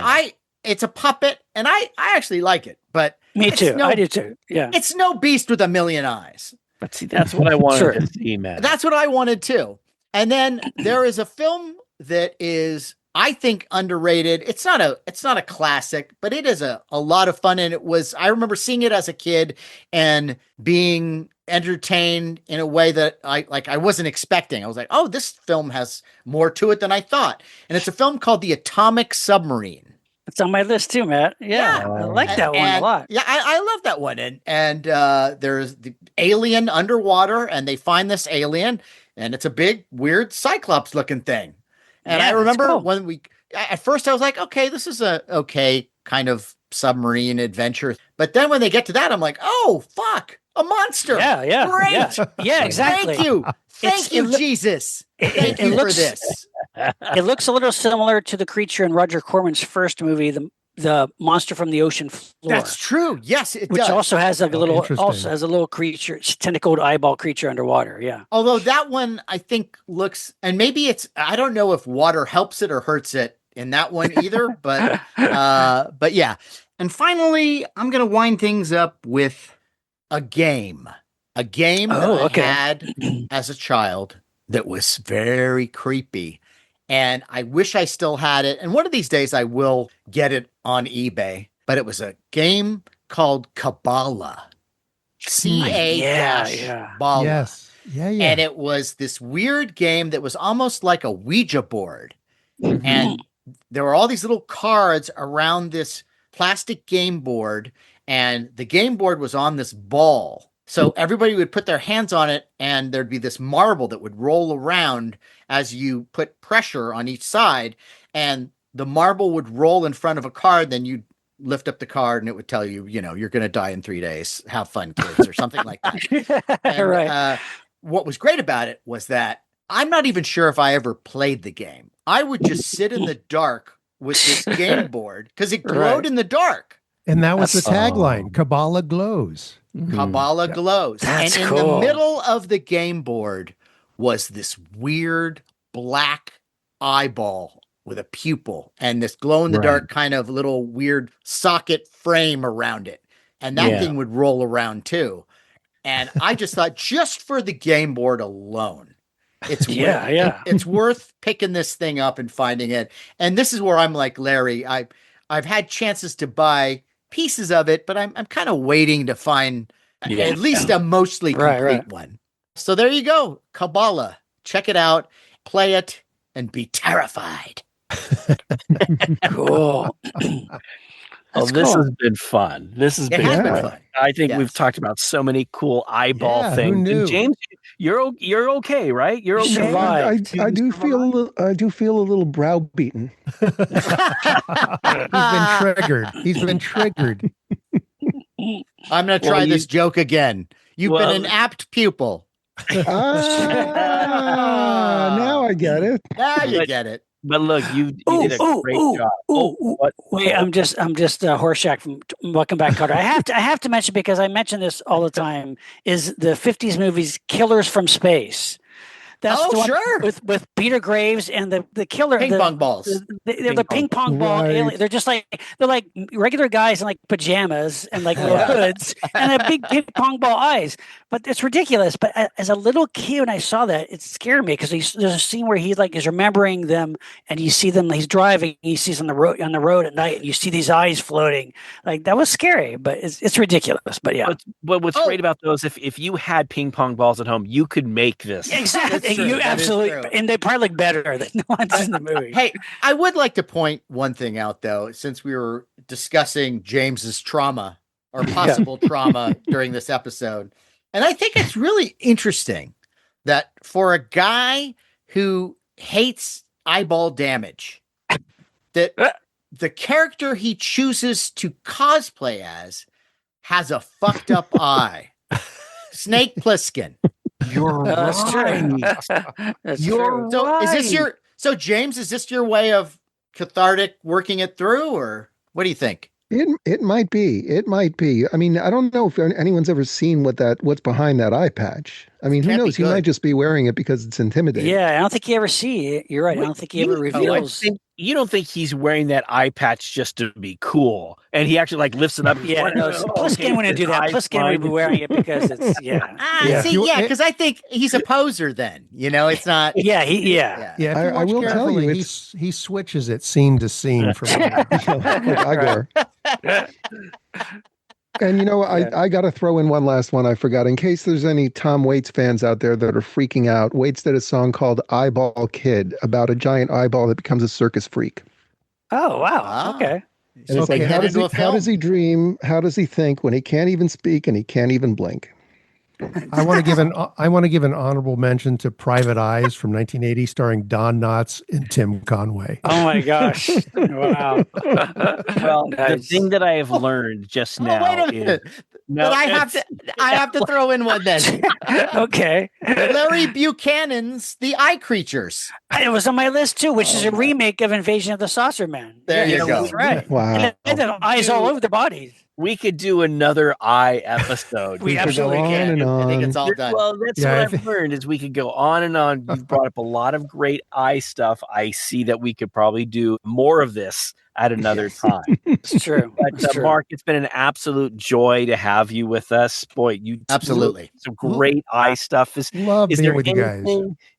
Speaker 1: it's a puppet, and I actually like it, but
Speaker 4: me too. I do too. Yeah.
Speaker 1: It's no beast with a million eyes.
Speaker 3: But see, that's what I wanted to see, man.
Speaker 1: That's what I wanted too. And then there is a film that is I think underrated. It's not a classic, but it is a lot of fun. And I remember seeing it as a kid and being entertained in a way that I wasn't expecting. I was like, oh, this film has more to it than I thought. And it's a film called The Atomic Submarine.
Speaker 4: It's on my list too, Matt. Yeah. I like that one a lot.
Speaker 1: Yeah, I love that one. And there's the alien underwater, and they find this alien, and it's a big, weird Cyclops looking thing. And I remember when at first I was like, okay, this is a okay kind of submarine adventure. But then when they get to that, I'm like, oh, fuck, a monster.
Speaker 4: Yeah.
Speaker 1: Great.
Speaker 4: Yeah, exactly.
Speaker 1: Thank you, Jesus. Thank you for this.
Speaker 4: It looks a little similar to the creature in Roger Corman's first movie, the monster from the ocean floor.
Speaker 1: That's true. Yes, it
Speaker 4: which
Speaker 1: does.
Speaker 4: also has a little creature, tentacled eyeball creature underwater. Yeah.
Speaker 1: Although that one I think looks, and maybe I don't know if water helps it or hurts it in that one either, but yeah. And finally, I'm gonna wind things up with a game that I had as a child that was very creepy. And I wish I still had it. And one of these days I will get it on eBay. But it was a game called Kabbalah. C-A-Bala.
Speaker 5: Yes. Yeah.
Speaker 1: And it was this weird game that was almost like a Ouija board. Mm-hmm. And there were all these little cards around this plastic game board. And the game board was on this ball. So everybody would put their hands on it, and there'd be this marble that would roll around as you put pressure on each side, and the marble would roll in front of a card. Then you'd lift up the card, and it would tell you, you're going to die in 3 days. Have fun, kids, or something like that. And,
Speaker 4: right.
Speaker 1: What was great about it was that I'm not even sure if I ever played the game. I would just sit in the dark with this game board because it glowed in the dark.
Speaker 5: And that was the tagline, Kabbalah glows.
Speaker 1: Kabbalah glows.
Speaker 4: That's
Speaker 1: and in
Speaker 4: cool.
Speaker 1: the middle of the game board was this weird black eyeball with a pupil and this glow in the dark kind of little weird socket frame around it. And that thing would roll around too. And I just thought, just for the game board alone, it's worth picking this thing up and finding it. And this is where I'm like Larry. I've had chances to buy pieces of it, but I'm kind of waiting to find at least a mostly complete one. So there you go, Kabbalah. Check it out, play it, and be terrified.
Speaker 4: Cool.
Speaker 3: This has been fun. This has been fun. I think we've talked about so many cool eyeball things. And James, you're okay, right? You're okay.
Speaker 2: I do feel a little browbeaten.
Speaker 5: He's been triggered.
Speaker 1: I'm going to try this joke again. You've been an apt pupil.
Speaker 2: Now I get it.
Speaker 1: Now you get it.
Speaker 3: But look, you did a great job.
Speaker 4: Wait, I'm just Horshack from Welcome Back, Carter. I have to mention, because I mention this all the time, is the 50s movies Killers from Space. That's the one with Peter Graves and the killer
Speaker 1: ping pong balls.
Speaker 4: They're the ping pong ball alien. They're like regular guys in like pajamas and like little hoods and have big ping pong ball eyes. But it's ridiculous. But as a little kid, when I saw that, it scared me, because there's a scene where he like is remembering them, and you see them. He's driving. He sees on the road at night, and you see these eyes floating. Like, that was scary, but it's ridiculous. But yeah.
Speaker 3: But what's great about those, if you had ping pong balls at home, you could make this.
Speaker 4: Exactly. You absolutely, and they probably look better than the ones in the movie.
Speaker 1: Hey, I would like to point one thing out, though, since we were discussing James's trauma or possible trauma during this episode. And I think it's really interesting that for a guy who hates eyeball damage, that the character he chooses to cosplay as has a fucked up eye. Snake Plissken.
Speaker 3: You're right.
Speaker 4: That's true.
Speaker 1: So is this so James, is this your way of cathartic working it through, or what do you think?
Speaker 2: It might be. I mean, I don't know if anyone's ever seen what's behind that eye patch. I mean, who
Speaker 1: Can't be
Speaker 2: knows? He might
Speaker 1: good.
Speaker 2: just be wearing it because it's intimidating.
Speaker 4: Yeah, I don't think you ever see it. You're right. I don't think he ever reveals.
Speaker 3: You don't think he's wearing that eye patch just to be cool, and he actually like lifts it up.
Speaker 4: Yeah, no, Pliskin wouldn't do that. Pliskin would be wearing it because it's
Speaker 1: because I think he's a poser. Then it's not.
Speaker 4: Yeah,
Speaker 5: If you
Speaker 2: I
Speaker 5: watch
Speaker 2: will tell
Speaker 5: carefully,
Speaker 2: you,
Speaker 5: he switches it scene to scene from
Speaker 2: like Igor. And I got to throw in one last one I forgot. In case there's any Tom Waits fans out there that are freaking out, Waits did a song called Eyeball Kid about a giant eyeball that becomes a circus freak.
Speaker 4: Oh, wow. Okay.
Speaker 2: And it's like, how does he dream? How does he think when he can't even speak and he can't even blink?
Speaker 5: I want to give an honorable mention to Private Eyes from 1980, starring Don Knotts and Tim Conway.
Speaker 4: Oh my gosh! Wow.
Speaker 3: Well, the thing that I have learned just now.
Speaker 1: Wait a minute. But I have to throw in one then.
Speaker 4: Okay.
Speaker 1: Larry Buchanan's The Eye Creatures.
Speaker 4: It was on my list too, which is a remake of Invasion of the Saucer Man.
Speaker 1: There you go.
Speaker 4: That's right.
Speaker 2: Wow.
Speaker 4: And then eyes all over the bodies.
Speaker 3: We could do another eye episode.
Speaker 4: We absolutely can.
Speaker 1: I think it's all done.
Speaker 3: Well, that's what I've learned is we could go on and on. You've brought up a lot of great eye stuff. I see that we could probably do more of this at another time.
Speaker 4: It's true.
Speaker 3: But Mark, it's been an absolute joy to have you with us. Boy, you
Speaker 1: absolutely
Speaker 3: some great eye stuff.
Speaker 5: Love being with you guys.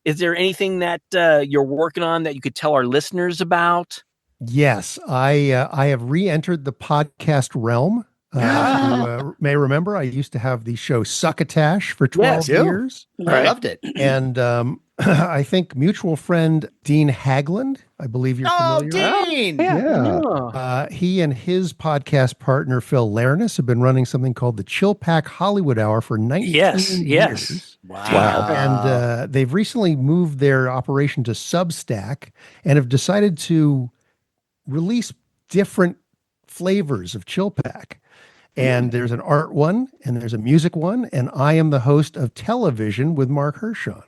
Speaker 3: Is there anything that you're working on that you could tell our listeners about?
Speaker 5: Yes, I have re-entered the podcast realm. You may remember I used to have the show Succotash for 12 years.
Speaker 1: I loved it.
Speaker 5: And I think mutual friend Dean Hagland, I believe you're familiar with.
Speaker 1: Dean!
Speaker 2: Yeah.
Speaker 5: He and his podcast partner Phil Larness have been running something called the Chill Pack Hollywood Hour for 19 years.
Speaker 1: Wow.
Speaker 5: And they've recently moved their operation to Substack and have decided to release different flavors of Chill Pack. And there's an art one and there's a music one. And I am the host of Television with Mark HERSHON.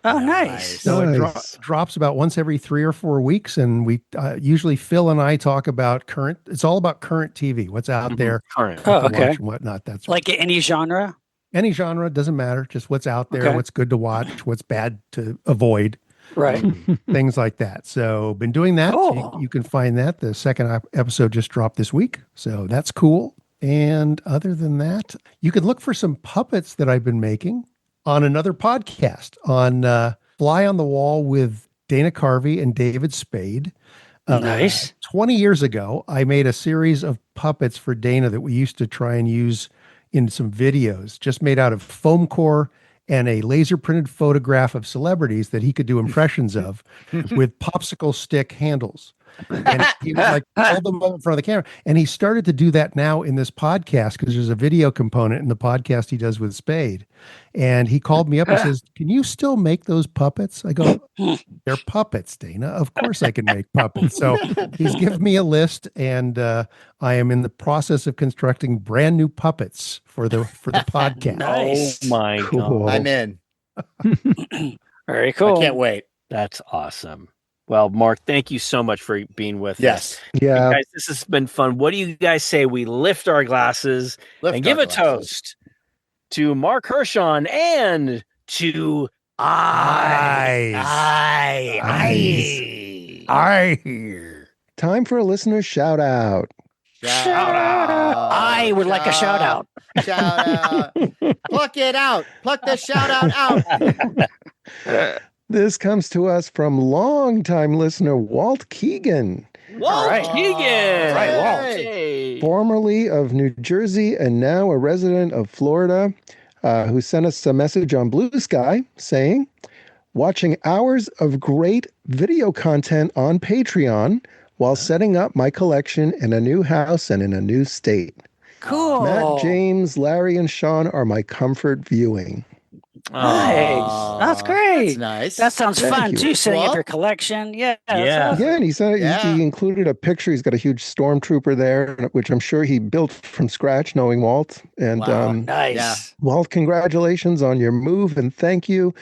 Speaker 4: Oh, nice.
Speaker 5: So it drops about once every 3 or 4 weeks. And we usually Phil and I talk about it's all about current TV, what's out there.
Speaker 3: Current.
Speaker 4: Oh, okay.
Speaker 5: And whatnot. That's
Speaker 4: like any genre?
Speaker 5: Any genre, doesn't matter. Just what's out there, what's good to watch, what's bad to avoid.
Speaker 4: Right.
Speaker 5: Things like that. So been doing that.
Speaker 4: Cool.
Speaker 5: You can find that. The second episode just dropped this week. So that's cool. And other than that, you can look for some puppets that I've been making on another podcast on Fly on the Wall with Dana Carvey and David Spade.
Speaker 4: Nice.
Speaker 5: 20 years ago, I made a series of puppets for Dana that we used to try and use in some videos, just made out of foam core and a laser printed photograph of celebrities that he could do impressions of with popsicle stick handles. And he was like, hold them up in front of the camera. And he started to do that now in this podcast because there's a video component in the podcast he does with Spade. And he called me up and says, can you still make those puppets? I go, they're puppets, Dana. Of course I can make puppets. So he's given me a list and I am in the process of constructing brand new puppets for the podcast.
Speaker 4: Nice.
Speaker 3: Oh my God.
Speaker 1: I'm in.
Speaker 4: Very cool.
Speaker 1: I can't wait.
Speaker 3: That's awesome. Well, Mark, thank you so much for being with us.
Speaker 2: Yeah.
Speaker 3: Hey guys, this has been fun. What do you guys say we lift our glasses and give a toast to Mark HERSHON and to
Speaker 5: Eyes.
Speaker 2: Time for a listener shout out.
Speaker 1: Shout out.
Speaker 4: I would like a shout out.
Speaker 1: Shout out. Pluck it out. Pluck the shout out out.
Speaker 2: This comes to us from longtime listener Walt Keegan.
Speaker 3: Walt Keegan.
Speaker 4: Right, Walt.
Speaker 3: Hey.
Speaker 2: Formerly of New Jersey and now a resident of Florida, who sent us a message on Blue Sky saying, watching hours of great video content on Patreon while setting up my collection in a new house and in a new state.
Speaker 4: Cool.
Speaker 2: Matt, James, Larry, and Sean are my comfort viewing.
Speaker 4: Nice. That's great.
Speaker 1: That's nice.
Speaker 4: That sounds fun
Speaker 2: you.
Speaker 4: too, setting up
Speaker 1: Well,
Speaker 4: your collection. Yeah.
Speaker 3: Yeah.
Speaker 2: Yeah, and
Speaker 1: Yeah.
Speaker 2: he included a picture. He's got a huge stormtrooper there, which I'm sure he built from scratch, knowing Walt. And
Speaker 1: Wow.
Speaker 4: Nice.
Speaker 1: Yeah.
Speaker 2: Walt, congratulations on your move, and thank you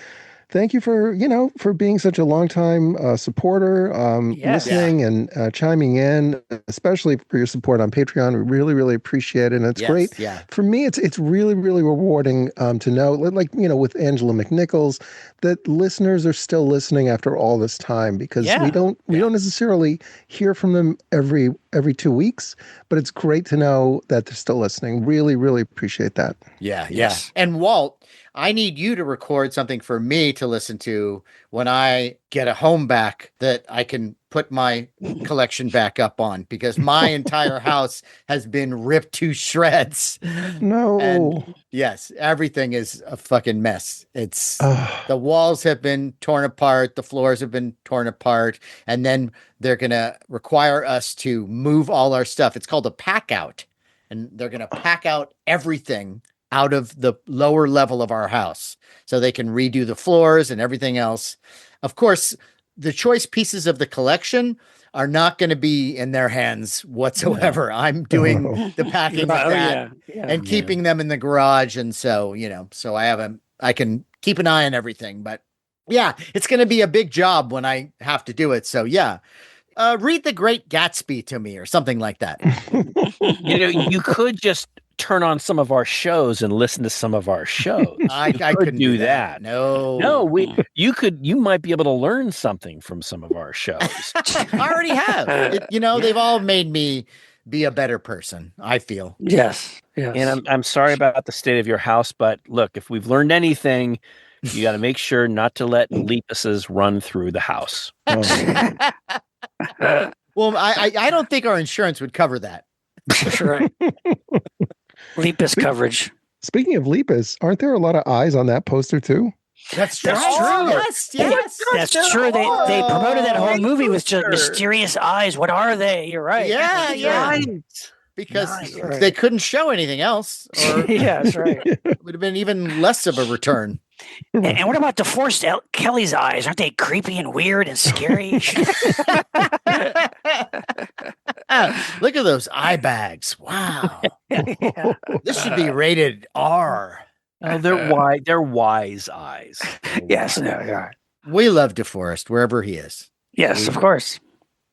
Speaker 2: thank you for, for being such a longtime supporter, listening and chiming in, especially for your support on Patreon. We really, really appreciate it. And it's great.
Speaker 1: Yeah.
Speaker 2: For me, it's really, really rewarding to know, like, with Angela McNichols, that listeners are still listening after all this time, because we don't necessarily hear from them every 2 weeks, but it's great to know that they're still listening. Really, really appreciate that.
Speaker 1: Yeah. And Walt, I need you to record something for me to listen to when I get a home back that I can put my collection back up on, because my entire house has been ripped to shreds.
Speaker 2: No.
Speaker 1: And yes, everything is a fucking mess. It's the walls have been torn apart, the floors have been torn apart, and then they're going to require us to move all our stuff. It's called a pack out. And they're going to pack out everything out of the lower level of our house so they can redo the floors and everything else. Of course, the choice pieces of the collection are not going to be in their hands whatsoever. I'm doing the packing of that and keeping them in the garage. And so, so I can keep an eye on everything, but yeah, it's going to be a big job when I have to do it. So yeah. Read The Great Gatsby to me or something like that.
Speaker 3: You could just turn on some of our shows and listen to some of our shows.
Speaker 1: I couldn't do that.
Speaker 3: No, you might be able to learn something from some of our shows.
Speaker 1: I already have. They've all made me be a better person, I feel.
Speaker 4: Yes.
Speaker 3: And I'm sorry about the state of your house, but look, if we've learned anything, you got to make sure not to let lepuses run through the house.
Speaker 1: Well, I don't think our insurance would cover that.
Speaker 4: Right. Lepus coverage.
Speaker 2: Speaking of lepus, aren't there a lot of eyes on that poster too?
Speaker 1: That's true.
Speaker 4: Yes. That's true. They promoted that whole movie with just mysterious eyes. What are they? You're right.
Speaker 1: Yeah. Because they couldn't show anything else. Or
Speaker 4: that's right.
Speaker 1: It would have been even less of a return.
Speaker 4: And what about DeForest Kelly's eyes? Aren't they creepy and weird and scary?
Speaker 1: Look at those eye bags. Wow. This should be rated R.
Speaker 3: Oh, they're wise eyes.
Speaker 4: Yes. No,
Speaker 1: we love DeForest wherever he is.
Speaker 4: Yes, of course.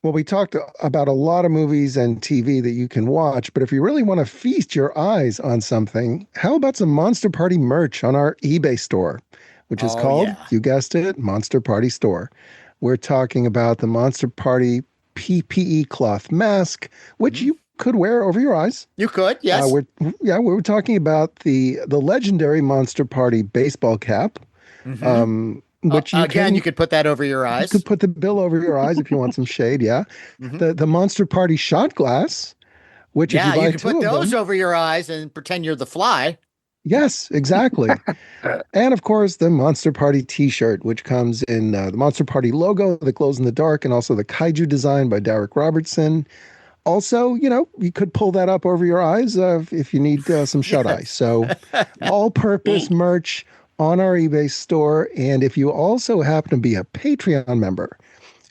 Speaker 2: Well, we talked about a lot of movies and TV that you can watch, but if you really want to feast your eyes on something, how about some Monster Party merch on our eBay store, which is called, you guessed it, Monster Party Store. We're talking about the Monster Party PPE cloth mask, which you could wear over your eyes.
Speaker 1: You could, yes.
Speaker 2: We're talking about the legendary Monster Party baseball cap. Which you
Speaker 1: could put that over your eyes.
Speaker 2: You could put the bill over your eyes if you want some shade. Yeah. The Monster Party shot glass, which if you buy
Speaker 1: you could put those over your eyes and pretend you're the Fly.
Speaker 2: Yes, exactly. And of course, the Monster Party T-shirt, which comes in the Monster Party logo that glows in the dark, and also the kaiju design by Derek Robertson. Also, you could pull that up over your eyes if you need some shut eye. So, all-purpose merch on our eBay store. And if you also happen to be a Patreon member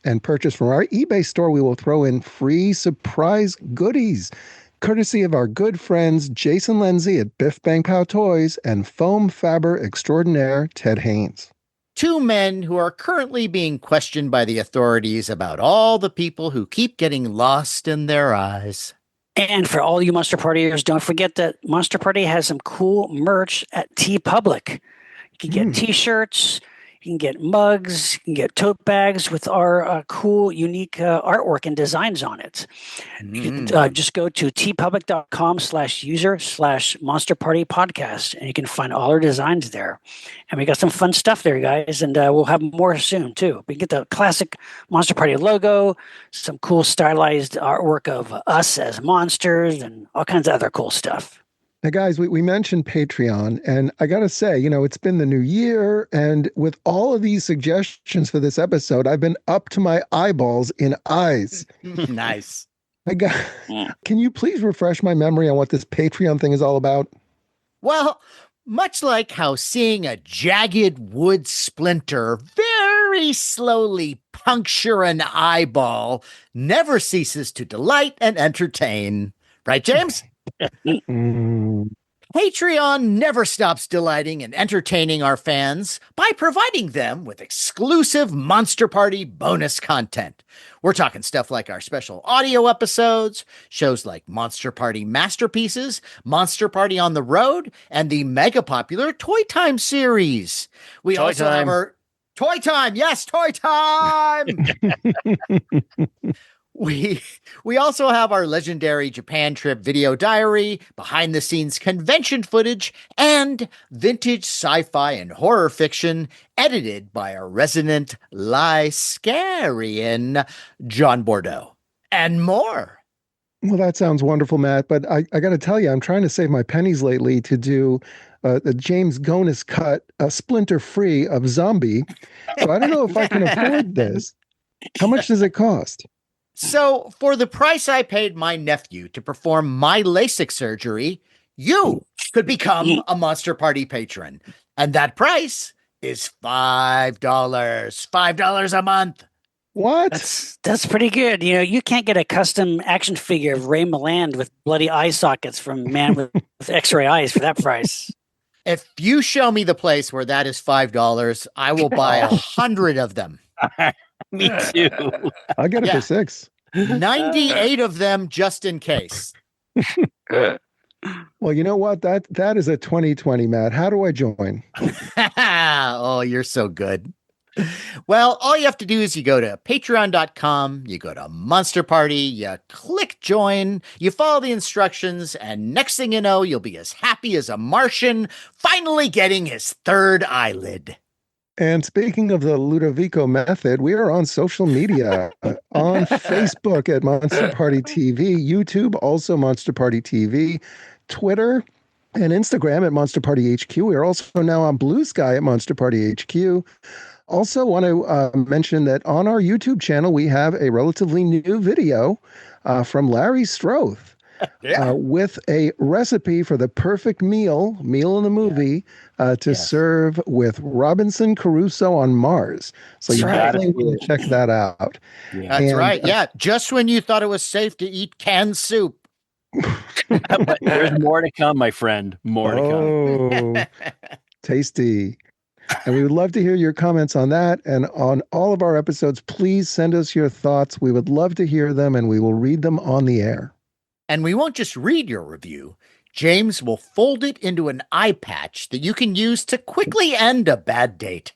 Speaker 2: and purchase from our eBay store, we will throw in free surprise goodies, courtesy of our good friends Jason Lindsay at Biff Bang Pow Toys and foam fabber extraordinaire Ted Haynes.
Speaker 1: Two men who are currently being questioned by the authorities about all the people who keep getting lost in their eyes.
Speaker 4: And for all you Monster Partiers, don't forget that Monster Party has some cool merch at TeePublic. You can get T-shirts, you can get mugs, you can get tote bags with our cool, unique artwork and designs on it. You can just go to teepublic.com/user/Monster Party Podcast, and you can find all our designs there. And we got some fun stuff there, guys, and we'll have more soon, too. We get the classic Monster Party logo, some cool stylized artwork of us as monsters, and all kinds of other cool stuff.
Speaker 2: Now, guys, we mentioned Patreon, and I got to say, it's been the new year, and with all of these suggestions for this episode, I've been up to my eyeballs in eyes.
Speaker 1: Nice.
Speaker 2: Can you please refresh my memory on what this Patreon thing is all about?
Speaker 1: Well, much like how seeing a jagged wood splinter very slowly puncture an eyeball never ceases to delight and entertain. Right, James? Patreon never stops delighting and entertaining our fans by providing them with exclusive Monster Party bonus content. We're talking stuff like our special audio episodes, shows like Monster Party Masterpieces, Monster Party on the Road, and the mega popular Toy Time series. We
Speaker 3: Toy
Speaker 1: also
Speaker 3: Time.
Speaker 1: have our Toy Time. Yes, Toy Time. We also have our legendary Japan trip video diary, behind the scenes convention footage, and vintage sci-fi and horror fiction edited by our resident Lyskarian, John Bordeaux, and more.
Speaker 2: Well, that sounds wonderful, Matt. But I got to tell you, I'm trying to save my pennies lately to do the James Gonis cut, splinter free of Zombie. So I don't know if I can afford this. How much does it cost?
Speaker 1: So, for the price I paid my nephew to perform my LASIK surgery, you could become a Monster Party patron. And that price is $5. $5 a month.
Speaker 2: What?
Speaker 4: That's pretty good. You know, you can't get a custom action figure of Ray Milland with bloody eye sockets from Man with X-ray eyes for that price.
Speaker 1: If you show me the place where that is $5, I will buy 100 of them.
Speaker 3: Me too.
Speaker 2: I'll get it for $6.
Speaker 1: 98 of them just in case.
Speaker 2: Well, you know what? That is a 2020, Matt. How do I join?
Speaker 1: Oh, you're so good. Well, all you have to do is you go to patreon.com, you go to Monster Party, you click join, you follow the instructions, and next thing you know, you'll be as happy as a Martian finally getting his third eyelid.
Speaker 2: And speaking of the Ludovico method, we are on social media on Facebook at Monster Party TV, YouTube, also Monster Party TV, Twitter, and Instagram at Monster Party HQ. We are also now on Blue Sky at Monster Party HQ. Also want to mention that on our YouTube channel, we have a relatively new video from Larry Stroth. With a recipe for the perfect meal in the movie to serve with Robinson Crusoe on Mars. So you definitely want to check that out.
Speaker 1: Yeah. That's right. Yeah. Just when you thought it was safe to eat canned soup.
Speaker 3: But there's more to come, my friend. More to come.
Speaker 2: Tasty. And we would love to hear your comments on that. And on all of our episodes, please send us your thoughts. We would love to hear them, and we will read them on the air.
Speaker 1: And we won't just read your review. James will fold it into an eye patch that you can use to quickly end a bad date.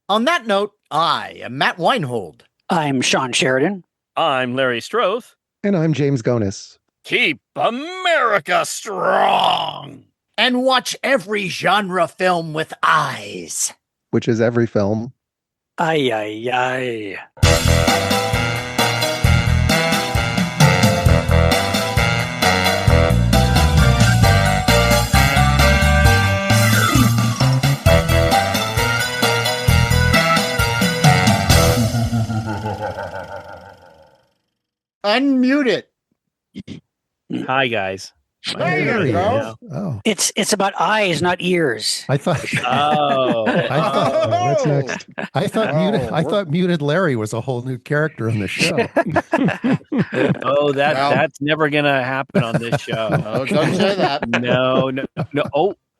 Speaker 1: On that note, I am Matt Weinhold.
Speaker 4: I'm Shawn Sheridan.
Speaker 3: I'm Larry Stroth.
Speaker 2: And I'm James Gonis.
Speaker 3: Keep America strong.
Speaker 1: And watch every genre film with eyes.
Speaker 2: Which is every film.
Speaker 4: Ay, ay, ay.
Speaker 1: Unmute it.
Speaker 3: Hi, guys.
Speaker 1: There you go.
Speaker 2: Oh,
Speaker 4: It's about eyes, not ears.
Speaker 5: I thought.
Speaker 2: That's next.
Speaker 5: I thought muted Larry was a whole new character on the show.
Speaker 3: That's never gonna happen on this show.
Speaker 1: Oh, don't say that.
Speaker 3: No.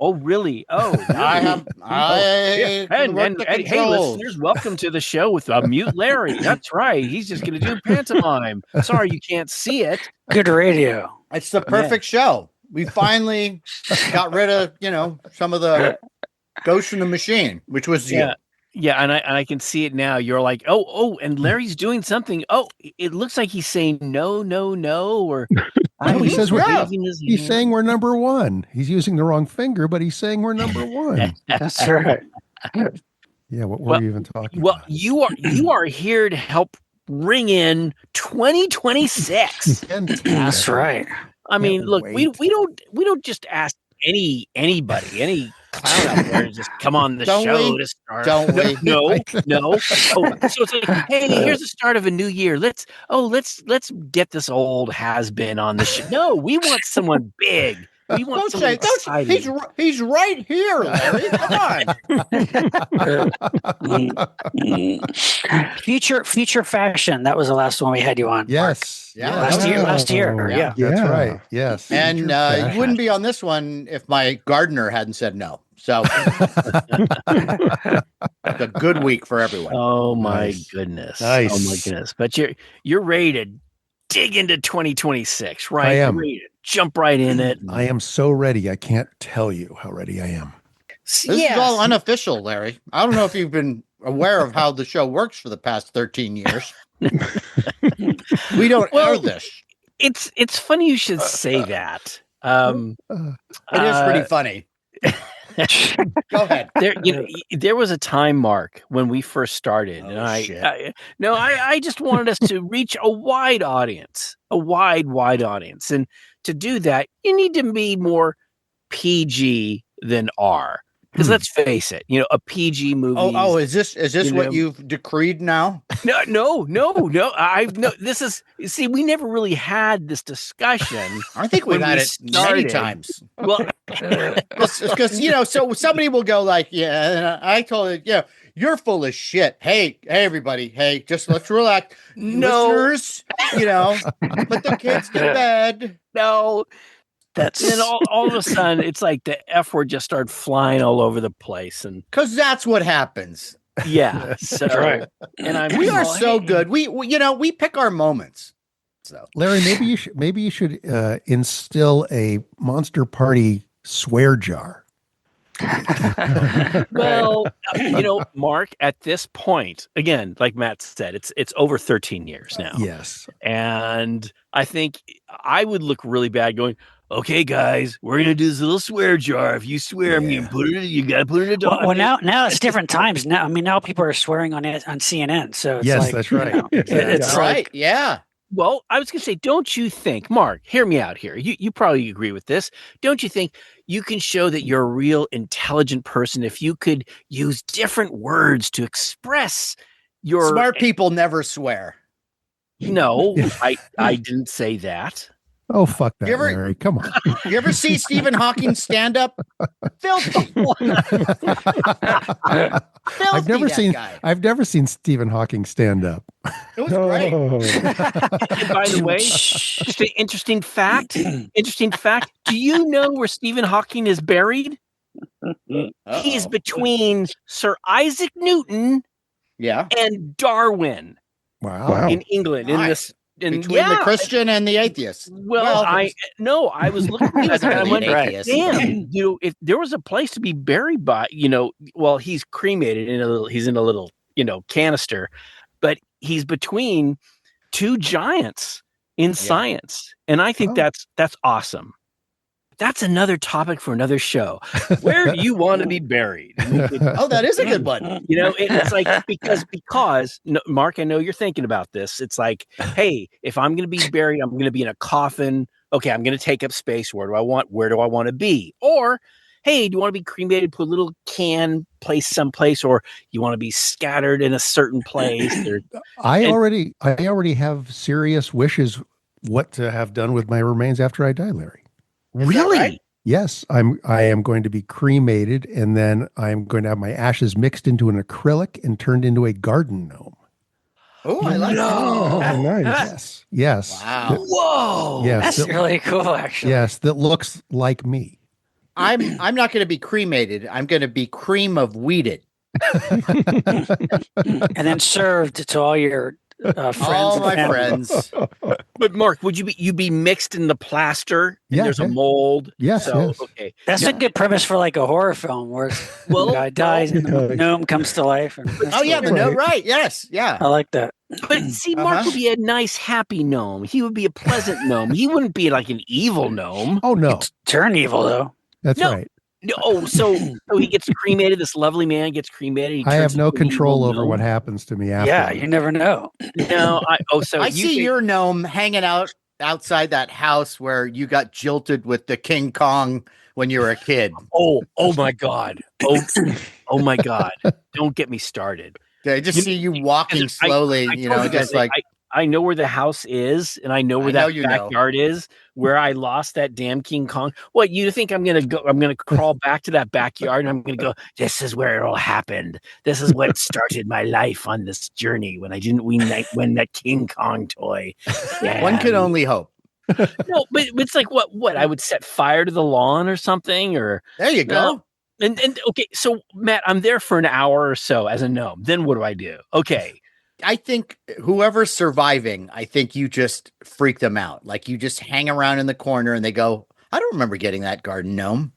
Speaker 3: Oh, really? Oh, really? And hey, listeners, welcome to the show with Mute Larry. That's right. He's just going to do pantomime. Sorry, you can't see it.
Speaker 4: Good radio.
Speaker 1: It's the perfect show. We finally got rid of, some of the ghosts in the machine, which was you.
Speaker 3: Yeah, and I can see it now. You're like, and Larry's doing something. Oh, it looks like he's saying no, or
Speaker 5: he says he's saying we're number one. He's using the wrong finger, but he's saying we're number one.
Speaker 4: That's right.
Speaker 5: Yeah, what were you even talking
Speaker 3: well,
Speaker 5: about?
Speaker 3: you are here to help ring in 2026.
Speaker 4: That's right.
Speaker 3: I mean, look, we don't just ask anybody, any clown out there to just come on the show to start.
Speaker 1: Don't we?
Speaker 3: No. So it's like, hey, here's the start of a new year. Let's get this old has-been on the show. No, we want someone big We want
Speaker 1: Don't say, he's right here, Larry. Come on.
Speaker 4: Future fashion. That was the last one we had you on.
Speaker 5: Yes.
Speaker 1: Yeah.
Speaker 4: Last year. Yeah.
Speaker 5: That's right. Yes.
Speaker 1: And you wouldn't be on this one if my gardener hadn't said no. So a good week for everyone.
Speaker 3: Oh my goodness.
Speaker 5: Nice.
Speaker 3: Oh my goodness. But you're ready to dig into 2026, right?
Speaker 5: I am.
Speaker 3: You're ready to jump right in it.
Speaker 5: I am so ready. I can't tell you how ready I am.
Speaker 1: This is all unofficial, Larry. I don't know if you've been aware of how the show works for the past 13 years. We don't air this.
Speaker 3: It's funny you should say that.
Speaker 1: It is pretty funny. Go ahead.
Speaker 3: There was a time, Mark, when we first started, and I just wanted us to reach a wide audience, wide audience, and to do that, you need to be more PG than R. Because let's face it, a PG movie.
Speaker 1: Oh, is this what you've decreed now?
Speaker 3: No. This is, see, we never really had this discussion.
Speaker 1: I think we've had it many times.
Speaker 3: Well,
Speaker 1: because so somebody will go like, and I told it, you're full of shit. Hey, everybody, just let's relax. Listeners, put the kids to bed.
Speaker 3: No. And then all of a sudden, it's like the F word just started flying all over the place, and
Speaker 1: because that's what happens.
Speaker 3: Yeah, so,
Speaker 4: right.
Speaker 3: And
Speaker 1: we are so good. We pick our moments. So
Speaker 5: Larry, maybe you should instill a Monster Party swear jar.
Speaker 3: Well, Mark, at this point, again, like Matt said, it's over 13 years now.
Speaker 5: Yes,
Speaker 3: and I think I would look really bad going, okay, guys, we're gonna do this little swear jar. If you swear, you gotta put it in a dog.
Speaker 4: Well, now it's different times. Now people are swearing on CNN. So it's
Speaker 5: that's right.
Speaker 4: It's
Speaker 1: right. Yeah.
Speaker 3: Well, I was gonna say, don't you think, Mark? Hear me out here. You probably agree with this. Don't you think you can show that you're a real intelligent person if you could use different words to express your
Speaker 1: smart people never swear.
Speaker 3: No, I didn't say that.
Speaker 5: Oh, fuck that, Larry. Come on.
Speaker 1: You ever see Stephen Hawking stand up? Filthy.
Speaker 5: I've never seen Stephen Hawking stand up.
Speaker 1: It was great.
Speaker 3: And by the way, just an interesting fact. Do you know where Stephen Hawking is buried? He is between Sir Isaac Newton and Darwin.
Speaker 5: Wow.
Speaker 3: In England.
Speaker 1: Nice. Between the Christian and the atheist.
Speaker 3: Well, I was looking at that and I went, damn, if there was a place to be buried by, he's cremated he's in a little, canister, but he's between two giants in science. And I think that's awesome. That's another topic for another show. Where do you want to be buried?
Speaker 1: That is a good one.
Speaker 3: It's like, because Mark, I know you're thinking about this. It's like, hey, if I'm going to be buried, I'm going to be in a coffin. Okay, I'm going to take up space. Where do I want to be? Or, hey, do you want to be cremated, put a little can, place someplace, or you want to be scattered in a certain place?
Speaker 5: I already have serious wishes what to have done with my remains after I die, Larry.
Speaker 3: Really?
Speaker 1: Right?
Speaker 5: Yes, I am going to be cremated, and then I'm going to have my ashes mixed into an acrylic and turned into a garden gnome.
Speaker 1: Oh, I like that.
Speaker 2: Oh, nice.
Speaker 5: Yes.
Speaker 1: Wow.
Speaker 3: Whoa.
Speaker 5: Yes.
Speaker 4: That's really cool, actually.
Speaker 5: Yes, that looks like me.
Speaker 1: I'm not going to be cremated. I'm going to be cream of wheated.
Speaker 4: And then served to all your friends.
Speaker 1: All my friends.
Speaker 3: But Mark, would you be mixed in the plaster? And there's a mold.
Speaker 5: Yes.
Speaker 3: Okay.
Speaker 4: That's a good premise for like a horror film where the guy dies and the gnome comes to life.
Speaker 1: Right. Yes. Yeah.
Speaker 4: I like that.
Speaker 3: But see, Mark would be a nice, happy gnome. He would be a pleasant gnome. He wouldn't be like an evil gnome.
Speaker 5: Oh no,
Speaker 4: turn evil though.
Speaker 5: That's right.
Speaker 3: No, so he gets cremated. This lovely man gets cremated.
Speaker 5: I have no control over what happens to me after.
Speaker 4: Yeah, you never know.
Speaker 3: No,
Speaker 1: I see your gnome hanging out outside that house where you got jilted with the King Kong when you were a kid.
Speaker 3: Oh my God. Oh my God. Don't get me started.
Speaker 1: I just see you walking slowly, just like
Speaker 3: I know where the house is, and I know where that backyard is, where I lost that damn King Kong. What, you think I'm gonna go? I'm gonna crawl back to that backyard, and I'm gonna go, this is where it all happened. This is what started my life on this journey when I didn't win that King Kong toy. Yeah.
Speaker 1: One can only hope.
Speaker 3: No, but it's like what I would set fire to the lawn or something, or
Speaker 1: there you go.
Speaker 3: And okay, so Matt, I'm there for an hour or so as a gnome. Then what do I do? Okay.
Speaker 1: I think whoever's surviving, I think you just freak them out. Like you just hang around in the corner and they go, I don't remember getting that garden gnome.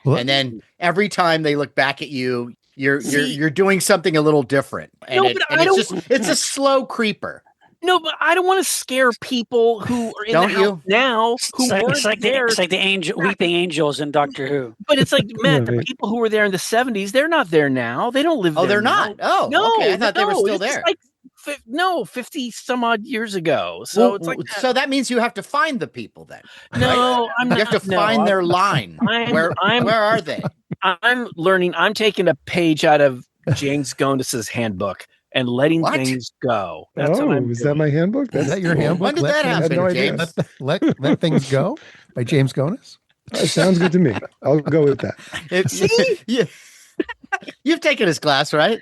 Speaker 1: What? And then every time they look back at you, you're doing something a little different. And, it's a slow creeper.
Speaker 3: No, but I don't want to scare people who are in the house now.
Speaker 4: It's like the weeping angels in Doctor Who.
Speaker 3: But it's like, Matt, the people who were there in the 70s, they're not there now. They don't live there.
Speaker 1: Oh, they're not. Oh,
Speaker 3: no.
Speaker 1: Okay. I thought they were still there.
Speaker 3: Like, 50 some odd years ago. So it's like,
Speaker 1: so that means you have to find the people then.
Speaker 3: No,
Speaker 1: right? You have to find their line. Where are they?
Speaker 3: I'm learning. I'm taking a page out of James Gonis's handbook and letting things go.
Speaker 2: That's what I'm that my handbook?
Speaker 5: Is that your handbook?
Speaker 1: When did that happen, James?
Speaker 5: Let things go by James Gonis?
Speaker 2: Sounds good to me. I'll go with that.
Speaker 1: See? Yeah. You've taken his class, right?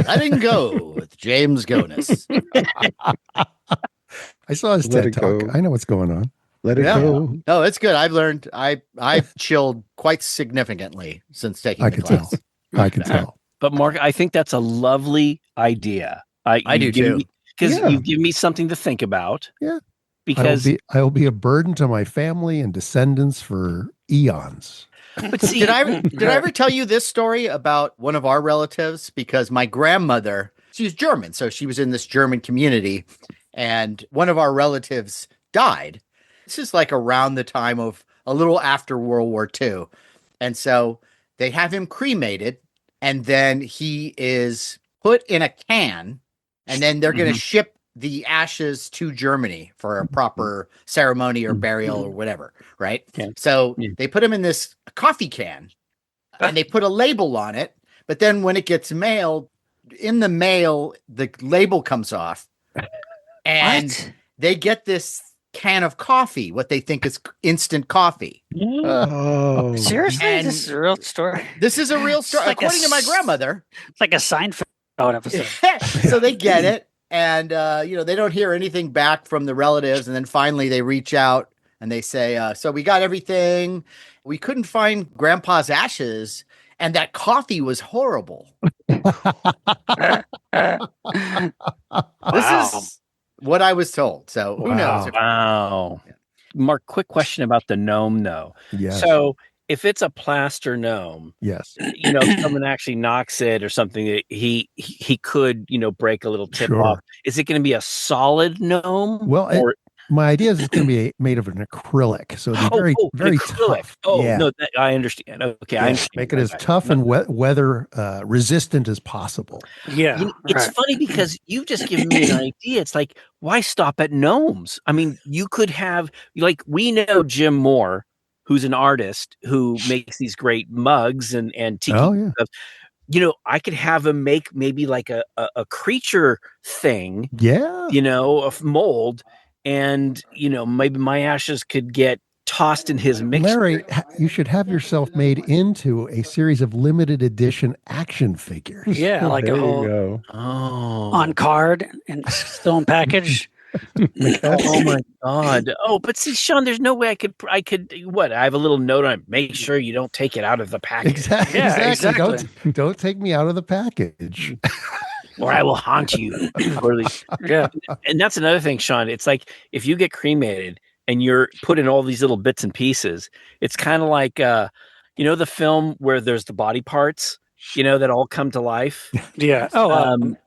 Speaker 1: Letting go with James Gonis.
Speaker 5: I saw his TED Talk. I know what's going on.
Speaker 2: Let it go.
Speaker 1: No, it's good. I've learned. I've chilled quite significantly since taking the class.
Speaker 5: I can tell.
Speaker 3: But Mark, I think that's a lovely idea.
Speaker 1: I do too.
Speaker 3: Because you give me something to think about.
Speaker 5: Yeah.
Speaker 3: Because
Speaker 5: I will be a burden to my family and descendants for eons.
Speaker 1: But see, did I ever tell you this story about one of our relatives? Because my grandmother, she's German, so she was in this German community, and one of our relatives died. This is like around the time of a little after World War II. And so they have him cremated, and then he is put in a can, and then they're going to ship the ashes to Germany for a proper ceremony or burial or whatever, right? Yeah. So they put him in this coffee can, and they put a label on it, but then when it gets mailed, in the mail, the label comes off, and they get this can of coffee, what they think is instant coffee.
Speaker 2: Oh,
Speaker 4: seriously? And this is a real story.
Speaker 1: This is a real story, like according to my grandmother.
Speaker 4: It's like a Seinfeld episode.
Speaker 1: So they get it, and they don't hear anything back from the relatives, and then finally they reach out and they say, "So we got everything. We couldn't find Grandpa's ashes, and that coffee was horrible." This is what I was told. So who knows?
Speaker 3: Wow. Mark, quick question about the gnome, though.
Speaker 5: Yes.
Speaker 3: So if it's a plaster gnome,
Speaker 5: yes,
Speaker 3: if someone actually knocks it or something, he could, break a little tip off. Is it going to be a solid gnome?
Speaker 5: Well, my idea is it's going to be made of an acrylic, so it'll be very tough.
Speaker 3: Oh, yeah. No, I understand. Okay, I understand.
Speaker 5: Make it as tough and weather resistant as possible.
Speaker 4: Yeah,
Speaker 3: it's funny because you've just given me an idea. It's like, why stop at gnomes? I mean, you could have, we know Jim Moore, who's an artist who makes these great mugs and tiki stuff. I could have him make maybe like a creature thing.
Speaker 5: Yeah.
Speaker 3: Of mold. And, maybe my ashes could get tossed in his mixer.
Speaker 5: Larry, you should have yourself made into a series of limited edition action figures.
Speaker 4: Yeah, like a whole on card and still in package.
Speaker 3: Oh my God. Oh, but see, Sean, there's no way I could I have a little note on it. Make sure you don't take it out of the package.
Speaker 5: Exactly.
Speaker 4: Yeah, exactly.
Speaker 5: Don't take me out of the package.
Speaker 3: Or I will haunt you.
Speaker 4: Yeah.
Speaker 3: And that's another thing, Sean. It's like if you get cremated and you're put in all these little bits and pieces, it's kind of like the film where there's the body parts, that all come to life.
Speaker 4: Yeah. Asylum.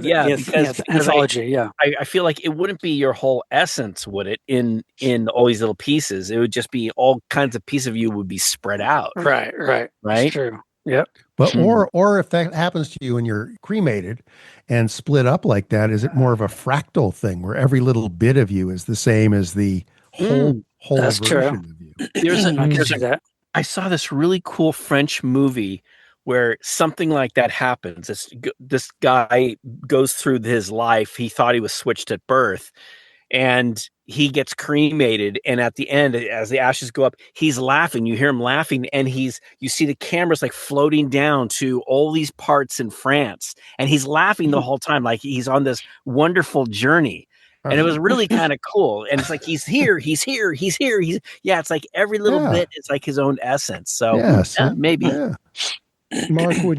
Speaker 3: Yeah. Because
Speaker 4: anthology.
Speaker 3: I feel like it wouldn't be your whole essence, would it? In all these little pieces, it would just be all kinds of pieces of you would be spread out.
Speaker 4: Right. That's true. Yep.
Speaker 5: But or if that happens to you and you're cremated and split up like that, is it more of a fractal thing where every little bit of you is the same as the whole
Speaker 4: That's
Speaker 5: version
Speaker 4: true.
Speaker 5: of you?
Speaker 3: I saw this really cool French movie where something like that happens. This guy goes through his life. He thought he was switched at birth, and he gets cremated. And at the end, as the ashes go up, he's laughing. You hear him laughing, and you see the cameras like floating down to all these parts in France, and he's laughing the whole time, like he's on this wonderful journey. And it was really kind of cool. And it's like, he's here. It's like every little bit is like his own essence. So maybe.
Speaker 2: Yeah. Mark, would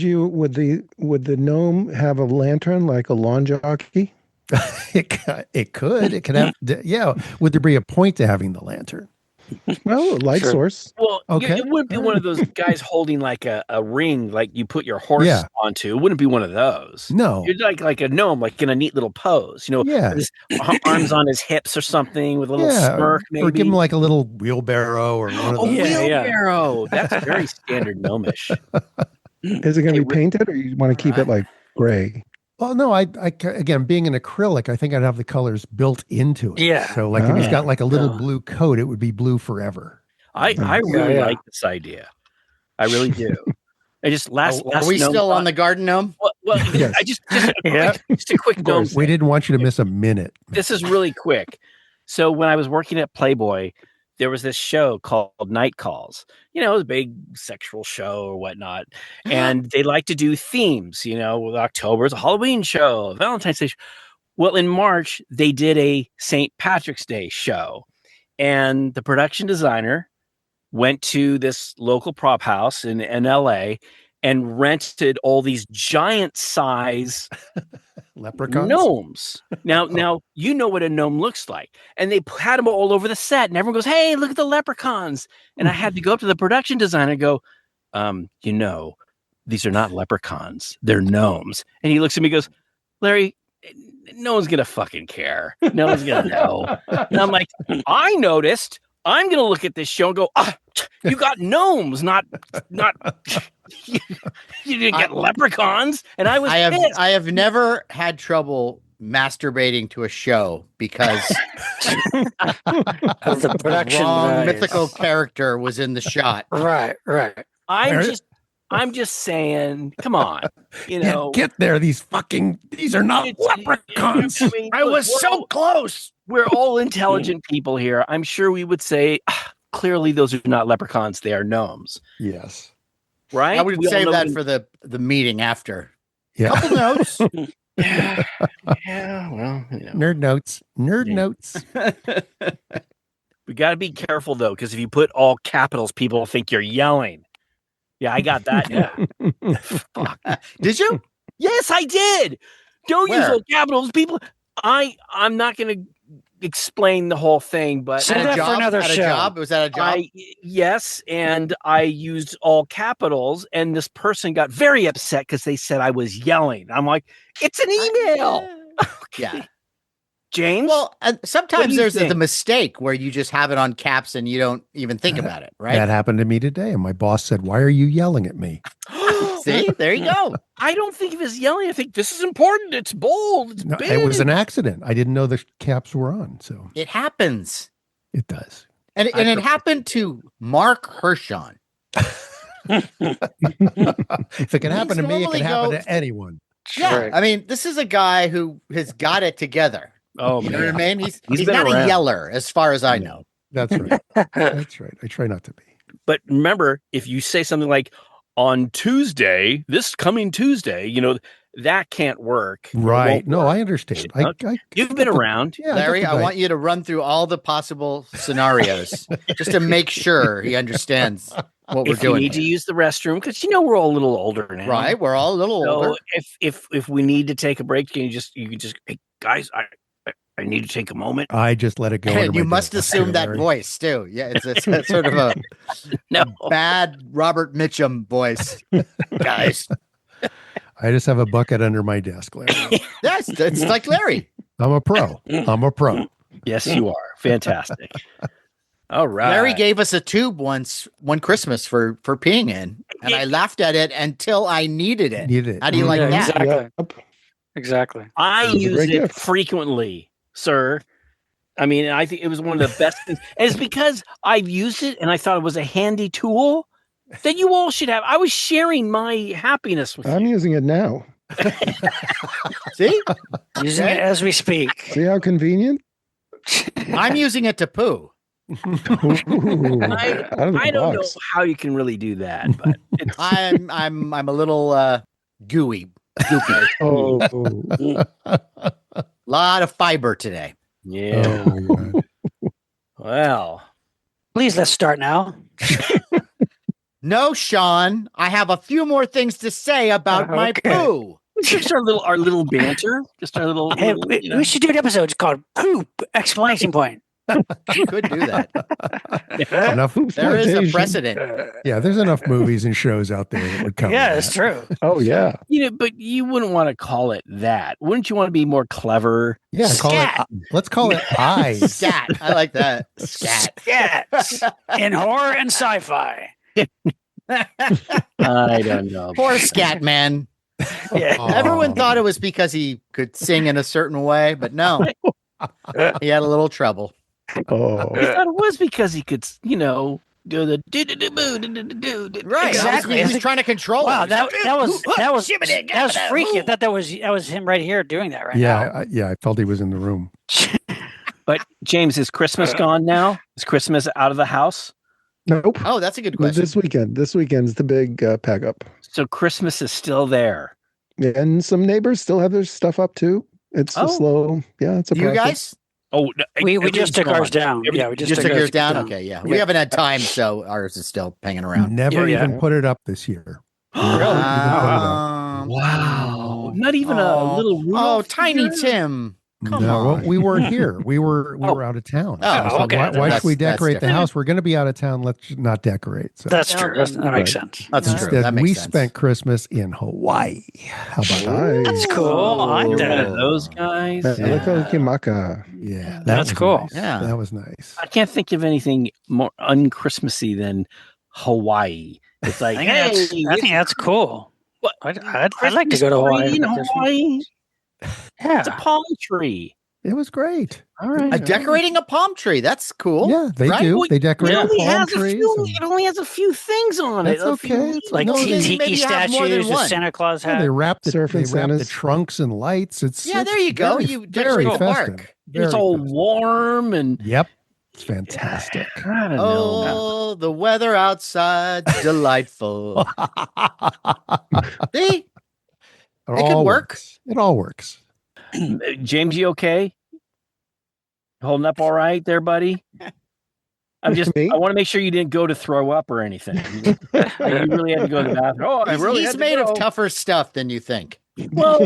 Speaker 2: the gnome have a lantern like a lawn jockey?
Speaker 5: It could have. Yeah. Would there be a point to having the lantern?
Speaker 2: Well, a light source.
Speaker 3: Well, okay. It wouldn't be one of those guys holding like a ring, like you put your horse onto. It wouldn't be one of those.
Speaker 5: No,
Speaker 3: you're like a gnome, like in a neat little pose. With his arms on his hips or something, with a little smirk, maybe.
Speaker 5: Or give him like a little wheelbarrow or one of those.
Speaker 3: Wheelbarrow. That's very standard gnomish.
Speaker 2: Is it going to be painted, or you want to keep it like gray?
Speaker 5: Well, no, I again, being an acrylic, I think I'd have the colors built into it.
Speaker 4: Yeah.
Speaker 5: So like if he's got like a little blue coat, it would be blue forever.
Speaker 3: I really like this idea. I really do. I just last
Speaker 1: are we still on the garden gnome?
Speaker 3: Well
Speaker 5: yes.
Speaker 3: just a quick gnome.
Speaker 5: We didn't want you to miss a minute.
Speaker 3: This is really quick. So when I was working at Playboy, there was this show called Night Calls. It was a big sexual show or whatnot. And they like to do themes, with October, it's a Halloween show, a Valentine's Day show. Well, in March, they did a St. Patrick's Day show. And the production designer went to this local prop house in LA and rented all these giant size
Speaker 5: leprechauns,
Speaker 3: gnomes. Now you know what a gnome looks like, and they had them all over the set, and everyone goes, "Hey, look at the leprechauns!" And I had to go up to the production designer and go, these are not leprechauns; they're gnomes. And he looks at me, and goes, "Larry, no one's gonna fucking care. No one's gonna know." And I'm like, "I noticed. I'm gonna look at this show and go, you got gnomes, not." You didn't get leprechauns, and I was pissed.
Speaker 1: I have never had trouble masturbating to a show because
Speaker 4: the production
Speaker 1: wrong mythical character was in the shot.
Speaker 4: Right.
Speaker 3: I'm just saying, come on,
Speaker 5: get there. These are not leprechauns.
Speaker 3: I was so close. We're all intelligent people here. I'm sure we would say, clearly those are not leprechauns. They are gnomes.
Speaker 5: Yes.
Speaker 3: Right?
Speaker 1: I would save that for the meeting after.
Speaker 5: Yeah.
Speaker 1: Couple notes.
Speaker 3: Yeah, well,
Speaker 5: Nerd notes.
Speaker 3: We got to be careful, though, because if you put all capitals, people think you're yelling. Yeah, I got that. Yeah.
Speaker 1: Fuck. Did you?
Speaker 3: Yes, I did. Don't use all capitals, people. I'm not going to explain the whole thing, but
Speaker 4: save that for another show.
Speaker 1: Was that a job?
Speaker 3: Yes, and I used all capitals, and this person got very upset because they said I was yelling. I'm like, it's an email. Okay.
Speaker 1: Yeah.
Speaker 3: James?
Speaker 1: Well, sometimes there's the mistake where you just have it on caps and you don't even think about it, right?
Speaker 5: That happened to me today, and my boss said, "Why are you yelling at me?"
Speaker 1: See, there you go.
Speaker 3: I don't think of it as yelling. I think this is important. It's bold. It's big.
Speaker 5: It was an accident. I didn't know the caps were on, so
Speaker 1: it happens.
Speaker 5: It does,
Speaker 1: and it happened to Mark HERSHON.
Speaker 5: If it can happen to me, it can happen to anyone.
Speaker 1: Yeah, right. I mean, this is a guy who has got it together.
Speaker 3: Oh,
Speaker 1: you know
Speaker 3: man.
Speaker 1: what I mean? He's not a yeller, as far as I know.
Speaker 5: That's right. That's right. I try not to be.
Speaker 3: But remember, if you say something like, on Tuesday, this coming Tuesday, that can't work.
Speaker 5: Right. No, I understand.
Speaker 3: You've been around.
Speaker 1: Yeah, Larry, I want you to run through all the possible scenarios just to make sure he understands what we're doing.
Speaker 3: We need to use the restroom, because we're all a little older now.
Speaker 1: Right. We're all a little older.
Speaker 3: If we need to take a break, you can just, hey, guys, I need to take a moment.
Speaker 5: I just let it go.
Speaker 1: And you must assume that voice too. Yeah, it's a sort of a bad Robert Mitchum voice, guys.
Speaker 5: I just have a bucket under my desk, Larry.
Speaker 1: Yes, it's like Larry.
Speaker 5: I'm a pro.
Speaker 3: Yes, you are. Fantastic. All right.
Speaker 1: Larry gave us a tube one Christmas for peeing in, and I laughed at it until I needed it. How do you like that?
Speaker 4: Exactly.
Speaker 3: I use it frequently, sir. I mean, I think it was one of the best things. And it's because I've used it and I thought it was a handy tool, Then you all should have. I was sharing my happiness with
Speaker 2: I'm
Speaker 3: you.
Speaker 2: using it now.
Speaker 1: See?
Speaker 4: Using it as we speak.
Speaker 2: See how convenient?
Speaker 1: I'm using it to poo.
Speaker 2: Ooh, out of the
Speaker 3: I don't know
Speaker 2: box.
Speaker 3: how you can really do that, but it's,
Speaker 1: I'm a little gooey. Goopy.
Speaker 2: Oh,
Speaker 1: Lot of fiber today.
Speaker 3: yeah.
Speaker 5: Oh my God.
Speaker 3: Well,
Speaker 4: Please, let's start now.
Speaker 1: No, Sean, I have a few more things to say about my
Speaker 4: Okay.
Speaker 1: poo.
Speaker 3: just our little banter. Just our little.
Speaker 4: Hey,
Speaker 3: little, you know.
Speaker 4: we should do an episode called "Poop!" Exclamation point.
Speaker 1: You could do that.
Speaker 5: Enough.
Speaker 1: There is a
Speaker 2: Exploitation.
Speaker 1: precedent.
Speaker 5: Yeah, there's enough movies and shows out there that would cover
Speaker 4: Yeah,
Speaker 5: that.
Speaker 4: it's true.
Speaker 2: Oh, yeah.
Speaker 3: But you wouldn't want to call it that. Wouldn't you want to be more clever?
Speaker 5: Yeah,
Speaker 4: Scat.
Speaker 5: let's call it eyes.
Speaker 1: Scat. I like that. Scat.
Speaker 4: Yes. In horror and sci-fi.
Speaker 3: I don't know.
Speaker 1: Poor Scat Man.
Speaker 4: Yeah.
Speaker 5: Oh.
Speaker 1: Everyone thought it was because he could sing in a certain way, but no. He had a little trouble.
Speaker 2: Oh,
Speaker 3: I thought it was because he could, do the do.
Speaker 1: Right.
Speaker 4: Exactly.
Speaker 1: He was trying to control
Speaker 4: Wow,
Speaker 1: it.
Speaker 4: that was freaky. I thought that was him right here doing that right now.
Speaker 5: I felt he was in the room.
Speaker 3: But James, is Christmas gone now? Is Christmas out of the house?
Speaker 2: nope.
Speaker 1: Oh, that's a good question.
Speaker 2: This weekend. This weekend's the big pack up.
Speaker 3: So Christmas is still there.
Speaker 2: And some neighbors still have their stuff up too. It's a slow. Yeah, it's a
Speaker 1: You
Speaker 2: process.
Speaker 1: guys?
Speaker 3: Oh,
Speaker 4: We just took ours down. Yeah, we
Speaker 1: Just took yours down? Okay, yeah. We
Speaker 4: Yeah.
Speaker 1: haven't had time, so ours is still hanging around.
Speaker 5: Never
Speaker 4: Yeah,
Speaker 5: even put it up this year.
Speaker 3: Wow. Not even a little
Speaker 1: Oh,
Speaker 3: Rudolph
Speaker 1: Tiny
Speaker 3: figure?
Speaker 1: Tim. Come
Speaker 5: no, well,
Speaker 1: on.
Speaker 5: we weren't here. We were out of town.
Speaker 1: Oh,
Speaker 5: So
Speaker 4: okay.
Speaker 5: Why should we
Speaker 1: That's
Speaker 5: decorate the
Speaker 1: different.
Speaker 5: house? We're going to be out of town. Let's not decorate. So
Speaker 4: That's true. That makes sense.
Speaker 1: That's true.
Speaker 5: instead,
Speaker 1: That makes
Speaker 5: we
Speaker 1: sense.
Speaker 5: spent Christmas in Hawaii. How about that?
Speaker 4: That's cool. I like
Speaker 3: You're one
Speaker 4: that.
Speaker 3: of those guys.
Speaker 2: Kimaka.
Speaker 5: Yeah,
Speaker 4: That's
Speaker 5: was
Speaker 4: cool.
Speaker 5: nice.
Speaker 1: Yeah.
Speaker 5: That was nice.
Speaker 3: I can't think of anything more un-Christmassy than Hawaii. It's like,
Speaker 4: I think that's cool.
Speaker 3: What?
Speaker 4: I'd like to go to Hawaii.
Speaker 3: In Hawaii. It's a
Speaker 4: Yeah.
Speaker 3: palm tree.
Speaker 5: It was great.
Speaker 3: All right.
Speaker 1: Decorating a palm tree. That's cool.
Speaker 5: Yeah, they
Speaker 1: Right?
Speaker 5: do.
Speaker 3: Well,
Speaker 5: They decorate
Speaker 3: It
Speaker 5: the
Speaker 3: only,
Speaker 5: palm
Speaker 3: has a
Speaker 5: trees.
Speaker 3: few,
Speaker 5: and-
Speaker 3: it only has a few things on
Speaker 5: That's
Speaker 3: it. A few
Speaker 5: okay.
Speaker 3: leaves.
Speaker 4: Like
Speaker 5: No, they-
Speaker 4: tiki
Speaker 1: maybe have more than
Speaker 4: statues that
Speaker 1: one.
Speaker 4: Santa Claus
Speaker 5: Yeah,
Speaker 4: had.
Speaker 5: they wrap the
Speaker 2: Surfing
Speaker 5: the
Speaker 2: Santas.
Speaker 5: trunks and lights. It's
Speaker 1: Yeah, there you go.
Speaker 5: very-
Speaker 1: You
Speaker 5: very
Speaker 1: decorate the
Speaker 5: festive.
Speaker 1: park.
Speaker 3: It's
Speaker 5: Very
Speaker 3: all
Speaker 5: festive.
Speaker 3: warm and
Speaker 5: Yep, it's fantastic.
Speaker 3: I don't know.
Speaker 1: Oh, the weather outside's delightful. See?
Speaker 5: It
Speaker 1: could
Speaker 5: all
Speaker 1: work.
Speaker 5: works. It all works.
Speaker 3: James, you okay? Holding up all right there, buddy? I
Speaker 2: Me?
Speaker 3: want to make sure you didn't go to throw up or anything. You really had to go to the bathroom. Oh, I really
Speaker 1: He's
Speaker 3: had to
Speaker 1: made
Speaker 3: go.
Speaker 1: of tougher stuff than you think.
Speaker 3: Well,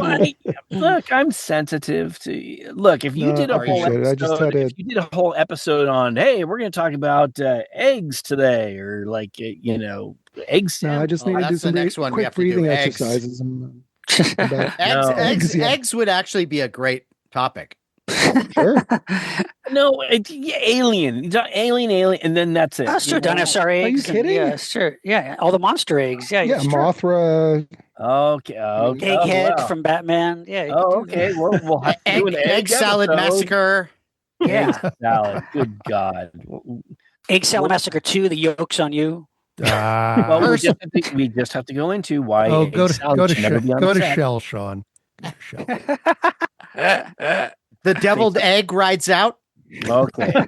Speaker 3: look, I'm sensitive to. Look, if you
Speaker 2: No,
Speaker 3: did
Speaker 2: I
Speaker 3: a whole
Speaker 2: appreciate it. I just
Speaker 3: episode,
Speaker 2: had
Speaker 3: if you did a whole episode on, hey, we're going to talk about eggs today, or like eggs.
Speaker 2: No, I just
Speaker 1: Oh,
Speaker 2: need to do
Speaker 1: that's the
Speaker 2: some
Speaker 1: next one we
Speaker 2: quick
Speaker 1: have to do,
Speaker 2: breathing
Speaker 1: eggs.
Speaker 2: exercises. About-
Speaker 1: Eggs,
Speaker 2: yeah.
Speaker 1: eggs would actually be a great topic.
Speaker 2: Sure.
Speaker 3: No, alien, and then that's it.
Speaker 4: That's true. Dinosaur eggs.
Speaker 2: Are you
Speaker 4: and-
Speaker 2: kidding?
Speaker 4: Yeah, sure. Yeah, all the monster eggs. Yeah,
Speaker 2: Yeah,
Speaker 4: it's true.
Speaker 2: Mothra.
Speaker 3: Okay.
Speaker 4: Egghead
Speaker 3: wow.
Speaker 4: from Batman. Yeah. you
Speaker 3: Oh,
Speaker 4: could do
Speaker 3: okay. Well, we'll have to do an
Speaker 1: Egg salad
Speaker 3: episode.
Speaker 1: massacre.
Speaker 4: that. Yeah.
Speaker 3: Egg salad. Good God.
Speaker 4: Egg Salad Massacre 2, The Yolk's on You.
Speaker 3: Well, we just have to go into why.
Speaker 5: Oh,
Speaker 3: egg
Speaker 5: go
Speaker 3: salad
Speaker 5: to
Speaker 3: should never be on
Speaker 5: go
Speaker 3: the
Speaker 5: to
Speaker 3: set.
Speaker 5: Shell, Sean. Go to Shell.
Speaker 1: The deviled egg rides out.
Speaker 3: Okay.